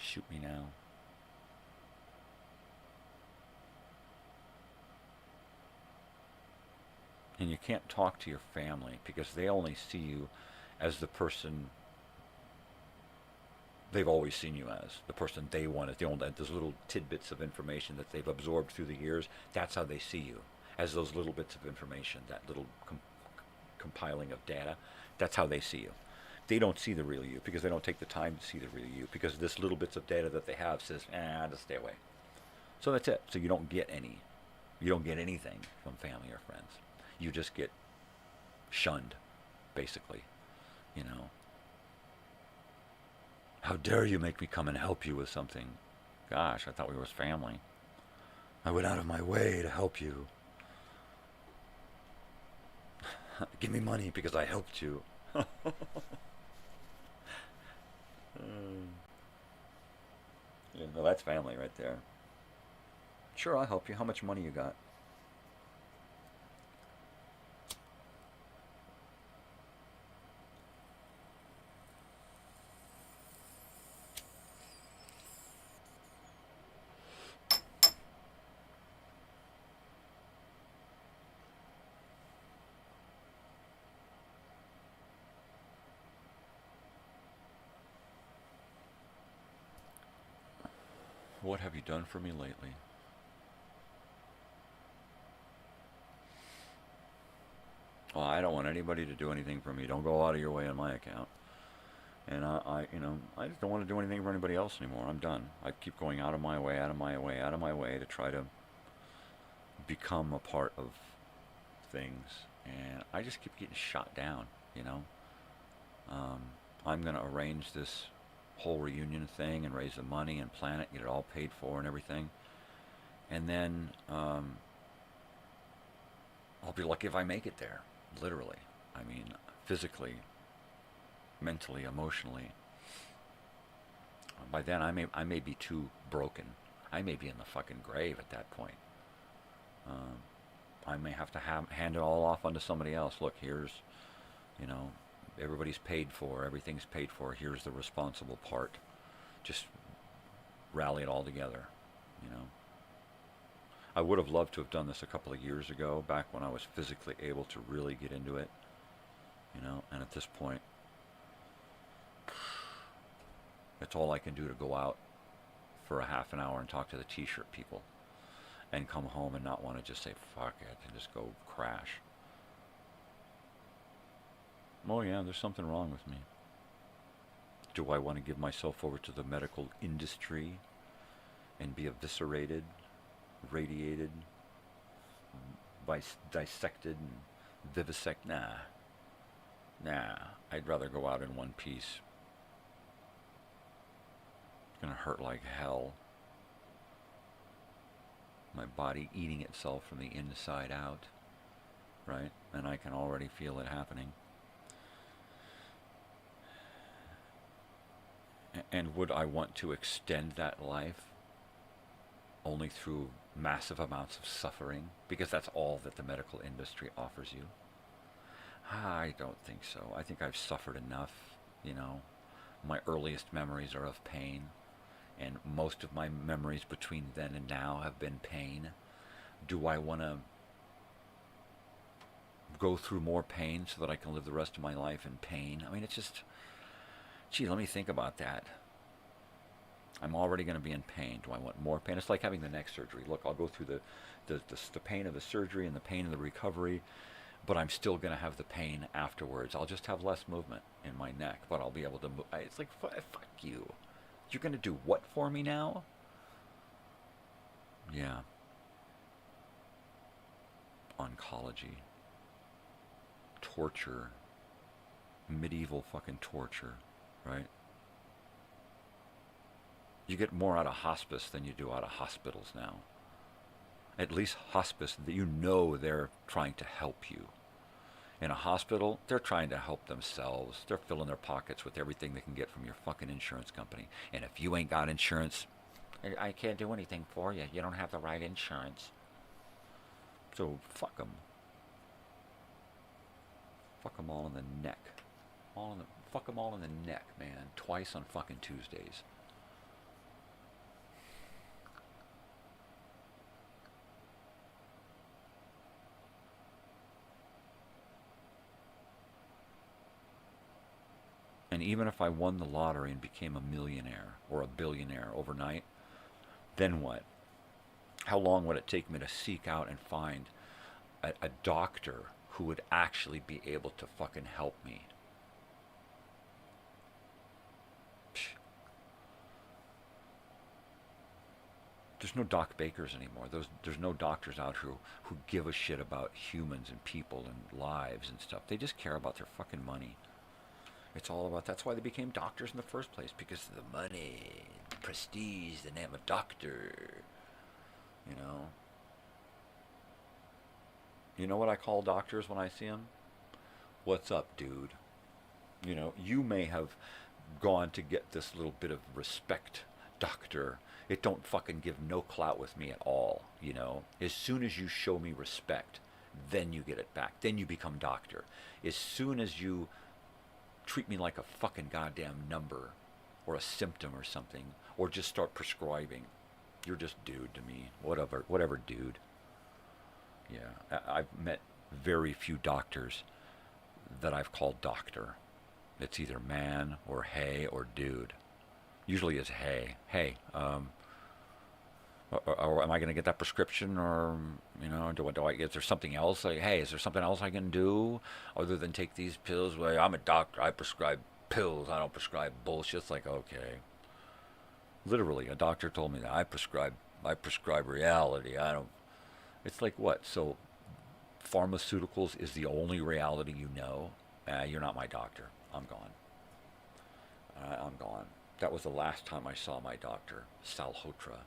Speaker 15: Shoot me now. And you can't talk to your family because they only see you as the person they've always seen you as, the person they wanted. They only, those little tidbits of information that they've absorbed through the years, that's how they see you, as those little bits of information, that little compiling of data. That's how they see you. They don't see the real you because they don't take the time to see the real you, because this little bits of data that they have says, just stay away. So that's it. So you don't get any. You don't get anything from family or friends. You just get shunned, basically. You know. How dare you make me come and help you with something? Gosh, I thought we were family. I went out of my way to help you. Give me money because I helped you. Yeah, well, that's family right there. Sure, I'll help you. How much money you got? What have you done for me lately? Well, I don't want anybody to do anything for me. Don't go out of your way on my account. And I just don't want to do anything for anybody else anymore. I'm done. I keep going out of my way to try to become a part of things, and I just keep getting shot down, I'm going to arrange this whole reunion thing and raise the money and plan it, get it all paid for and everything. And then I'll be lucky if I make it there, literally. I mean, physically, mentally, emotionally. By then, I may be too broken. I may be in the fucking grave at that point. I may have to hand it all off onto somebody else. Look, here's, everybody's paid for, everything's paid for. Here's the responsible part. Just rally it all together, I would have loved to have done this a couple of years ago, back when I was physically able to really get into it, and at this point, it's all I can do to go out for a half an hour and talk to the t-shirt people and come home and not want to just say fuck it and just go crash. Oh yeah, there's something wrong with me. Do I want to give myself over to the medical industry and be eviscerated, radiated, dissected and vivisected? Nah, I'd rather go out in one piece. It's gonna hurt like hell. My body eating itself from the inside out, right? And I can already feel it happening. And would I want to extend that life only through massive amounts of suffering? Because that's all that the medical industry offers you. I don't think so. I think I've suffered enough, My earliest memories are of pain. And most of my memories between then and now have been pain. Do I want to go through more pain so that I can live the rest of my life in pain? I mean, it's just, gee, let me think about that. I'm already going to be in pain. Do I want more pain? It's like having the neck surgery. Look, I'll go through the pain of the surgery and the pain of the recovery, but I'm still going to have the pain afterwards. I'll just have less movement in my neck, but I'll be able to move. It's like, fuck you. You're going to do what for me now? Yeah. Oncology. Torture. Medieval fucking torture, right? You get more out of hospice than you do out of hospitals now. At least hospice, they're trying to help you. In a hospital, they're trying to help themselves. They're filling their pockets with everything they can get from your fucking insurance company. And if you ain't got insurance, I can't do anything for you. You don't have the right insurance. So fuck them. Fuck them all in the neck. Fuck them all in the neck, man. Twice on fucking Tuesdays. And even if I won the lottery and became a millionaire or a billionaire overnight, then what? How long would it take me to seek out and find a doctor who would actually be able to fucking help me? Psh. There's no Doc Bakers anymore. There's no doctors out who give a shit about humans and people and lives and stuff. They just care about their fucking money. It's all about, that's why they became doctors in the first place, because of the money, the prestige, the name of doctor, You know what I call doctors when I see them? What's up, dude? You may have gone to get this little bit of respect, doctor. It don't fucking give no clout with me at all, As soon as you show me respect, then you get it back. Then you become doctor. As soon as you treat me like a fucking goddamn number or a symptom or something, or just start prescribing, you're just dude to me. Whatever dude. Yeah, I've met very few doctors that I've called doctor. It's either man or hey or dude. Usually it's hey. Hey, Or am I going to get that prescription? Or, you know, is there something else? Like, hey, is there something else I can do other than take these pills? Well, I'm a doctor. I prescribe pills. I don't prescribe bullshit. It's like, okay. Literally, a doctor told me that. I prescribe reality. I don't. It's like, what? So pharmaceuticals is the only reality you know? You're not my doctor. I'm gone. I'm gone. That was the last time I saw my doctor, Salhotra.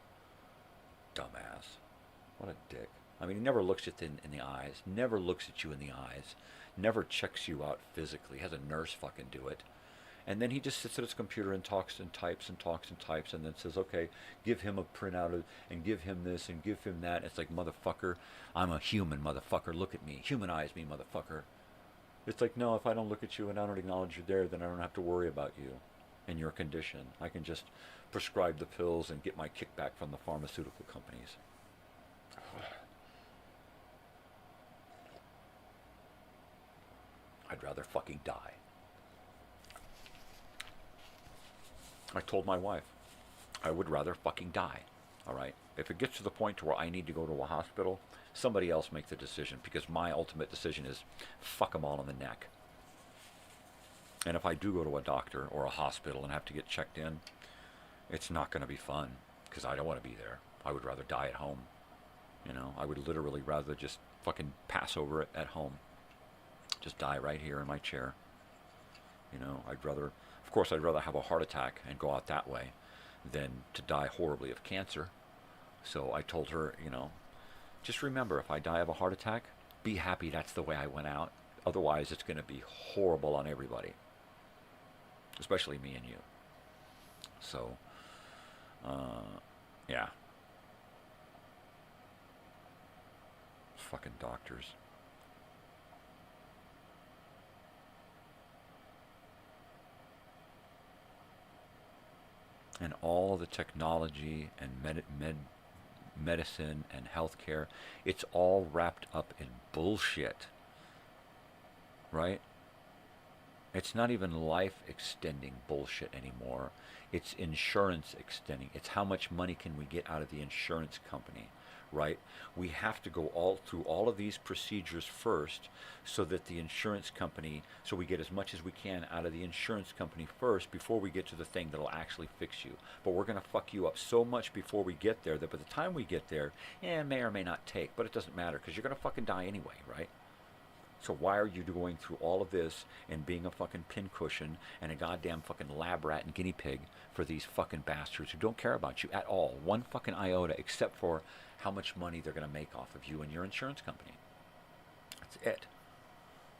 Speaker 15: Dumbass. What a dick. I mean, he never looks at in the eyes, never looks at you in the eyes, never checks you out physically, has a nurse fucking do it. And then he just sits at his computer and talks and types and talks and types and then says, okay, give him a printout and give him this and give him that. It's like, motherfucker, I'm a human, motherfucker. Look at me. Humanize me, motherfucker. It's like, no, if I don't look at you and I don't acknowledge you're there, then I don't have to worry about you and your condition. I can just prescribe the pills and get my kickback from the pharmaceutical companies. I'd rather fucking die. I told my wife, I would rather fucking die, all right? If it gets to the point to where I need to go to a hospital, somebody else make the decision, because my ultimate decision is fuck them all in the neck. And if I do go to a doctor or a hospital and have to get checked in, it's not going to be fun, because I don't want to be there. I would rather die at home. You know, I would literally rather just fucking pass over it at home. Just die right here in my chair. You know, I'd rather, of course, I'd rather have a heart attack and go out that way than to die horribly of cancer. So I told her, you know, just remember, if I die of a heart attack, be happy that's the way I went out. Otherwise, it's going to be horrible on everybody, especially me and you. So, yeah. Fucking doctors. And all the technology and medicine and healthcare, it's all wrapped up in bullshit, right? It's not even life-extending bullshit anymore. It's insurance extending. It's how much money can we get out of the insurance company, right? We have to go through all of these procedures first so that the insurance company, so we get as much as we can out of the insurance company first before we get to the thing that'll actually fix you. But we're going to fuck you up so much before we get there that by the time we get there, it may or may not take, but it doesn't matter because you're going to fucking die anyway, right? So why are you going through all of this and being a fucking pincushion and a goddamn fucking lab rat and guinea pig for these fucking bastards who don't care about you at all, one fucking iota, except for how much money they're going to make off of you and your insurance company? That's it.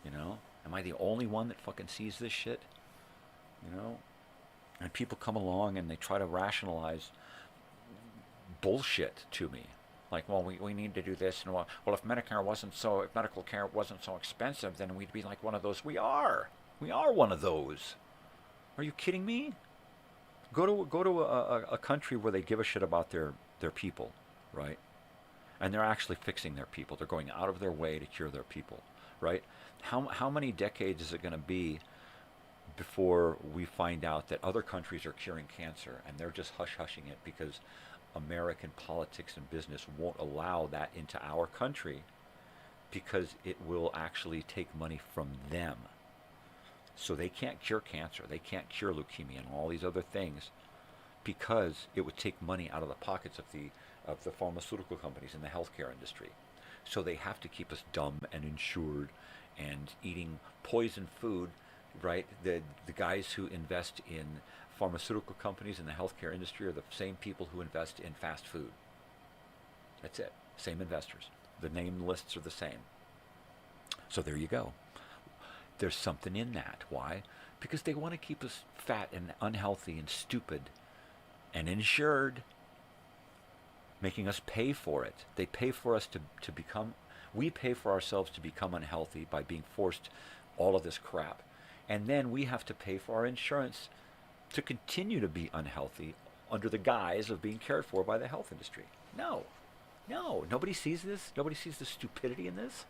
Speaker 15: You know? Am I the only one that fucking sees this shit? You know? And people come along and they try to rationalize bullshit to me. Like, well, we need to do this, and well, if medical care wasn't so expensive, then we'd be like one of those. We are one of those. Are you kidding me? Go to a country where they give a shit about their people, right? And they're actually fixing their people. They're going out of their way to cure their people, right? How many decades is it going to be before we find out that other countries are curing cancer and they're just hush-hushing it because American politics and business won't allow that into our country because it will actually take money from them. So they can't cure cancer, they can't cure leukemia and all these other things because it would take money out of the pockets of the pharmaceutical companies in the healthcare industry. So they have to keep us dumb and insured and eating poison food, right? The guys who invest in pharmaceutical companies in the healthcare industry are the same people who invest in fast food. That's it. Same investors. The name lists are the same. So there you go. There's something in that. Why? Because they want to keep us fat and unhealthy and stupid and insured, making us pay for it. They pay for us to become, we pay for ourselves to become unhealthy by being forced all of this crap. And then we have to pay for our insurance to continue to be unhealthy under the guise of being cared for by the health industry. No. Nobody sees this. Nobody sees the stupidity in this.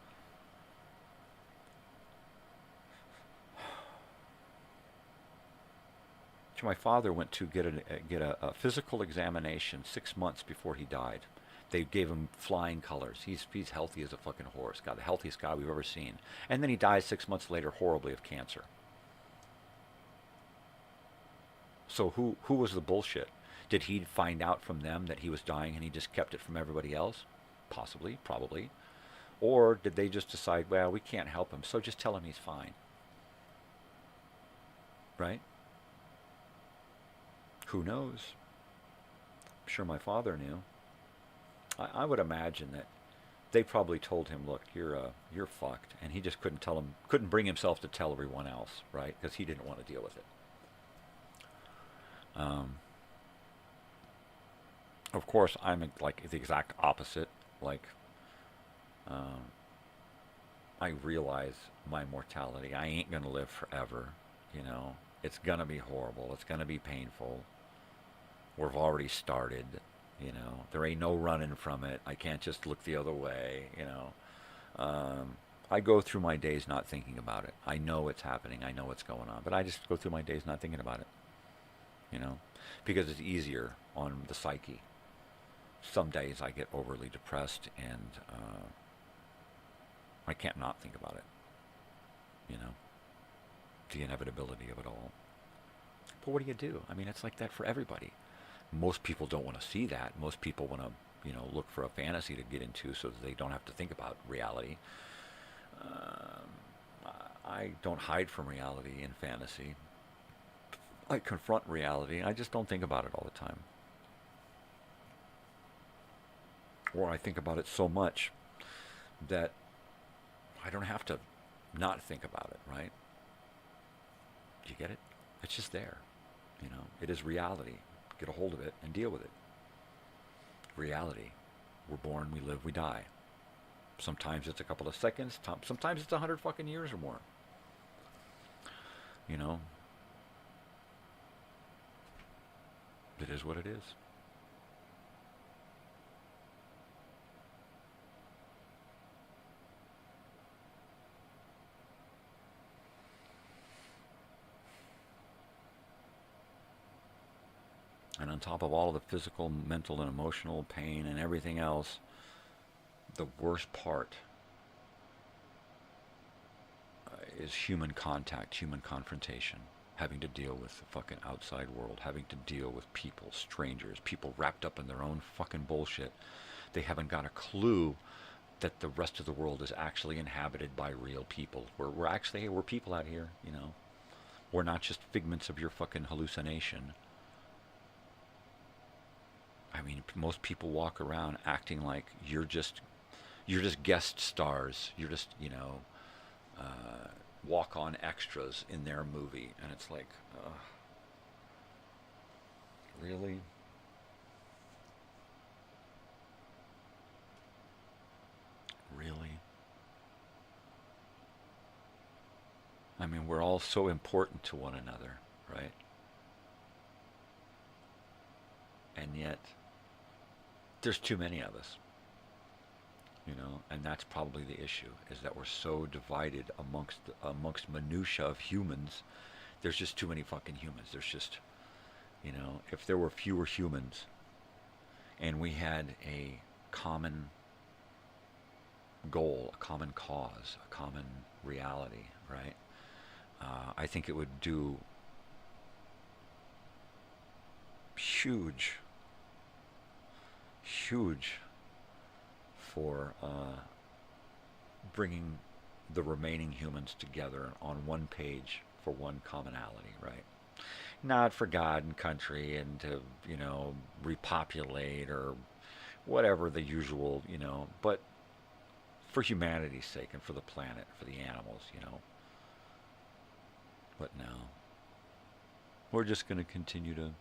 Speaker 15: My father went to get a physical examination 6 months before he died. They gave him flying colors. He's healthy as a fucking horse. God, the healthiest guy we've ever seen. And then he dies 6 months later horribly of cancer. So who was the bullshit? Did he find out from them that he was dying and he just kept it from everybody else? Possibly, probably. Or did they just decide, well, we can't help him, so just tell him he's fine? Right? Who knows? I'm sure my father knew. I would imagine that they probably told him, look, you're fucked, and he just couldn't bring himself to tell everyone else, right? Because he didn't want to deal with it. Of course, I'm like the exact opposite. Like, I realize my mortality. I ain't gonna live forever, you know. It's gonna be horrible. It's gonna be painful. We've already started, you know. There ain't no running from it. I can't just look the other way, you know. I go through my days not thinking about it. I know it's happening. I know what's going on. But I just go through my days not thinking about it, you know, because it's easier on the psyche. Some days I get overly depressed and I can't not think about it, you know, the inevitability of it all. But what do? I mean, it's like that for everybody. Most people don't want to see that. Most people want to, you know, look for a fantasy to get into so that they don't have to think about reality. I don't hide from reality in fantasy. I confront reality. I just don't think about it all the time. Or I think about it so much that I don't have to not think about it, right? You get it? It's just there. You know, it is reality. Get a hold of it and deal with it. Reality. We're born, we live, we die. Sometimes it's a couple of seconds. Sometimes it's 100 fucking years or more. You know? It is what it is. And on top of all of the physical, mental, and emotional pain and everything else, the worst part is human contact, human confrontation, having to deal with the fucking outside world, having to deal with people, strangers, people wrapped up in their own fucking bullshit. They haven't got a clue that the rest of the world is actually inhabited by real people. We're actually, hey, we're people out here, you know. We're not just figments of your fucking hallucination. I mean, most people walk around acting like you're just guest stars. You're just, you know, walk-on extras in their movie, and it's like, really? Really? I mean, we're all so important to one another, right? And yet, there's too many of us, you know, and that's probably the issue, is that we're so divided amongst minutia of humans. There's just too many fucking humans. There's just, you know, if there were fewer humans and we had a common goal, a common cause, a common reality, right? I think it would do huge for bringing the remaining humans together on one page for one commonality, right? Not for God and country and to, you know, repopulate or whatever the usual, you know, but for humanity's sake and for the planet, for the animals, you know. But no. We're just going to continue to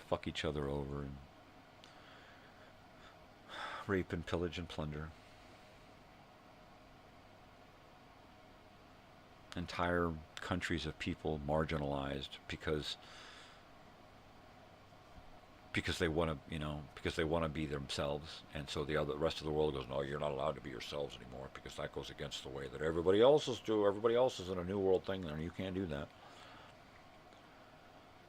Speaker 15: fuck each other over and rape and pillage and plunder. Entire countries of people marginalized because they want to, you know, because they want to be themselves, and so the rest of the world goes, no, you're not allowed to be yourselves anymore because that goes against the way that everybody else is doing. Everybody else is in a new world thing, and you can't do that.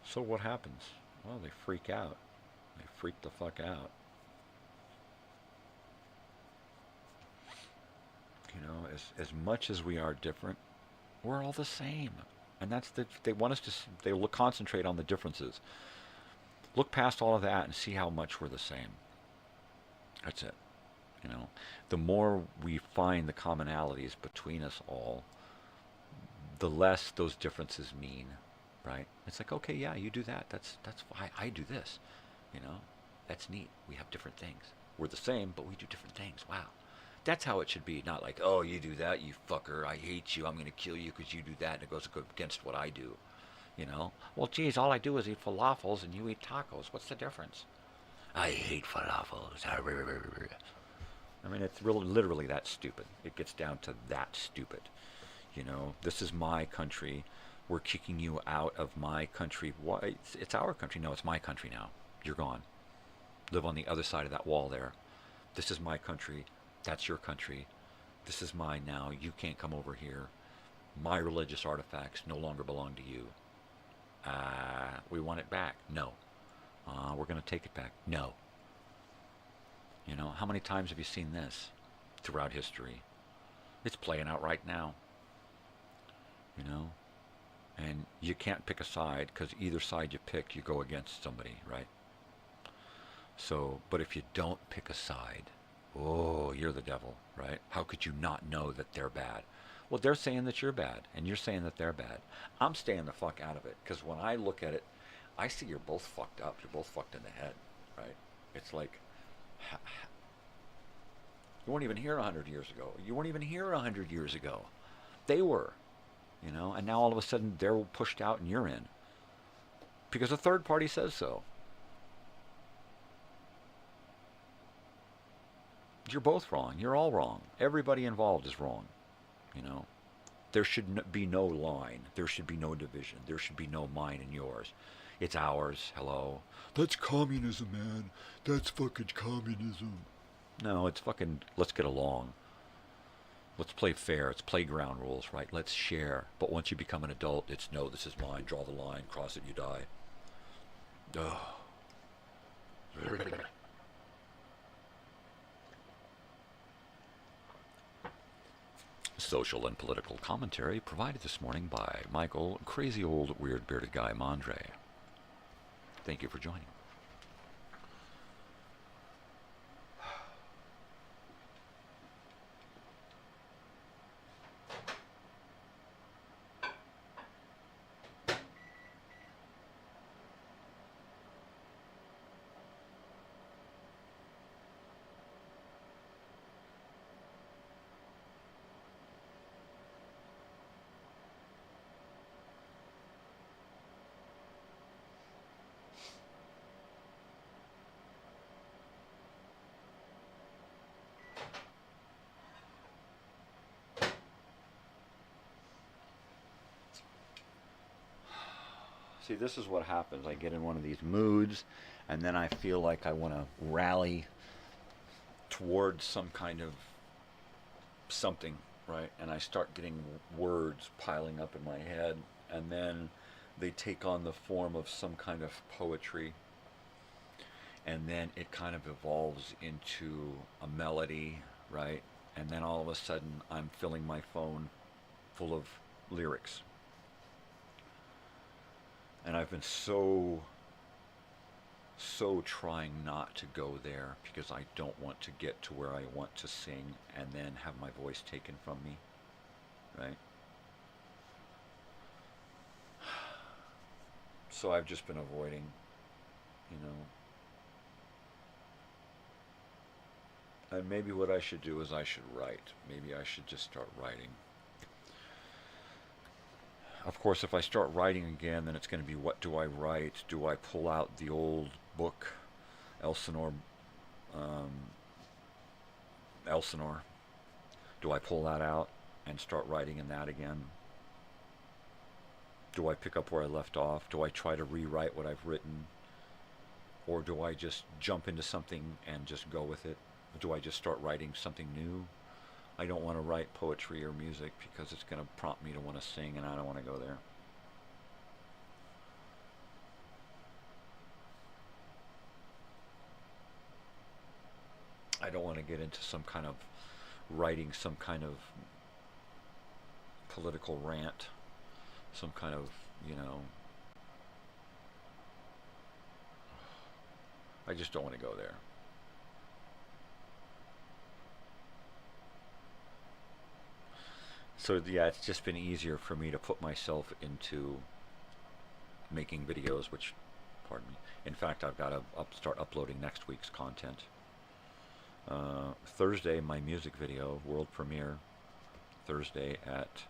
Speaker 15: So what happens? Well, they freak out. They freak the fuck out. You know, as much as we are different, we're all the same. And that's they want us to, they will concentrate on the differences. Look past all of that and see how much we're the same. That's it. You know, the more we find the commonalities between us all, the less those differences mean, right? It's like, okay, yeah, you do that. That's fine. I do this. You know, that's neat. We have different things. We're the same, but we do different things. Wow. That's how it should be. Not like, oh, you do that, you fucker. I hate you. I'm going to kill you because you do that, and it goes against what I do. You know? Well, geez, all I do is eat falafels, and you eat tacos. What's the difference? I hate falafels. I mean, it's really, literally that stupid. It gets down to that stupid. You know, this is my country. We're kicking you out of my country. Why? It's our country. No, it's my country now. You're gone. Live on the other side of that wall there. This is my country. That's your country. This is mine now. You can't come over here. My religious artifacts no longer belong to you. We want it back. No. We're going to take it back. No. You know, how many times have you seen this throughout history? It's playing out right now. You know? And you can't pick a side, because either side you pick, you go against somebody, right? So, but if you don't pick a side, oh, you're the devil, right? How could you not know that they're bad? Well, they're saying that you're bad, and you're saying that they're bad. I'm staying the fuck out of it, because when I look at it, I see you're both fucked up. You're both fucked in the head, right? It's like, you weren't even here 100 years ago. You weren't even here 100 years ago. They were, you know, and now all of a sudden they're pushed out and you're in. Because a third party says so. You're both wrong. You're all wrong. Everybody involved is wrong, you know. There should be no line. There should be no division. There should be no mine and yours. It's ours. Hello. That's communism, man. That's fucking communism. No, it's fucking, let's get along. Let's play fair. It's playground rules, right? Let's share. But once you become an adult, it's no, this is mine. Draw the line. Cross it, you die. Ugh. Social and political commentary provided this morning by Michael, Crazy Old Weird Bearded Guy Monday. Thank you for joining. See, this is what happens. I get in one of these moods, and then I feel like I want to rally towards some kind of something, right? And I start getting words piling up in my head, and then they take on the form of some kind of poetry, and then it kind of evolves into a melody, right? And then all of a sudden, I'm filling my phone full of lyrics. And I've been so trying not to go there, because I don't want to get to where I want to sing and then have my voice taken from me, right? So I've just been avoiding, you know. And maybe what I should do is I should write. Maybe I should just start writing. Of course, if I start writing again, then it's going to be, what do I write? Do I pull out the old book, Elsinore? Do I pull that out and start writing in that again? Do I pick up where I left off? Do I try to rewrite what I've written? Or do I just jump into something and just go with it? Do I just start writing something new? I don't want to write poetry or music because it's going to prompt me to want to sing, and I don't want to go there. I don't want to get into some kind of writing some kind of political rant, some kind of, you know, I just don't want to go there. So yeah, it's just been easier for me to put myself into making videos, which, pardon me, in fact I've got to start uploading next week's content. Thursday, my music video, world premiere, Thursday at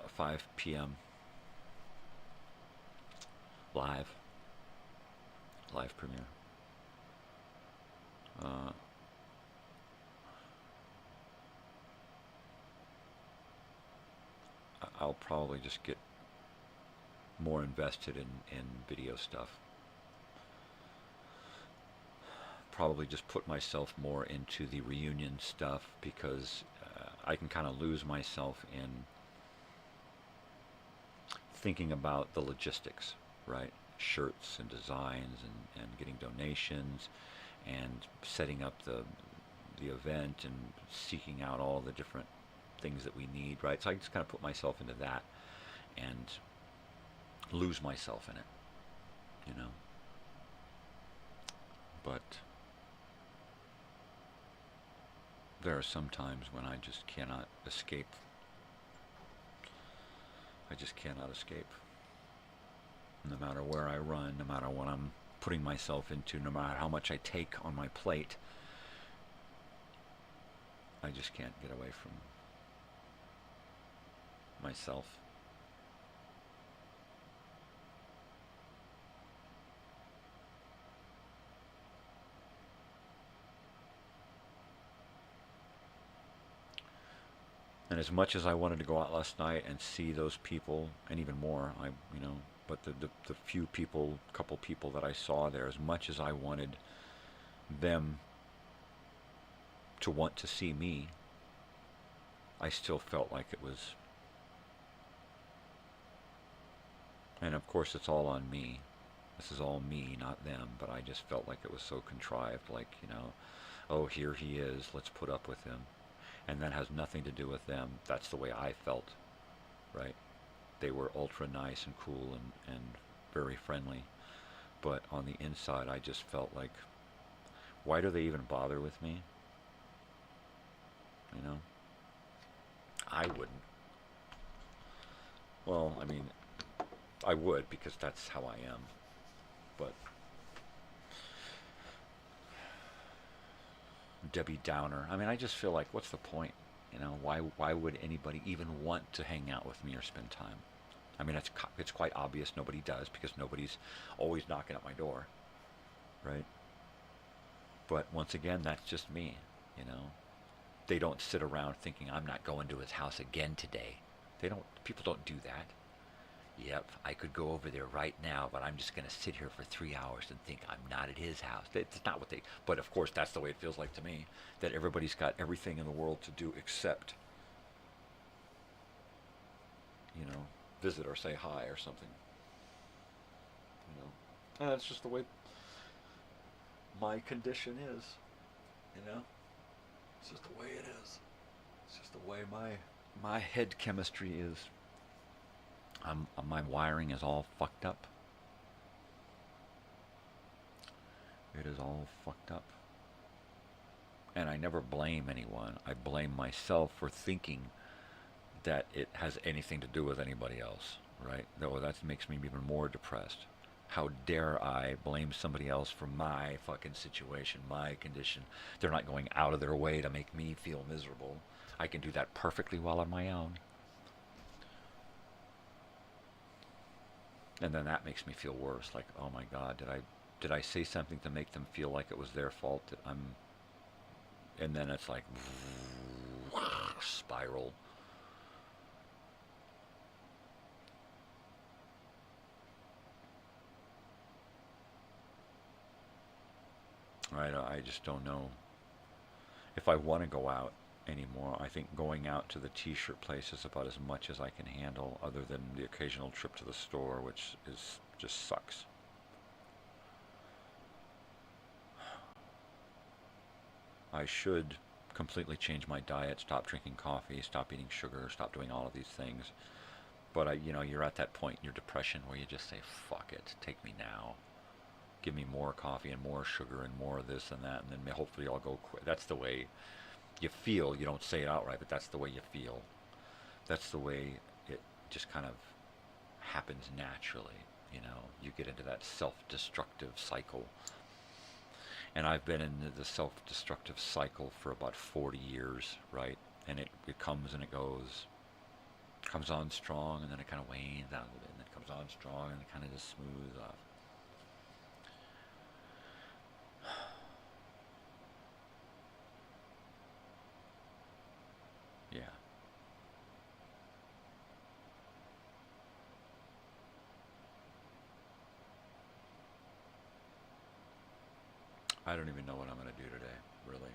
Speaker 15: 5 p.m. live premiere. I'll probably just get more invested in video stuff. Probably just put myself more into the reunion stuff, because I can kind of lose myself in thinking about the logistics, right? Shirts and designs and getting donations and setting up the event and seeking out all the different things that we need, right? So I just kind of put myself into that and lose myself in it, you know. But there are some times when I just cannot escape. I just cannot escape. No matter where I run, no matter what I'm putting myself into, no matter how much I take on my plate, I just can't get away from myself. And as much as I wanted to go out last night and see those people, and even more, but the few people, couple people that I saw there, as much as I wanted them to want to see me, I still felt like it was, and of course it's all on me. This is all me, not them, but I just felt like it was so contrived, like, oh, here he is, let's put up with him. And that has nothing to do with them. That's the way I felt, right? They were ultra nice and cool and very friendly. But on the inside, I just felt like, why do they even bother with me? I wouldn't. Well, I mean, I would, because that's how I am. But Debbie Downer. I mean, I just feel like, what's the point? Why would anybody even want to hang out with me or spend time? I mean, it's quite obvious nobody does, because nobody's always knocking at my door, right? But once again, that's just me, They don't sit around thinking, I'm not going to his house again today. People don't do that. Yep, I could go over there right now, but I'm just going to sit here for 3 hours and think I'm not at his house. It's not what but of course that's the way it feels like to me, that everybody's got everything in the world to do except, visit or say hi or something. And that's just the way my condition is, It's just the way it is. It's just the way my head chemistry is. My wiring is all fucked up. It is all fucked up. And I never blame anyone. I blame myself for thinking that it has anything to do with anybody else, right? Though that makes me even more depressed. How dare I blame somebody else for my fucking situation, my condition? They're not going out of their way to make me feel miserable. I can do that perfectly well on my own. And then that makes me feel worse, like, oh my God, did I say something to make them feel like it was their fault that and then it's like, spiral. Right, I just don't know if I want to go out anymore. I think going out to the t-shirt place is about as much as I can handle, other than the occasional trip to the store, which just sucks. I should completely change my diet, stop drinking coffee, stop eating sugar, stop doing all of these things. But you're at that point in your depression where you just say, fuck it, take me now. Give me more coffee and more sugar and more of this and that, and then hopefully I'll go quit. That's the way you feel. You don't say it outright, but that's the way you feel. That's the way it just kind of happens naturally. You get into that self-destructive cycle. And I've been in the self-destructive cycle for about 40 years, right? And it comes and it goes. Comes on strong, and then it kind of wanes out a little bit, and then it comes on strong, and it kind of just smooths off. Yeah. I don't even know what I'm going to do today, really.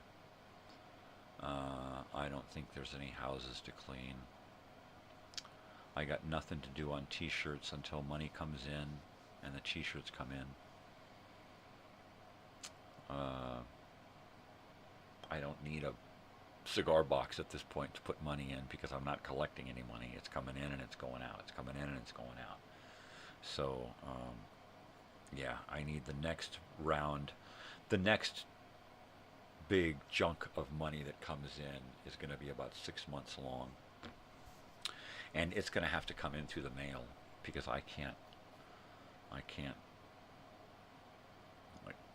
Speaker 15: I don't think there's any houses to clean. I got nothing to do on t-shirts until money comes in and the t-shirts come in. I don't need a cigar box at this point to put money in because I'm not collecting any money. It's coming in and it's going out. It's coming in and it's going out. So, yeah, I need the next round. The next big chunk of money that comes in is going to be about 6 months long. And it's going to have to come in through the mail because I can't like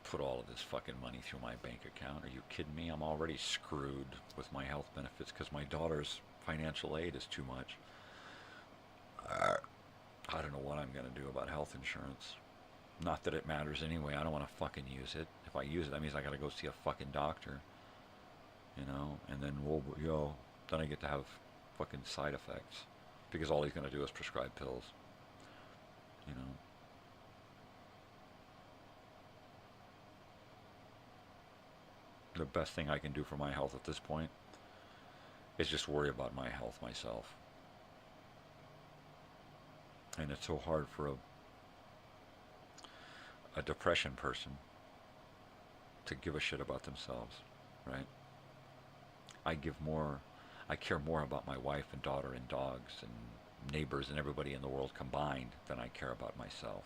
Speaker 15: put all of this fucking money through my bank account. Are you kidding me? I'm already screwed with my health benefits because my daughter's financial aid is too much. I don't know what I'm going to do about health insurance. Not that it matters anyway. I don't want to fucking use it. If I use it, that means I got to go see a fucking doctor. And then then I get to have fucking side effects. Because all he's going to do is prescribe pills. The best thing I can do for my health at this point is just worry about my health myself. And it's so hard for a depression person to give a shit about themselves, right? I care more about my wife and daughter and dogs and neighbors and everybody in the world combined than I care about myself.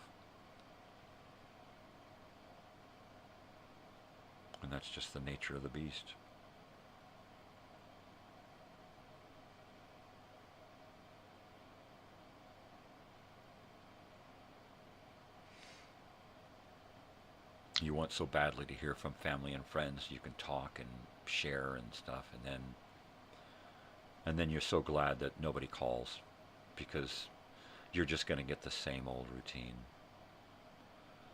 Speaker 15: And that's just the nature of the beast. You want so badly to hear from family and friends you can talk and share and stuff, and then you're so glad that nobody calls because you're just going to get the same old routine.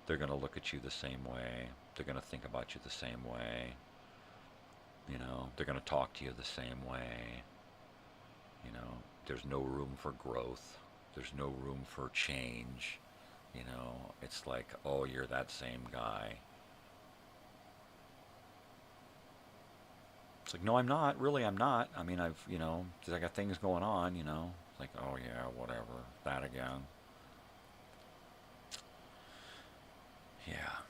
Speaker 15: They're going to look at you the same way. They're going to think about you the same way. They're going to talk to you the same way. There's no room for growth. There's no room for change. It's like, oh, you're that same guy. It's like, no, I'm not. Really, I'm not. I mean, I got things going on, Like, oh, yeah, whatever. That again. Yeah.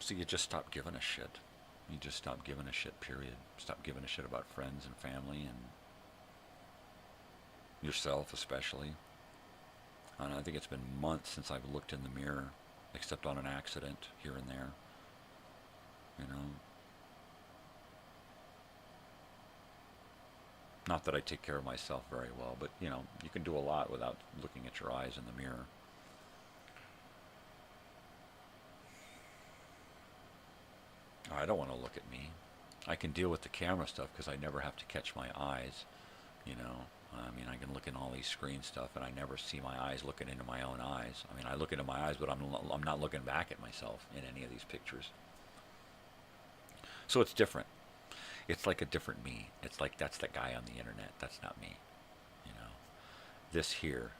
Speaker 15: So you just stop giving a shit. You just stop giving a shit, period. Stop giving a shit about friends and family and yourself especially. And I think it's been months since I've looked in the mirror, except on an accident here and there. Not that I take care of myself very well, but, you can do a lot without looking at your eyes in the mirror. I don't want to look at me. I can deal with the camera stuff because I never have to catch my eyes, I mean, I can look in all these screen stuff, and I never see my eyes looking into my own eyes. I mean, I look into my eyes, but I'm not looking back at myself in any of these pictures. So it's different. It's like a different me. It's like that's the guy on the internet. That's not me. This here,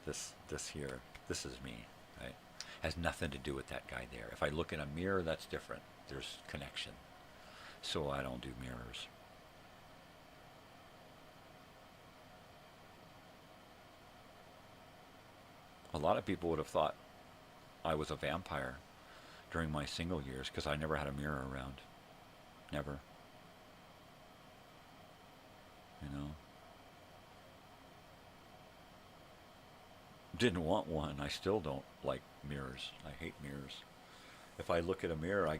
Speaker 15: this here, this is me, right? Has nothing to do with that guy there. If I look in a mirror, that's different. There's connection. So I don't do mirrors. A lot of people would have thought I was a vampire during my single years because I never had a mirror around. Never. didn't want one. I still don't like mirrors. I hate mirrors. If I look at a mirror,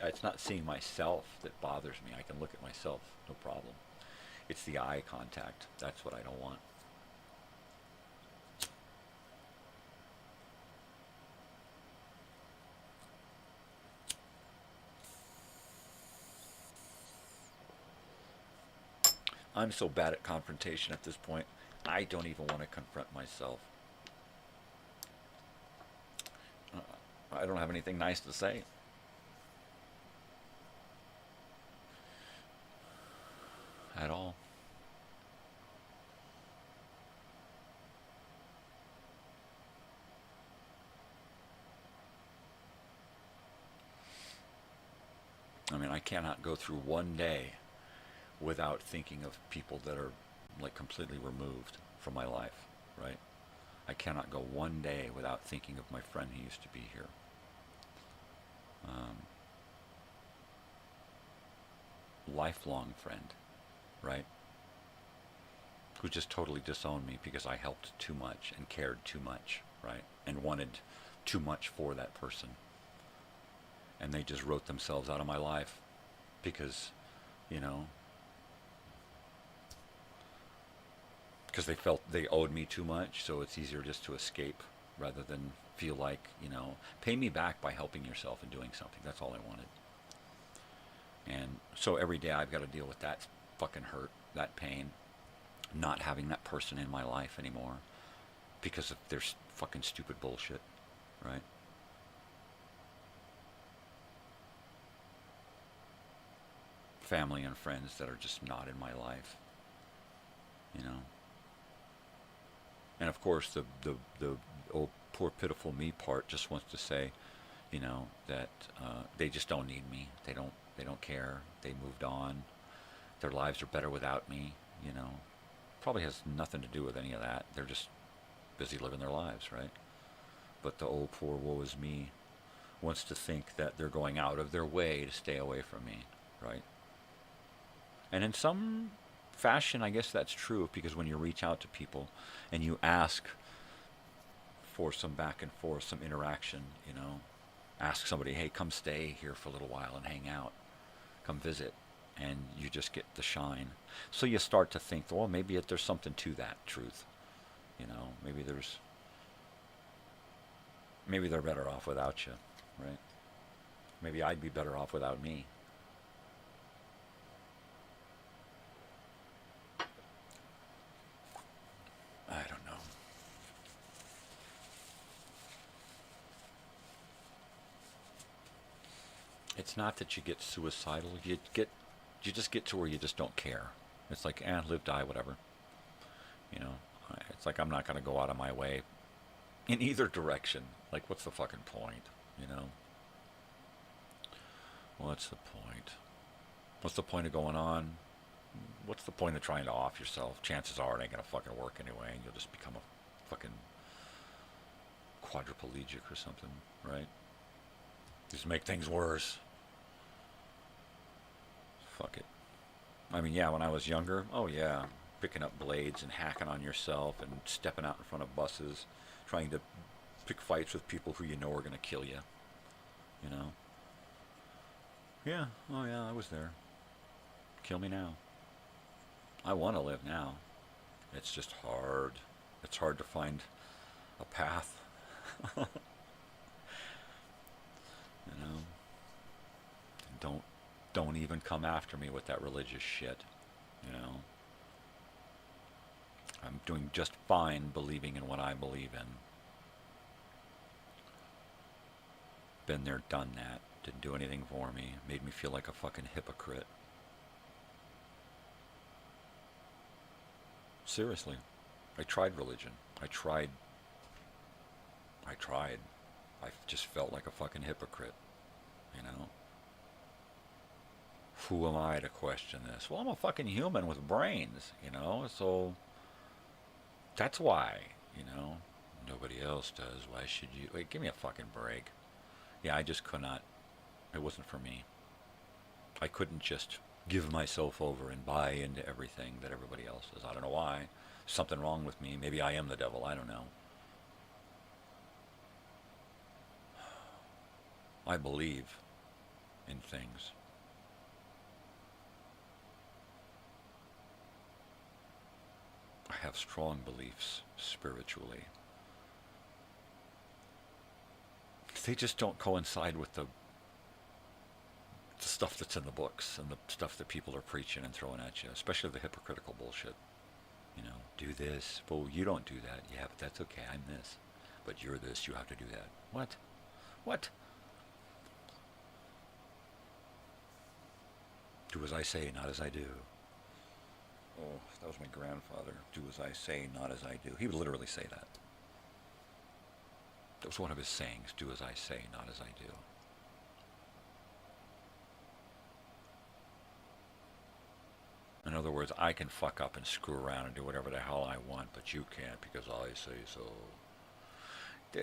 Speaker 15: it's not seeing myself that bothers me. I can look at myself, no problem. It's the eye contact. That's what I don't want. I'm so bad at confrontation at this point, I don't even want to confront myself. I don't have anything nice to say. At all. I mean, I cannot go through one day without thinking of people that are like completely removed from my life, right? I cannot go one day without thinking of my friend who used to be here. Lifelong friend, right? Who just totally disowned me because I helped too much and cared too much, right? And wanted too much for that person. And they just wrote themselves out of my life because, you know, because they felt they owed me too much, so it's easier just to escape rather than feel like, you know, pay me back by helping yourself and doing something. That's all I wanted. And so every day I've got to deal with that fucking hurt, that pain, not having that person in my life anymore because of their fucking stupid bullshit, right? Family and friends that are just not in my life, you know. And of course, the old poor pitiful me part just wants to say, you know, that they just don't need me. They don't care. They moved on. Their lives are better without me. You know, probably has nothing to do with any of that. They're just busy living their lives, right? But the old poor woe is me wants to think that they're going out of their way to stay away from me, right? And in some fashion, I guess that's true, because when you reach out to people and you ask for some back and forth, some interaction, you know, ask somebody, hey, come stay here for a little while and hang out, come visit, and you just get the shine. So you start to think, well, maybe there's something to that truth, you know, maybe they're better off without you, right? Maybe I'd be better off without me. I don't know. It's not that you get suicidal. You just get to where you just don't care. It's like, live, die, whatever. You know, it's like I'm not going to go out of my way in either direction. Like, what's the fucking point? You know? What's the point? What's the point of going on? What's the point of trying to off yourself? Chances are it ain't going to fucking work anyway, and you'll just become a fucking quadriplegic or something, right? Just make things worse. Fuck it. I mean, yeah, when I was younger, oh yeah, picking up blades and hacking on yourself and stepping out in front of buses, trying to pick fights with people who you know are going to kill you, you know? Yeah, oh yeah, I was there. Kill me now. I want to live now. It's just hard. It's hard to find a path. You know? Don't even come after me with that religious shit. You know? I'm doing just fine believing in what I believe in. Been there, done that. Didn't do anything for me. Made me feel like a fucking hypocrite. Seriously. I tried religion. I tried. I just felt like a fucking hypocrite. You know? Who am I to question this? Well, I'm a fucking human with brains, you know? So that's why, you know? Nobody else does. Why should you? Wait, give me a fucking break. Yeah, I just could not. It wasn't for me. I couldn't just give myself over and buy into everything that everybody else does. I don't know why. Something wrong with me. Maybe I am the devil. I don't know. I believe in things. I have strong beliefs spiritually. They just don't coincide with the stuff that's in the books and the stuff that people are preaching and throwing at you, especially the hypocritical bullshit. You know, do this. Well, you don't do that. Yeah, but that's okay. I'm this. But you're this. You have to do that. What? What? Do as I say, not as I do. Oh, that was my grandfather. Do as I say, not as I do. He would literally say that. That was one of his sayings. Do as I say, not as I do. In other words, I can fuck up and screw around and do whatever the hell I want, but you can't because I say so.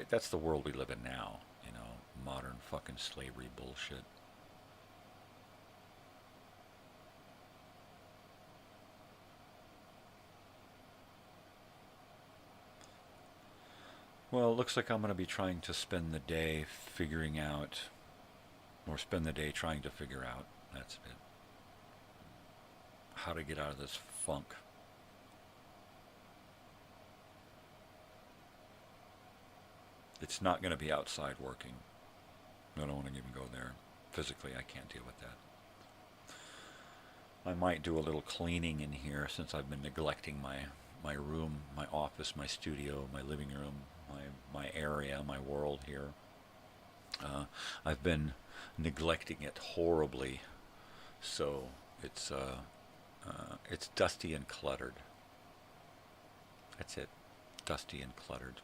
Speaker 15: That's the world we live in now, you know, modern fucking slavery bullshit. Well, it looks like I'm going to be trying to spend the day figuring out, or spend the day trying to figure out, that's it, how to get out of this funk. It's not going to be outside working. I don't want to even go there. Physically, I can't deal with that. I might do a little cleaning in here since I've been neglecting my room, my office, my studio, my living room, my area, my world here. I've been neglecting it horribly, so it's dusty and cluttered. That's it. Dusty and cluttered.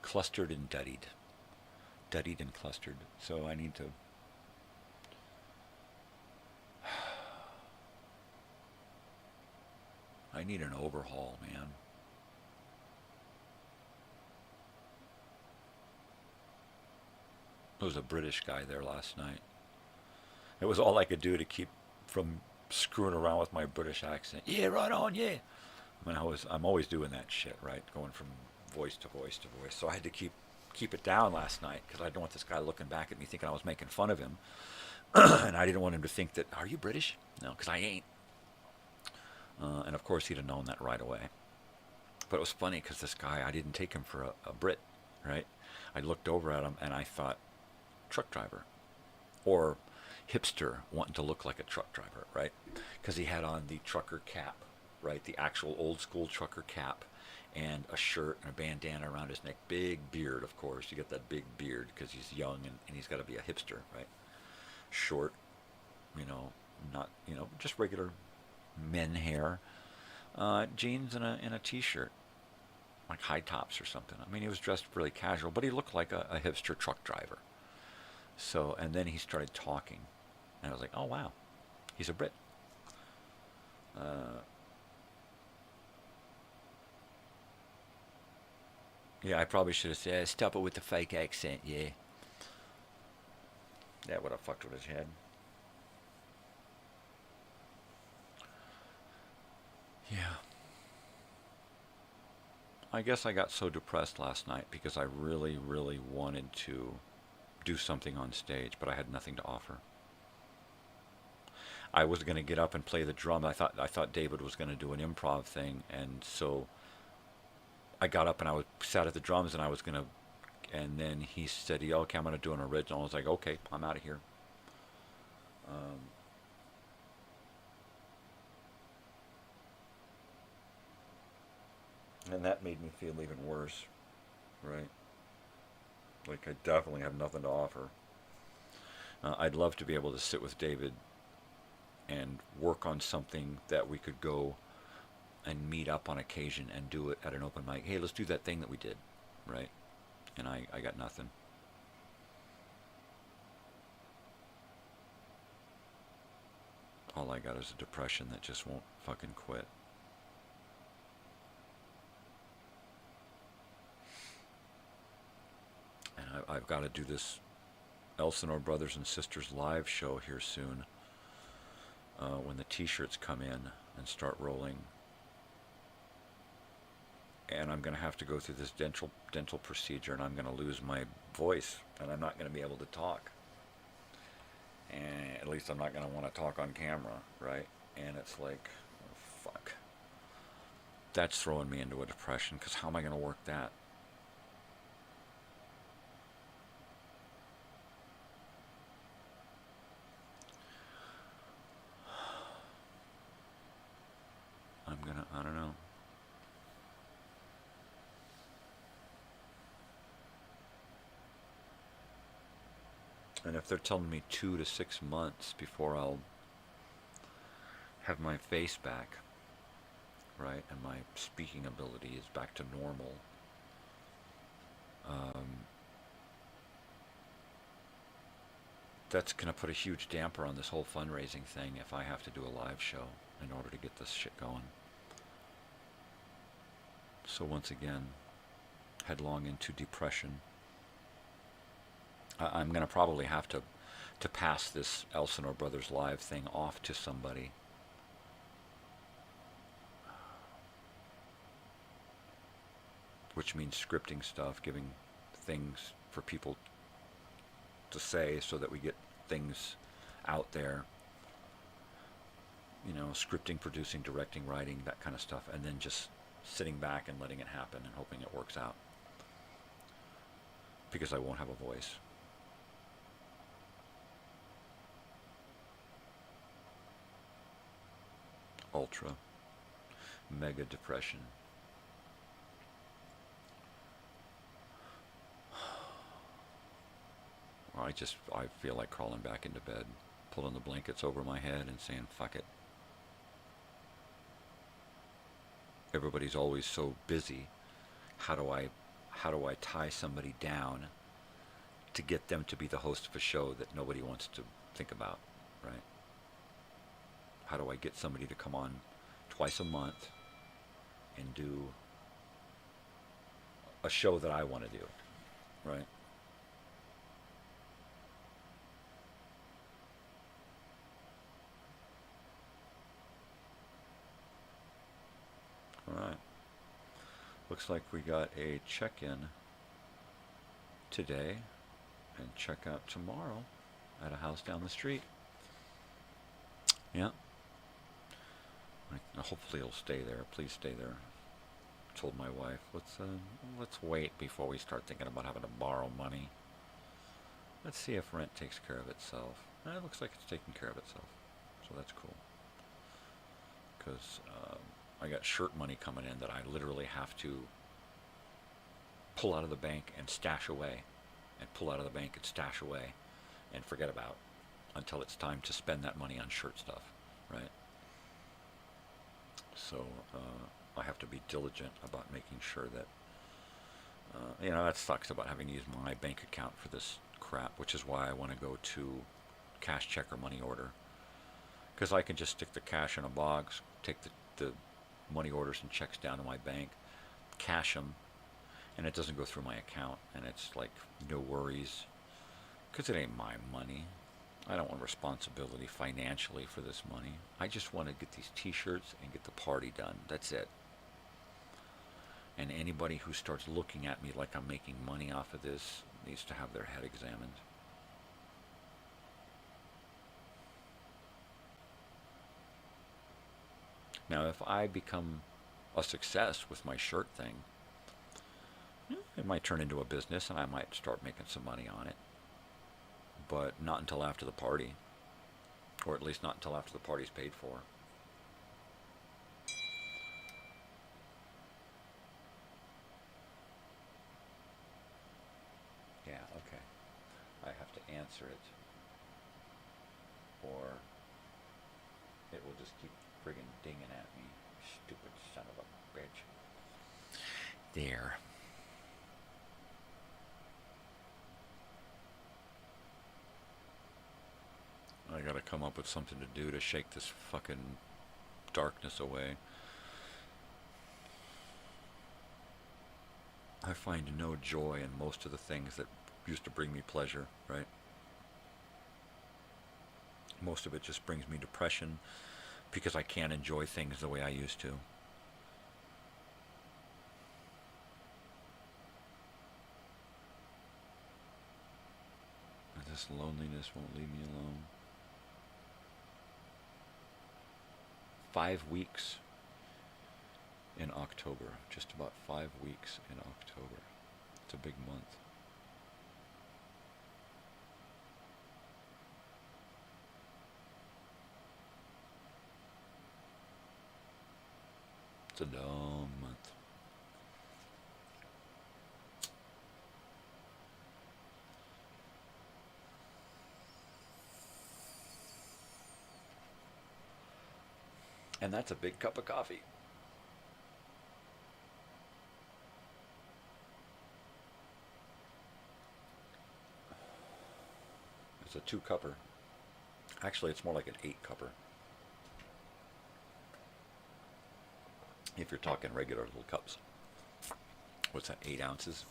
Speaker 15: Clustered and duddied. Duddied and clustered. So I need to... I need an overhaul, man. There was a British guy there last night. It was all I could do to keep from screwing around with my British accent. Yeah, right on, yeah. I mean, I'm always doing that shit, right? Going from voice to voice to voice. So I had to keep it down last night because I didn't want this guy looking back at me thinking I was making fun of him. And I didn't want him to think that, are you British? No, because I ain't. And of course he'd have known that right away. But it was funny because this guy, I didn't take him for a Brit, right? I looked over at him and I thought, truck driver. Or hipster wanting to look like a truck driver, right? Because he had on the trucker cap, right? The actual old school trucker cap and a shirt and a bandana around his neck. Big beard, of course. You get that big beard because he's young and he's got to be a hipster, right? Short, you know, not, you know, just regular men hair. Jeans and a t-shirt. Like high tops or something. I mean, he was dressed really casual, but he looked like a hipster truck driver. So, and then he started talking. And I was like, oh, wow. He's a Brit. Yeah, I probably should have said, stop it with the fake accent, yeah. That would have fucked with his head. Yeah. I guess I got so depressed last night because I really, really wanted to do something on stage, but I had nothing to offer. I was going to get up and play the drum. I thought David was going to do an improv thing, and so I got up and I sat at the drums, and I was going to, and then he said, yeah, okay, I'm going to do an original. I was like, okay, I'm out of here. And that made me feel even worse, right? Like I definitely have nothing to offer. I'd love to be able to sit with David and work on something that we could go and meet up on occasion and do it at an open mic. Hey, let's do that thing that we did, right? And I got nothing. All I got is a depression that just won't fucking quit. And I've got to do this Elsinore Brothers and Sisters live show here soon. When the t-shirts come in and start rolling. And I'm going to have to go through this dental procedure, and I'm going to lose my voice, and I'm not going to be able to talk. And at least I'm not going to want to talk on camera, right? And it's like, oh, fuck. That's throwing me into a depression, because how am I going to work that? I don't know. And if they're telling me 2 to 6 months before I'll have my face back, right, and my speaking ability is back to normal, that's going to put a huge damper on this whole fundraising thing if I have to do a live show in order to get this shit going. So once again, headlong into depression. I'm going to probably have to pass this Elsinore Brothers Live thing off to somebody. Which means scripting stuff, giving things for people to say so that we get things out there. You know, scripting, producing, directing, writing, that kind of stuff, and then just sitting back and letting it happen and hoping it works out. Because I won't have a voice. Ultra mega depression. I feel like crawling back into bed, pulling the blankets over my head and saying, fuck it. Everybody's always so busy. How do I tie somebody down to get them to be the host of a show that nobody wants to think about, right? How do I get somebody to come on twice a month and do a show that I want to do, right? All right. Looks like we got a check-in today and check-out tomorrow at a house down the street. Yeah. Hopefully it'll stay there. Please stay there. I told my wife, let's wait before we start thinking about having to borrow money. Let's see if rent takes care of itself. And it looks like it's taking care of itself. So that's cool. Because I got shirt money coming in that I literally have to pull out of the bank and stash away. And pull out of the bank and stash away. And forget about until it's time to spend that money on shirt stuff, right? So I have to be diligent about making sure that, that sucks about having to use my bank account for this crap, which is why I want to go to cash check or money order. Because I can just stick the cash in a box, take the money orders and checks down to my bank, cash them, and it doesn't go through my account, and it's like no worries, because it ain't my money. I don't want responsibility financially for this money. I just want to get these t-shirts and get the party done. That's it. And anybody who starts looking at me like I'm making money off of this needs to have their head examined. Now, if I become a success with my shirt thing, it might turn into a business and I might start making some money on it. But not until after the party. Or at least not until after the party's paid for. Yeah, okay. I have to answer it. Or it will just keep friggin' dinging at me. Stupid son of a bitch. There. I gotta come up with something to do to shake this fucking darkness away. I find no joy in most of the things that used to bring me pleasure, right? Most of it just brings me depression because I can't enjoy things the way I used to. And this loneliness won't leave me alone. 5 weeks in October. Just about 5 weeks in October. It's a big month. It's a long month. And that's a big cup of coffee. It's a 2-cupper. Actually, it's more like an 8-cupper. If you're talking regular little cups. What's that, 8 ounces?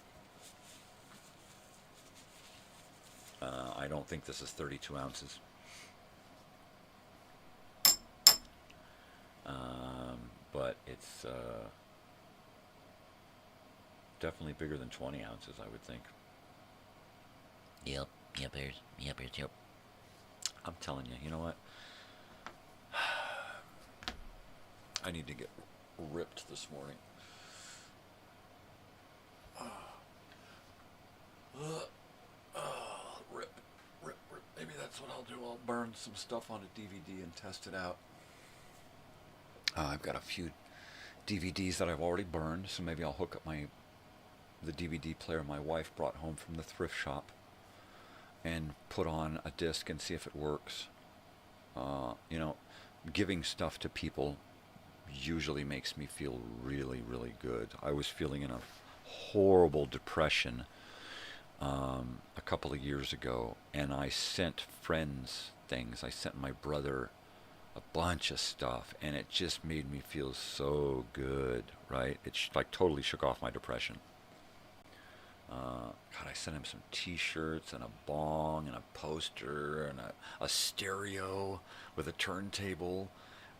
Speaker 15: I don't think this is 32 ounces. But it's definitely bigger than 20 ounces, I would think. Yep. I'm telling you, you know what? I need to get ripped this morning. Rip. Maybe that's what I'll do. I'll burn some stuff on a DVD and test it out. I've got a few DVDs that I've already burned, so maybe I'll hook up the DVD player my wife brought home from the thrift shop and put on a disc and see if it works. You know, giving stuff to people usually makes me feel really, really good. I was feeling in a horrible depression a couple of years ago, and I sent friends things. I sent my brother a bunch of stuff, and it just made me feel so good, right? It like totally shook off my depression. God, I sent him some t-shirts and a bong and a poster and a stereo with a turntable,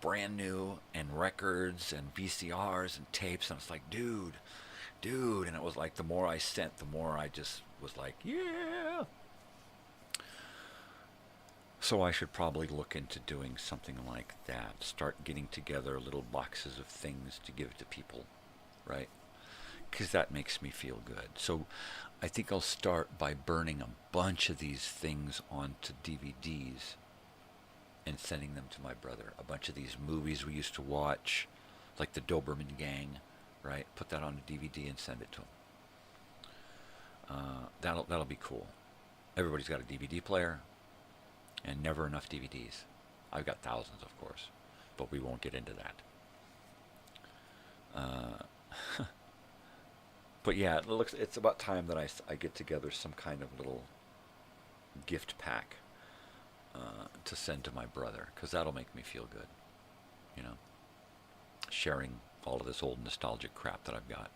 Speaker 15: brand new, and records and VCRs and tapes, and it's like, dude, and it was like the more I sent, the more I just was like, yeah. So I should probably look into doing something like that. Start getting together little boxes of things to give to people, right? Because that makes me feel good. So I think I'll start by burning a bunch of these things onto DVDs and sending them to my brother. A bunch of these movies we used to watch, like the Doberman Gang, right? Put that on a DVD and send it to him. That'll be cool. Everybody's got a DVD player. And never enough DVDs. I've got thousands, of course, but we won't get into that. But yeah, it's about time that I get together some kind of little gift pack to send to my brother, because that'll make me feel good, you know, sharing all of this old nostalgic crap that I've got.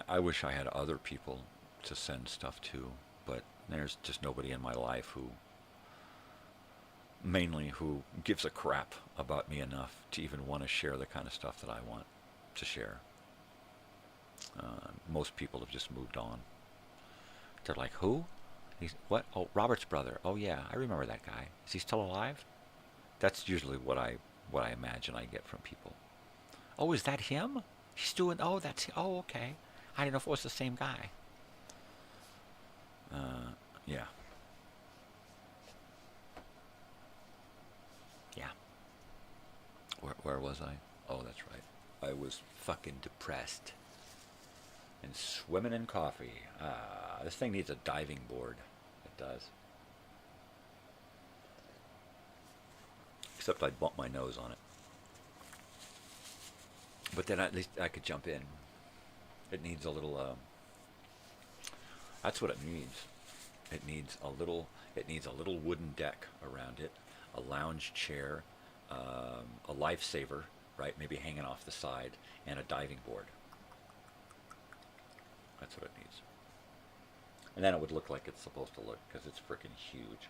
Speaker 15: I wish I had other people to send stuff to, but there's just nobody in my life who gives a crap about me enough to even want to share the kind of stuff that I want to share. Most people have just moved on. They're like, who? He's what? Oh, Robert's brother. Oh yeah, I remember that guy. Is he still alive? That's usually what I imagine I get from people. Oh, is that him? He's doing. Oh, oh, okay. I didn't know if it was the same guy. Yeah. Yeah. Where was I? Oh, that's right. I was fucking depressed. And swimming in coffee. This thing needs a diving board. It does. Except I'd bump my nose on it. But then at least I could jump in. It needs a little, that's what it needs. It needs a little wooden deck around it, a lounge chair, a lifesaver, right, maybe hanging off the side, and a diving board. That's what it needs. And then it would look like it's supposed to look, because it's freaking huge.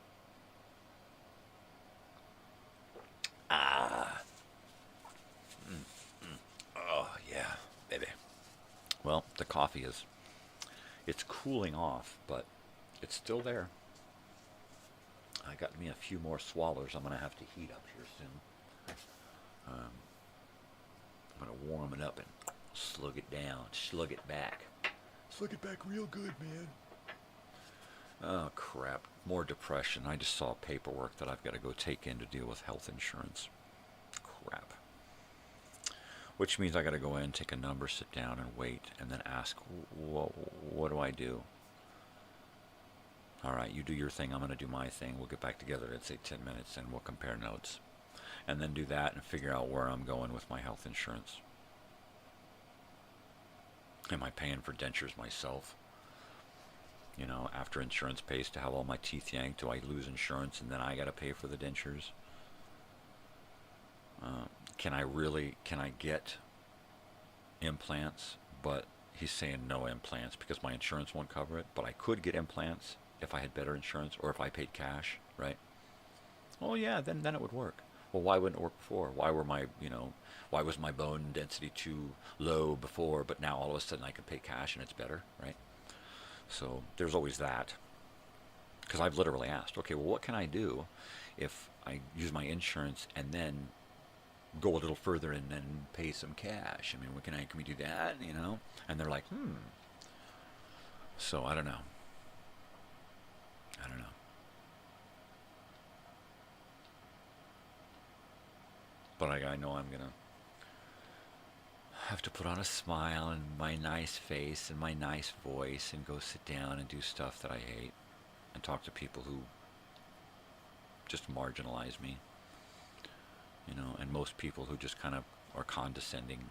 Speaker 15: Oh, yeah, baby. Well, the coffee it's cooling off, but it's still there. I got me a few more swallows I'm going to have to heat up here soon. I'm going to warm it up and slug it down, slug it back. Slug it back real good, man. Oh, crap. More depression. I just saw paperwork that I've got to go take in to deal with health insurance. Crap. Which means I got to go in, take a number, sit down, and wait, and then ask, what do I do? All right, you do your thing, I'm going to do my thing. We'll get back together in, say, 10 minutes, and we'll compare notes. And then do that and figure out where I'm going with my health insurance. Am I paying for dentures myself? You know, after insurance pays to have all my teeth yanked, do I lose insurance and then I got to pay for the dentures? Can I get implants? But he's saying no implants because my insurance won't cover it. But I could get implants if I had better insurance or if I paid cash, right? Oh yeah, then it would work. Well, why wouldn't it work before? Why was my bone density too low before, but now all of a sudden I can pay cash and it's better, right? So there's always that. Because I've literally asked, okay, well, what can I do if I use my insurance and then go a little further and then pay some cash? I mean, can we do that, you know? And they're like, So I don't know. But I know I'm going to have to put on a smile and my nice face and my nice voice and go sit down and do stuff that I hate and talk to people who just marginalize me, you know, and most people who just kind of are condescending.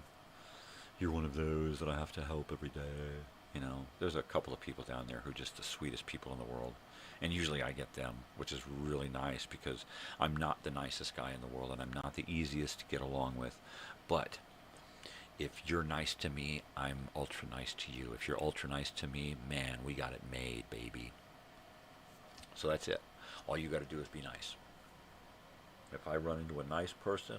Speaker 15: You're one of those that I have to help every day, you know. There's a couple of people down there who are just the sweetest people in the world. And usually I get them, which is really nice because I'm not the nicest guy in the world and I'm not the easiest to get along with. But if you're nice to me, I'm ultra nice to you. If you're ultra nice to me, man, we got it made, baby. So that's it. All you got to do is be nice. If I run into a nice person,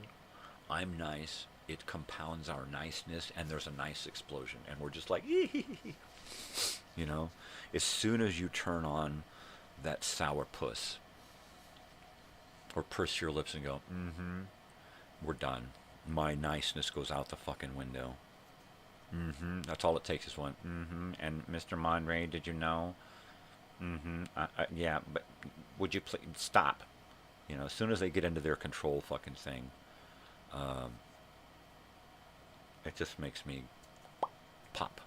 Speaker 15: I'm nice. It compounds our niceness and there's a nice explosion. And we're just like, you know, as soon as you turn on that sour puss or purse your lips and go, we're done. My niceness goes out the fucking window. That's all it takes is one. And Mr. Monray, did you know? Yeah, but would you please stop? You know, as soon as they get into their control fucking thing, it just makes me pop.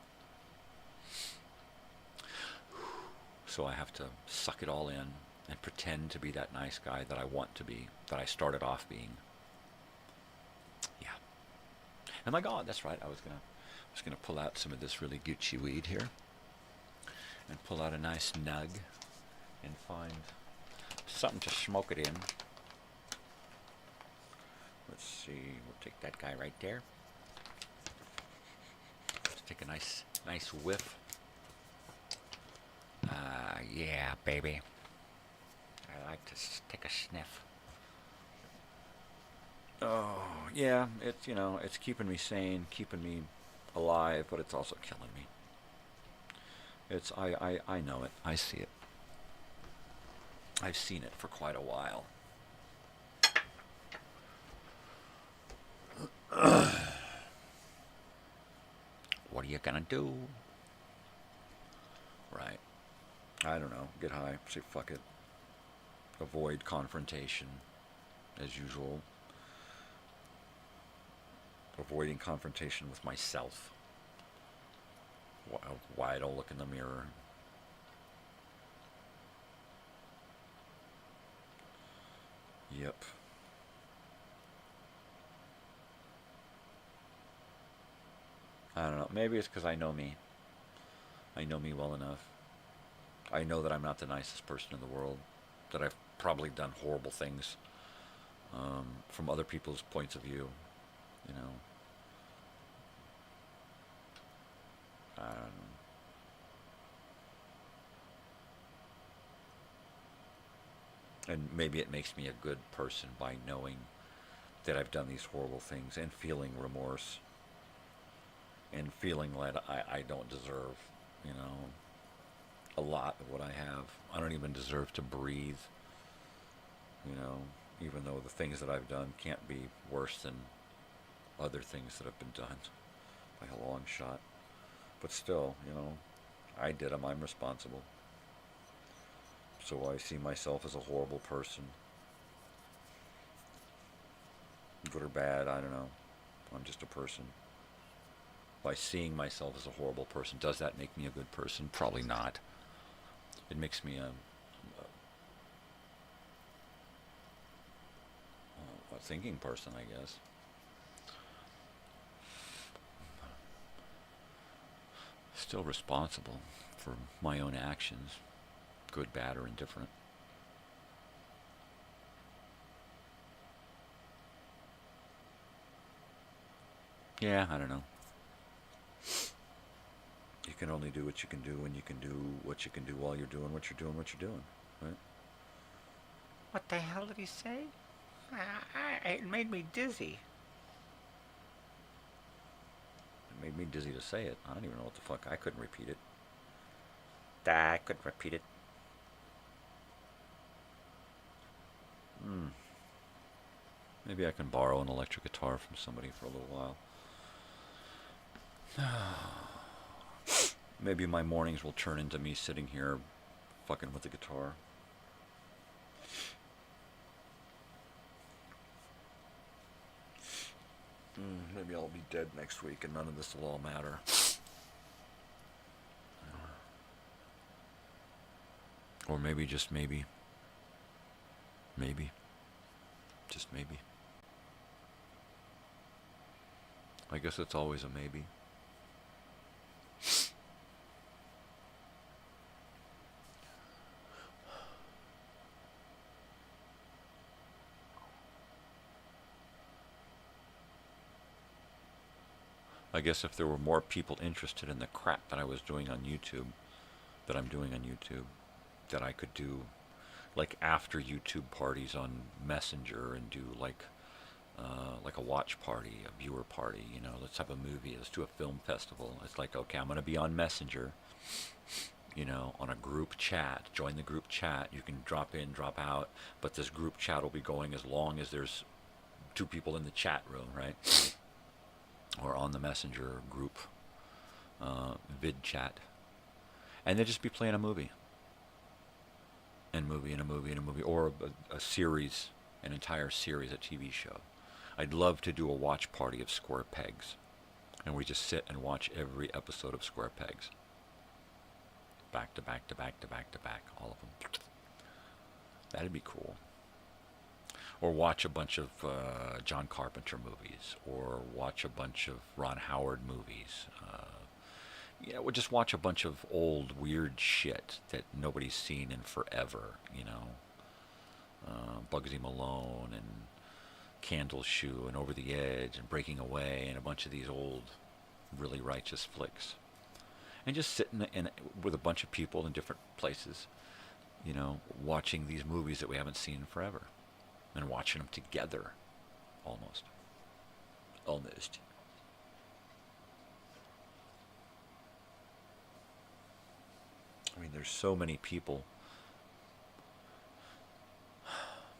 Speaker 15: So I have to suck it all in and pretend to be that nice guy that I want to be, that I started off being. Yeah. And my God, that's right. I was gonna pull out some of this really Gucci weed here, and pull out a nice nug, and find something to smoke it in. Let's see. We'll take that guy right there. Let's take a nice whiff. Yeah, baby. I like to take a sniff. Oh, yeah, it's, you know, it's keeping me sane, keeping me alive, but it's also killing me. It's, I know it. I see it. I've seen it for quite a while. What are you gonna do? Right. I don't know. Get high. Say fuck it. Avoid confrontation, as usual. Avoiding confrontation with myself. Why I don't look in the mirror. Yep. I don't know. Maybe it's because I know me. I know me well enough. I know that I'm not the nicest person in the world. That I've probably done horrible things from other people's points of view. You know. I don't know. And maybe it makes me a good person by knowing that I've done these horrible things and feeling remorse and feeling like I don't deserve, you know, a lot of what I have. I don't even deserve to breathe. You know, even though the things that I've done can't be worse than other things that have been done by a long shot. But still, you know, I did them. I'm responsible. So I see myself as a horrible person. Good or bad, I don't know. I'm just a person. By seeing myself as a horrible person, does that make me a good person? Probably not. It makes me a thinking person, I guess. Still responsible for my own actions, good, bad, or indifferent. Yeah, I don't know. You can only do what you can do, and you can do what you can do while you're doing what you're doing, right?
Speaker 16: What the hell did he say? It made me dizzy.
Speaker 15: It made me dizzy to say it. I don't even know what the fuck. I couldn't repeat it.
Speaker 16: I couldn't repeat it.
Speaker 15: Maybe I can borrow an electric guitar from somebody for a little while. Maybe my mornings will turn into me sitting here fucking with the guitar. Maybe I'll be dead next week and none of this will all matter. Or maybe, just maybe. Maybe. Just maybe. I guess it's always a maybe. I guess if there were more people interested in the crap that I was doing on YouTube, that I'm doing on YouTube, that I could do like after YouTube parties on Messenger and do like a watch party, a viewer party, you know, let's have a movie, let's do a film festival. It's like, okay, I'm going to be on Messenger, you know, on a group chat, join the group chat. You can drop in, drop out, but this group chat will be going as long as there's 2 people in the chat room, right? Or on the Messenger group vid chat, and they'd just be playing a movie, and a movie, or a series, an entire series, a TV show. I'd love to do a watch party of Square Pegs, and we just sit and watch every episode of Square Pegs, back to back to back to back to back, all of them. That'd be cool. Or watch a bunch of John Carpenter movies, or watch a bunch of Ron Howard movies. We'll just watch a bunch of old weird shit that nobody's seen in forever, you know. Bugsy Malone and Candle Shoe and Over the Edge and Breaking Away and a bunch of these old, really righteous flicks. And just sitting with a bunch of people in different places, you know, watching these movies that we haven't seen in forever. And watching them together, almost. I mean, there's so many people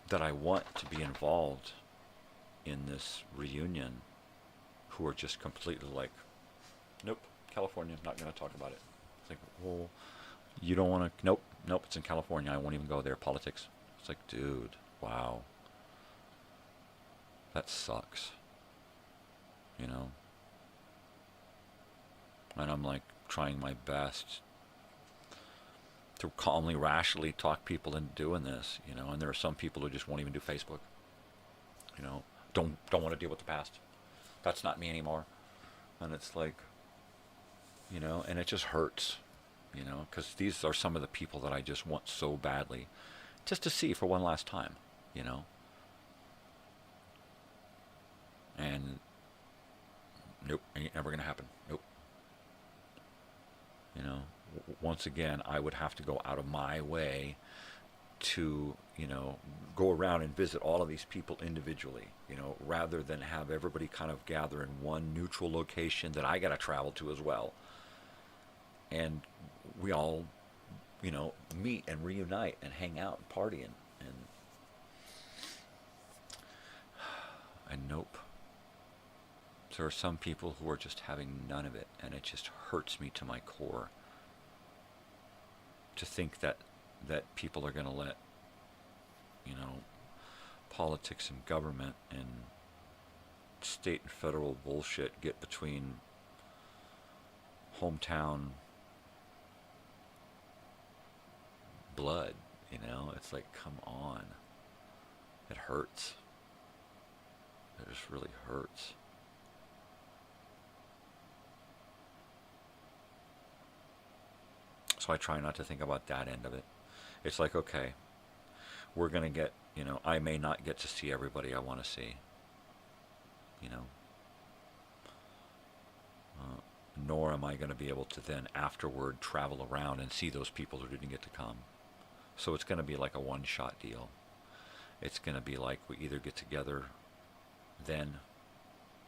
Speaker 15: that I want to be involved in this reunion who are just completely like, nope, California, not going to talk about it. It's like, well, you don't want to, nope, it's in California, I won't even go there, politics. It's like, dude, wow. That sucks, you know. And I'm like trying my best to calmly, rationally talk people into doing this, you know. And there are some people who just won't even do Facebook, you know. Don't want to deal with the past. That's not me anymore. And it's like, you know, and it just hurts, you know, because these are some of the people that I just want so badly, just to see for one last time, you know. And nope, ain't never gonna happen. Nope. You know, once again, I would have to go out of my way to, you know, go around and visit all of these people individually, you know, rather than have everybody kind of gather in one neutral location that I gotta travel to as well. And we all, you know, meet and reunite and hang out and party and There are some people who are just having none of it, and it just hurts me to my core to think that people are going to let, politics and government and state and federal bullshit get between hometown blood. It's like, come on. It hurts. It just really hurts. So I try not to think about that end of it. It's like, okay, we're going to get, I may not get to see everybody I want to see. Nor am I going to be able to then afterward travel around and see those people who didn't get to come. So it's going to be like a one-shot deal. It's going to be like we either get together then,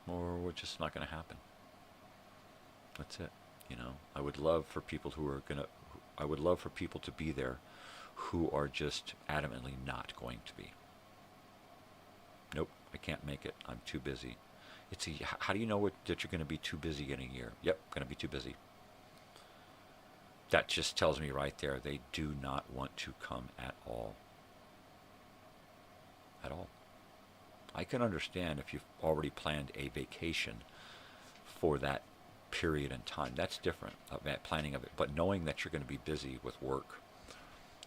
Speaker 15: or we're just not going to happen. That's it. I would love for people to be there who are just adamantly not going to be. Nope, I can't make it. I'm too busy. How do you know that you're going to be too busy in a year? Yep, going to be too busy. That just tells me right there they do not want to come at all. At all. I can understand if you've already planned a vacation for that period in time. That's different, that planning of it. But knowing that you're going to be busy with work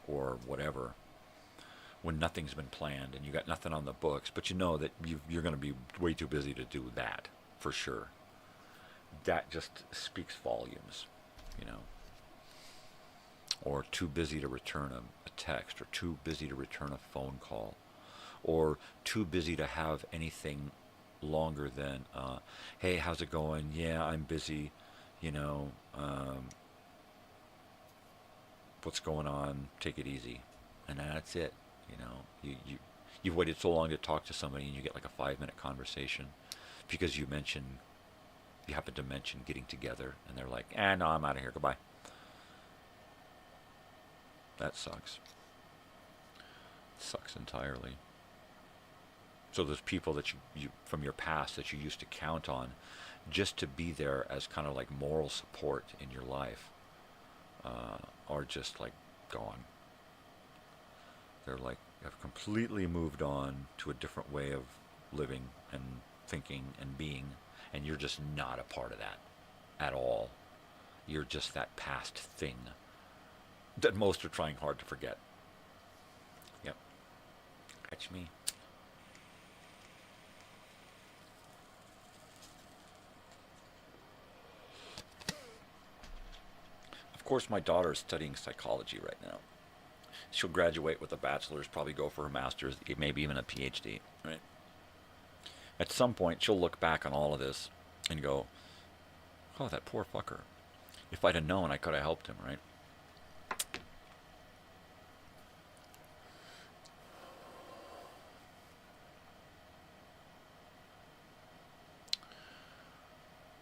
Speaker 15: or whatever, when nothing's been planned and you got nothing on the books, but you know that you're going to be way too busy to do that, for sure. That just speaks volumes, Or too busy to return a text, or too busy to return a phone call, or too busy to have anything longer than, hey, how's it going? Yeah, I'm busy, what's going on? Take it easy. And that's it. You've waited so long to talk to somebody and you get like a 5-minute conversation because you happen to mention getting together, and they're like, no, I'm out of here, goodbye. That sucks. Sucks entirely. So those people that you from your past that you used to count on just to be there as kind of like moral support in your life are just like gone. They're like have completely moved on to a different way of living and thinking and being, and you're just not a part of that at all. You're just that past thing that most are trying hard to forget. Yep. Catch me. Of course, my daughter is studying psychology right now. She'll graduate with a bachelor's, probably go for her master's, maybe even a PhD, right? At some point, she'll look back on all of this and go, oh, that poor fucker. If I'd have known, I could have helped him, right?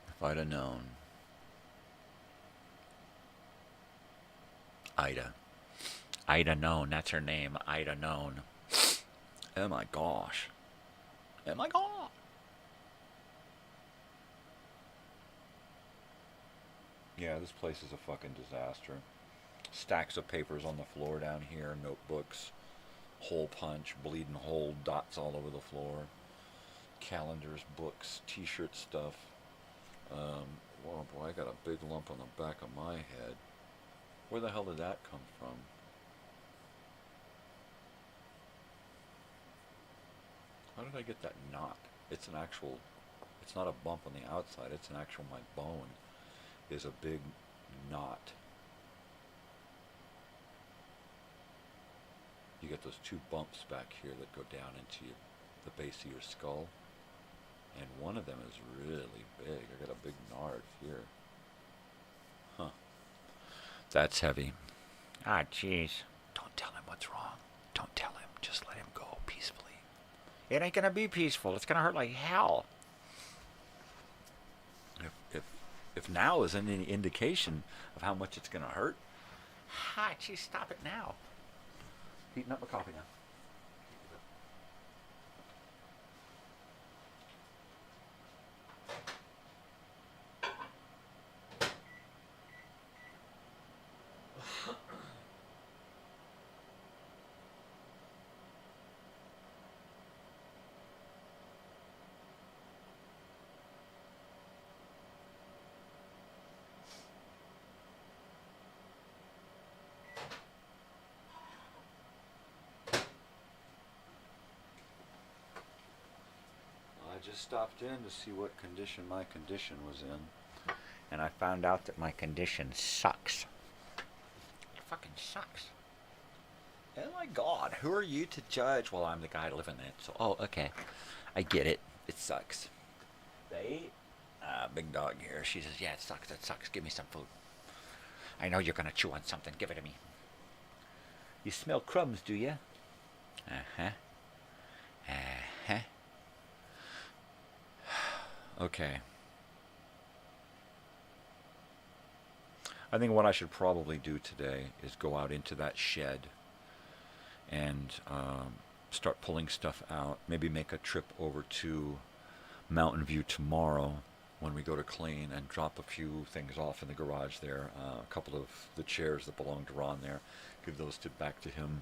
Speaker 15: If I'd have known. Ida known, that's her name, Ida known. Oh my gosh. Oh my god. Yeah, this place is a fucking disaster. Stacks of papers on the floor down here, notebooks, hole punch, bleeding hole, dots all over the floor, calendars, books, t-shirt stuff. Oh boy, I got a big lump on the back of my head. Where the hell did that come from? How did I get that knot? It's an actual, it's not a bump on the outside, it's an actual, my bone is a big knot. You get those two bumps back here that go down into the base of your skull. And one of them is really big. I got a big nard here. Huh. That's heavy. Ah, jeez. Don't tell him what's wrong. Don't tell him. Just let him go peacefully. It ain't gonna be peaceful. It's gonna hurt like hell. If now is any indication of how much it's gonna hurt, ah, jeez, stop it now. Heating up my coffee now. just stopped in to see what condition my condition was in. And I found out that my condition sucks. It fucking sucks. Oh my God, who are you to judge? Well, I'm the guy living it, so, oh, okay. I get it. It sucks. They, big dog here, she says, yeah, it sucks, give me some food. I know you're gonna chew on something, give it to me. You smell crumbs, do you? Uh-huh. Uh-huh. Okay. I think what I should probably do today is go out into that shed and start pulling stuff out. Maybe make a trip over to Mountain View tomorrow when we go to clean and drop a few things off in the garage there. A couple of the chairs that belong to Ron there. Give those back to him.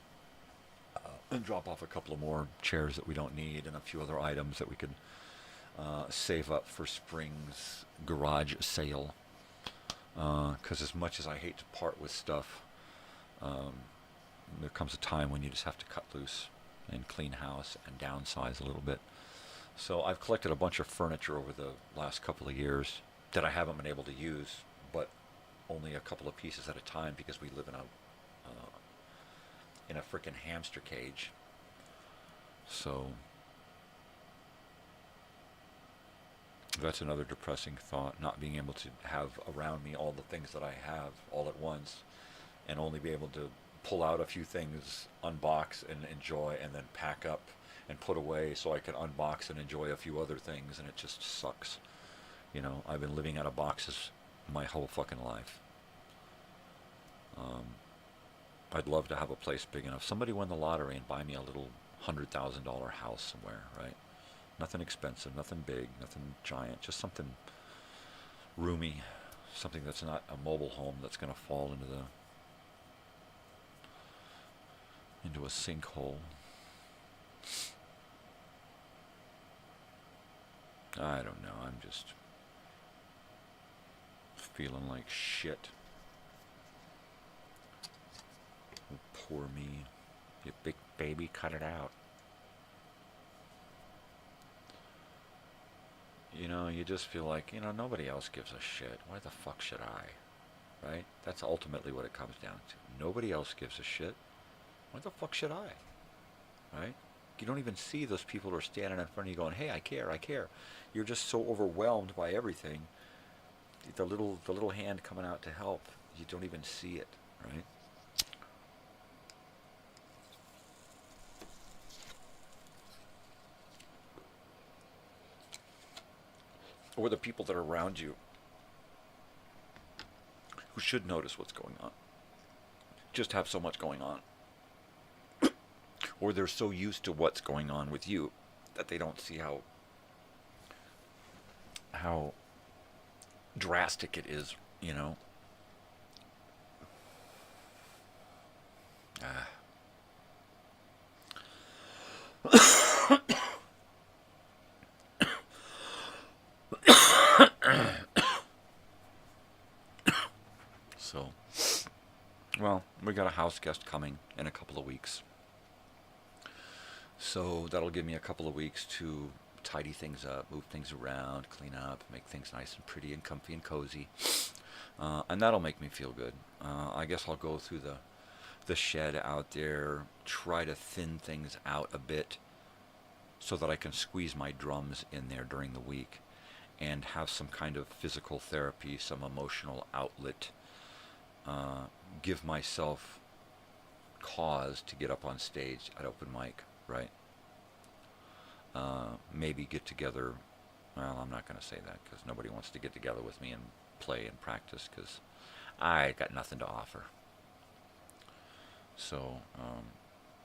Speaker 15: And drop off a couple of more chairs that we don't need and a few other items that we could save up for spring's garage sale. Because as much as I hate to part with stuff, there comes a time when you just have to cut loose and clean house and downsize a little bit. So I've collected a bunch of furniture over the last couple of years that I haven't been able to use, but only a couple of pieces at a time because we live in a frickin' hamster cage. So that's another depressing thought, not being able to have around me all the things that I have all at once and only be able to pull out a few things, unbox and enjoy, and then pack up and put away so I can unbox and enjoy a few other things, and it just sucks. You know, I've been living out of boxes my whole fucking life. I'd love to have a place big enough. Somebody win the lottery and buy me a little $100,000 house somewhere, right? Nothing expensive, nothing big, nothing giant, just something roomy, something that's not a mobile home that's going to fall into a sinkhole. I don't know, I'm just feeling like shit. Oh, poor me. You big baby, cut it out. You know, you just feel like, you know, nobody else gives a shit. Why the fuck should I? Right? That's ultimately what it comes down to. Nobody else gives a shit. Why the fuck should I? Right? You don't even see those people who are standing in front of you going, hey, I care, I care. You're just so overwhelmed by everything. The little hand coming out to help, you don't even see it, right? Or the people that are around you who should notice what's going on. Just have so much going on. Or they're so used to what's going on with you that they don't see how drastic it is, you know. So, well, we got a house guest coming in a couple of weeks. So that'll give me a couple of weeks to tidy things up, move things around, clean up, make things nice and pretty and comfy and cozy. And that'll make me feel good. I guess I'll go through the shed out there, try to thin things out a bit so that I can squeeze my drums in there during the week and have some kind of physical therapy, some emotional outlet. Give myself cause to get up on stage at open mic, right? Maybe get together. Well, I'm not going to say that because nobody wants to get together with me and play and practice because I got nothing to offer. So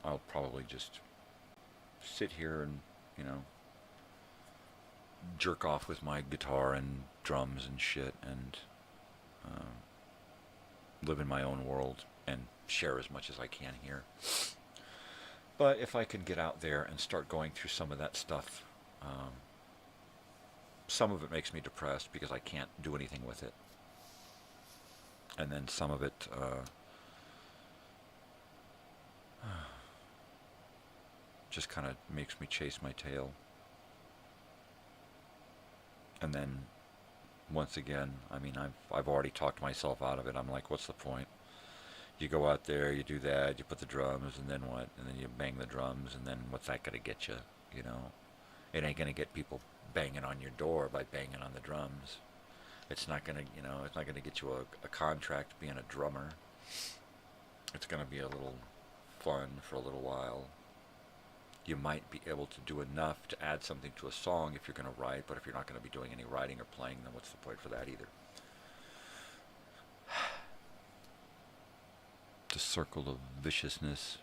Speaker 15: I'll probably just sit here and, you know, jerk off with my guitar and drums and shit and live in my own world and share as much as I can here. But if I can get out there and start going through some of that stuff, some of it makes me depressed because I can't do anything with it. And then some of it just kind of makes me chase my tail. And then, once again, I mean, I've already talked myself out of it. I'm like, what's the point? You go out there, you do that, you put the drums, and then what? And then you bang the drums, and then what's that going to get you, you know? It ain't going to get people banging on your door by banging on the drums. It's not going to, you know, it's not going to get you a contract being a drummer. It's going to be a little fun for a little while. You might be able to do enough to add something to a song if you're going to write, but if you're not going to be doing any writing or playing, then what's the point for that either? The circle of viciousness.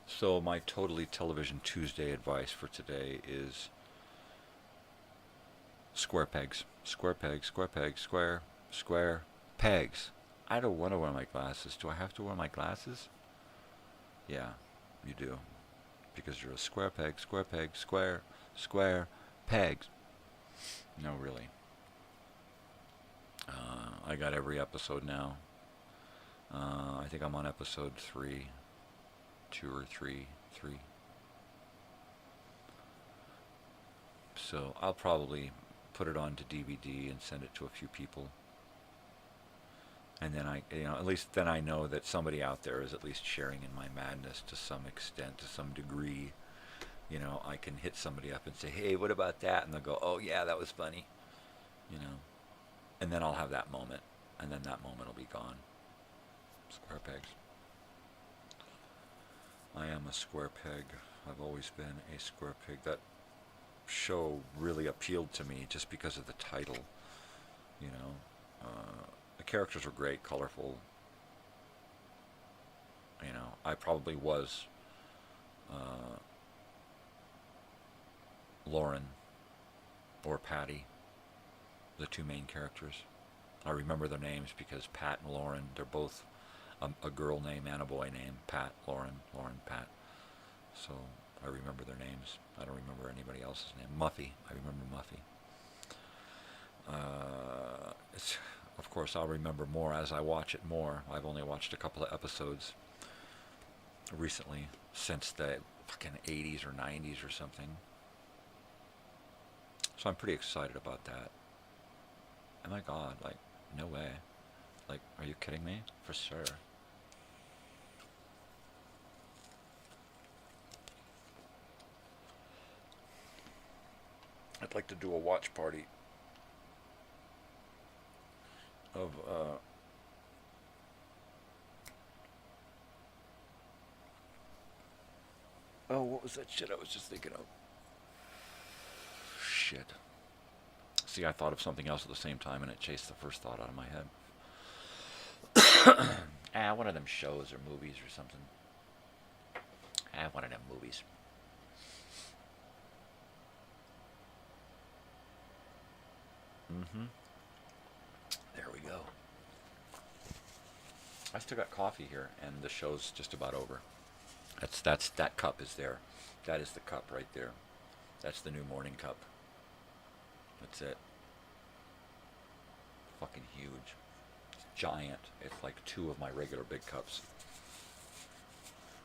Speaker 15: So my Totally Television Tuesday advice for today is square pegs. Square pegs, square pegs, square pegs. I don't want to wear my glasses. Do I have to wear my glasses? Yeah, you do. Because you're a square peg, square peg, square pegs. No, really. I got every episode now. I think I'm on episode 3. 2 or 3. So I'll probably put it onto DVD and send it to a few people. And then at least then I know that somebody out there is at least sharing in my madness to some extent, to some degree. You know, I can hit somebody up and say, hey, what about that? And they'll go, oh yeah, that was funny. You know, and then I'll have that moment, and then that moment will be gone. Square pegs. I am a square peg. I've always been a square peg. That show really appealed to me just because of the title. You know, the characters were great, colorful. You know, I probably was Lauren or Patty, the two main characters. I remember their names because Pat and Lauren, they're both a girl name and a boy name. Pat, Lauren, Pat. So I remember their names. I don't remember anybody else's name. Muffy. I remember Muffy. Of course, I'll remember more as I watch it more. I've only watched a couple of episodes recently, since the fucking 80s or 90s or something. So I'm pretty excited about that. Oh my God, like, no way. Like, are you kidding me? For sure. I'd like to do a watch party of oh, what was that shit I was just thinking of? Shit. See, I thought of something else at the same time and it chased the first thought out of my head. One of them shows or movies or something. One of them movies. There we go. I still got coffee here, and the show's just about over. That cup is there. That is the cup right there. That's the new morning cup. That's it. Fucking huge. It's giant. It's like 2 of my regular big cups.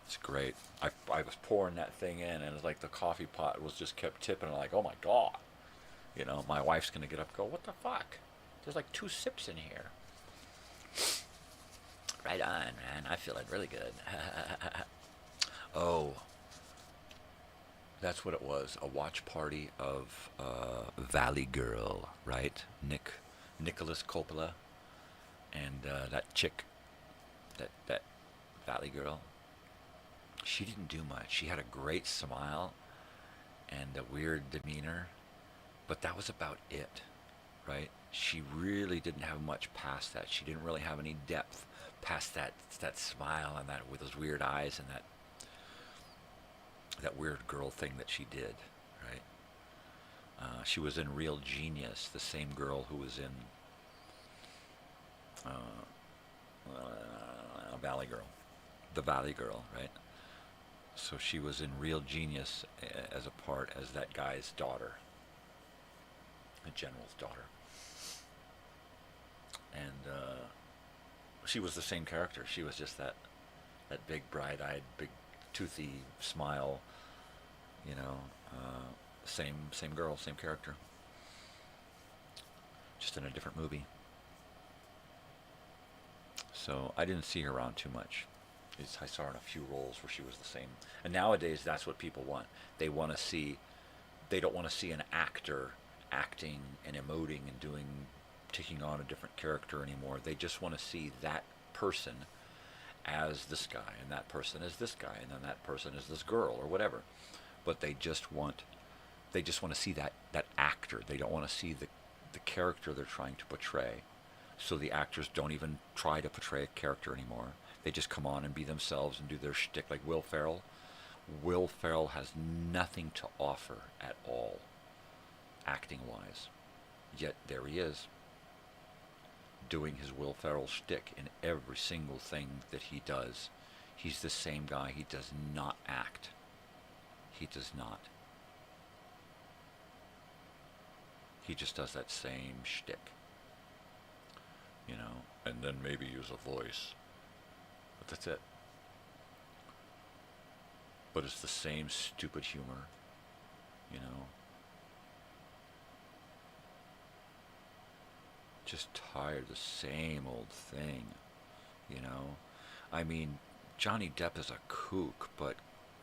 Speaker 15: It's great. I was pouring that thing in, and it's like the coffee pot was just kept tipping. I'm like, oh my God. You know, my wife's going to get up and go, what the fuck? There's like 2 sips in here. Right on, man. I feel it really good. Oh. That's what it was. A watch party of Valley Girl, right? Nicholas Coppola. And that chick, that Valley Girl. She didn't do much. She had a great smile and a weird demeanor. But that was about it, right? She really didn't have much past that. She didn't really have any depth past that smile and that with those weird eyes and that weird girl thing that she did, right? She was in Real Genius, the same girl who was in Valley Girl, the Valley Girl, right? So she was in Real Genius as that guy's daughter. The general's daughter. And she was the same character. She was just that big, bright-eyed, big, toothy smile. You know, same girl, same character. Just in a different movie. So I didn't see her around too much. I saw her in a few roles where she was the same. And nowadays, that's what people want. They don't want to see an actor acting and emoting and taking on a different character anymore. They just want to see that person as this guy, and that person as this guy, and then that person as this girl, or whatever. But they just want to see that actor. They don't want to see the character they're trying to portray. So the actors don't even try to portray a character anymore. They just come on and be themselves and do their shtick, like Will Ferrell. Will Ferrell has nothing to offer at all, acting-wise. Yet there he is, doing his Will Ferrell shtick in every single thing that he does. He's the same guy. He does not act. He does not. He just does that same shtick. You know, and then maybe use a voice. But that's it. But it's the same stupid humor, you know. Just tired of the same old thing, you know. I mean, Johnny Depp is a kook, but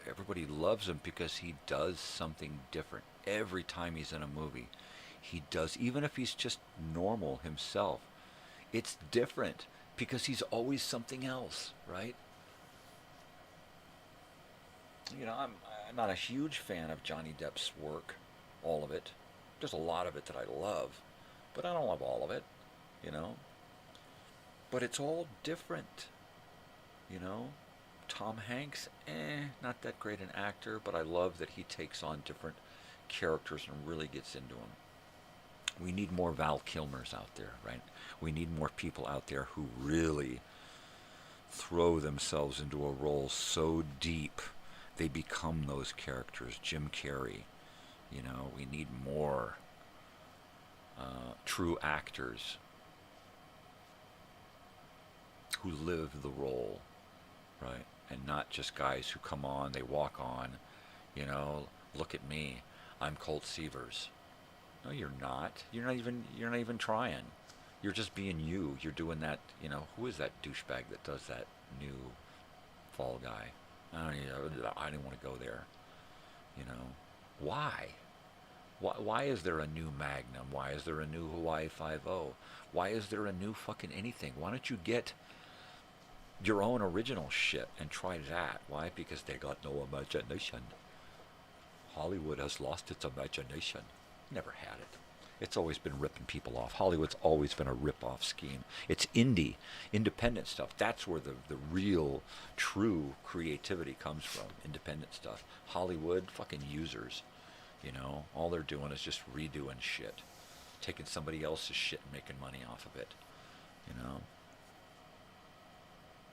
Speaker 15: everybody loves him because he does something different every time he's in a movie. He does, even if he's just normal himself. It's different because he's always something else, right? You know, I'm not a huge fan of Johnny Depp's work, all of it. There's a lot of it that I love, but I don't love all of it, you know. But it's all different, you know. Tom Hanks, not that great an actor, but I love that he takes on different characters and really gets into them. We need more Val Kilmers out there, right? We need more people out there who really throw themselves into a role so deep they become those characters. Jim Carrey, you know, we need more true actors who live the role, right? And not just guys who come on, they walk on, you know, look at me, I'm Colt Seavers. No, you're not. You're not even trying. You're just being you. You're doing that, you know, who is that douchebag that does that new Fall Guy? I didn't want to go there. You know, why? Why is there a new Magnum? Why is there a new Hawaii 5-0? Why is there a new fucking anything? Why don't you get your own original shit and try that? Why? Because they got no imagination. Hollywood has lost its imagination. Never had it. It's always been ripping people off. Hollywood's always been a rip-off scheme. It's independent stuff. That's where the real, true creativity comes from, independent stuff. Hollywood, fucking users, you know. All they're doing is just redoing shit. Taking somebody else's shit and making money off of it, you know.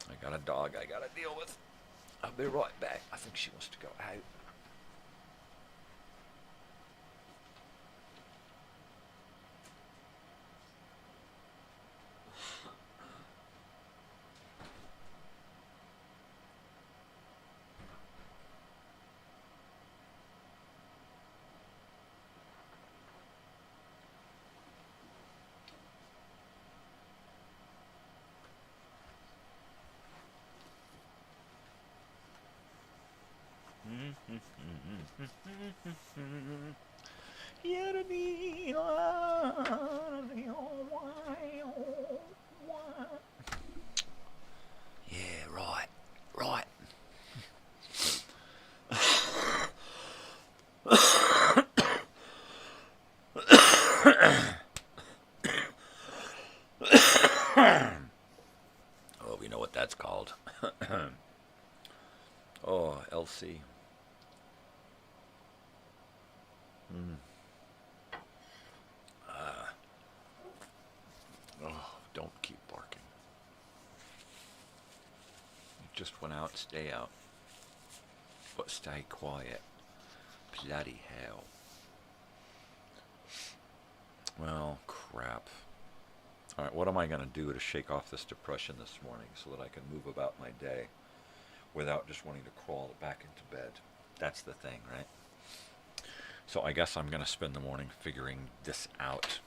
Speaker 15: I got a dog I gotta deal with. I'll be right back. I think she wants to go out. Yeah, right. Oh, we know what that's called. Oh, LC. Oh, don't keep barking. You just went out, stay out. But stay quiet. Bloody hell. Well, crap. All right, what am I going to do to shake off this depression this morning so that I can move about my day without just wanting to crawl back into bed? That's the thing, right? So I guess I'm going to spend the morning figuring this out.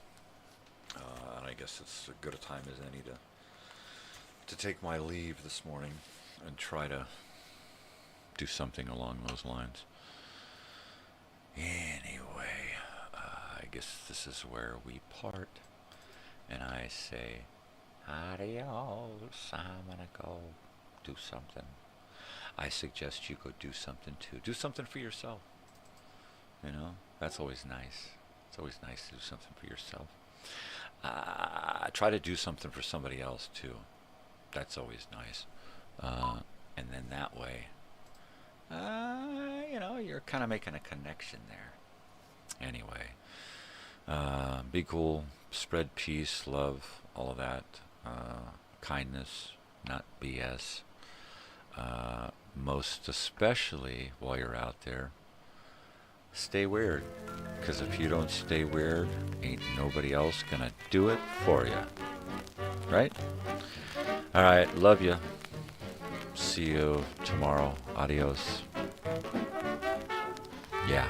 Speaker 15: And I guess it's as good a time as any to take my leave this morning and try to do something along those lines. Anyway, I guess this is where we part. And I say, adios, I'm gonna go do something. I suggest you go do something too. Do something for yourself. You know, that's always nice. It's always nice to do something for yourself. Try to do something for somebody else too. That's always nice. And then that way, you know, you're kind of making a connection there. Anyway, be cool. Spread peace, love, all of that. Kindness, not BS. Most especially while you're out there, stay weird. Because if you don't stay weird, ain't nobody else gonna do it for you. Right? Alright, love you. See you tomorrow. Adios. Yeah.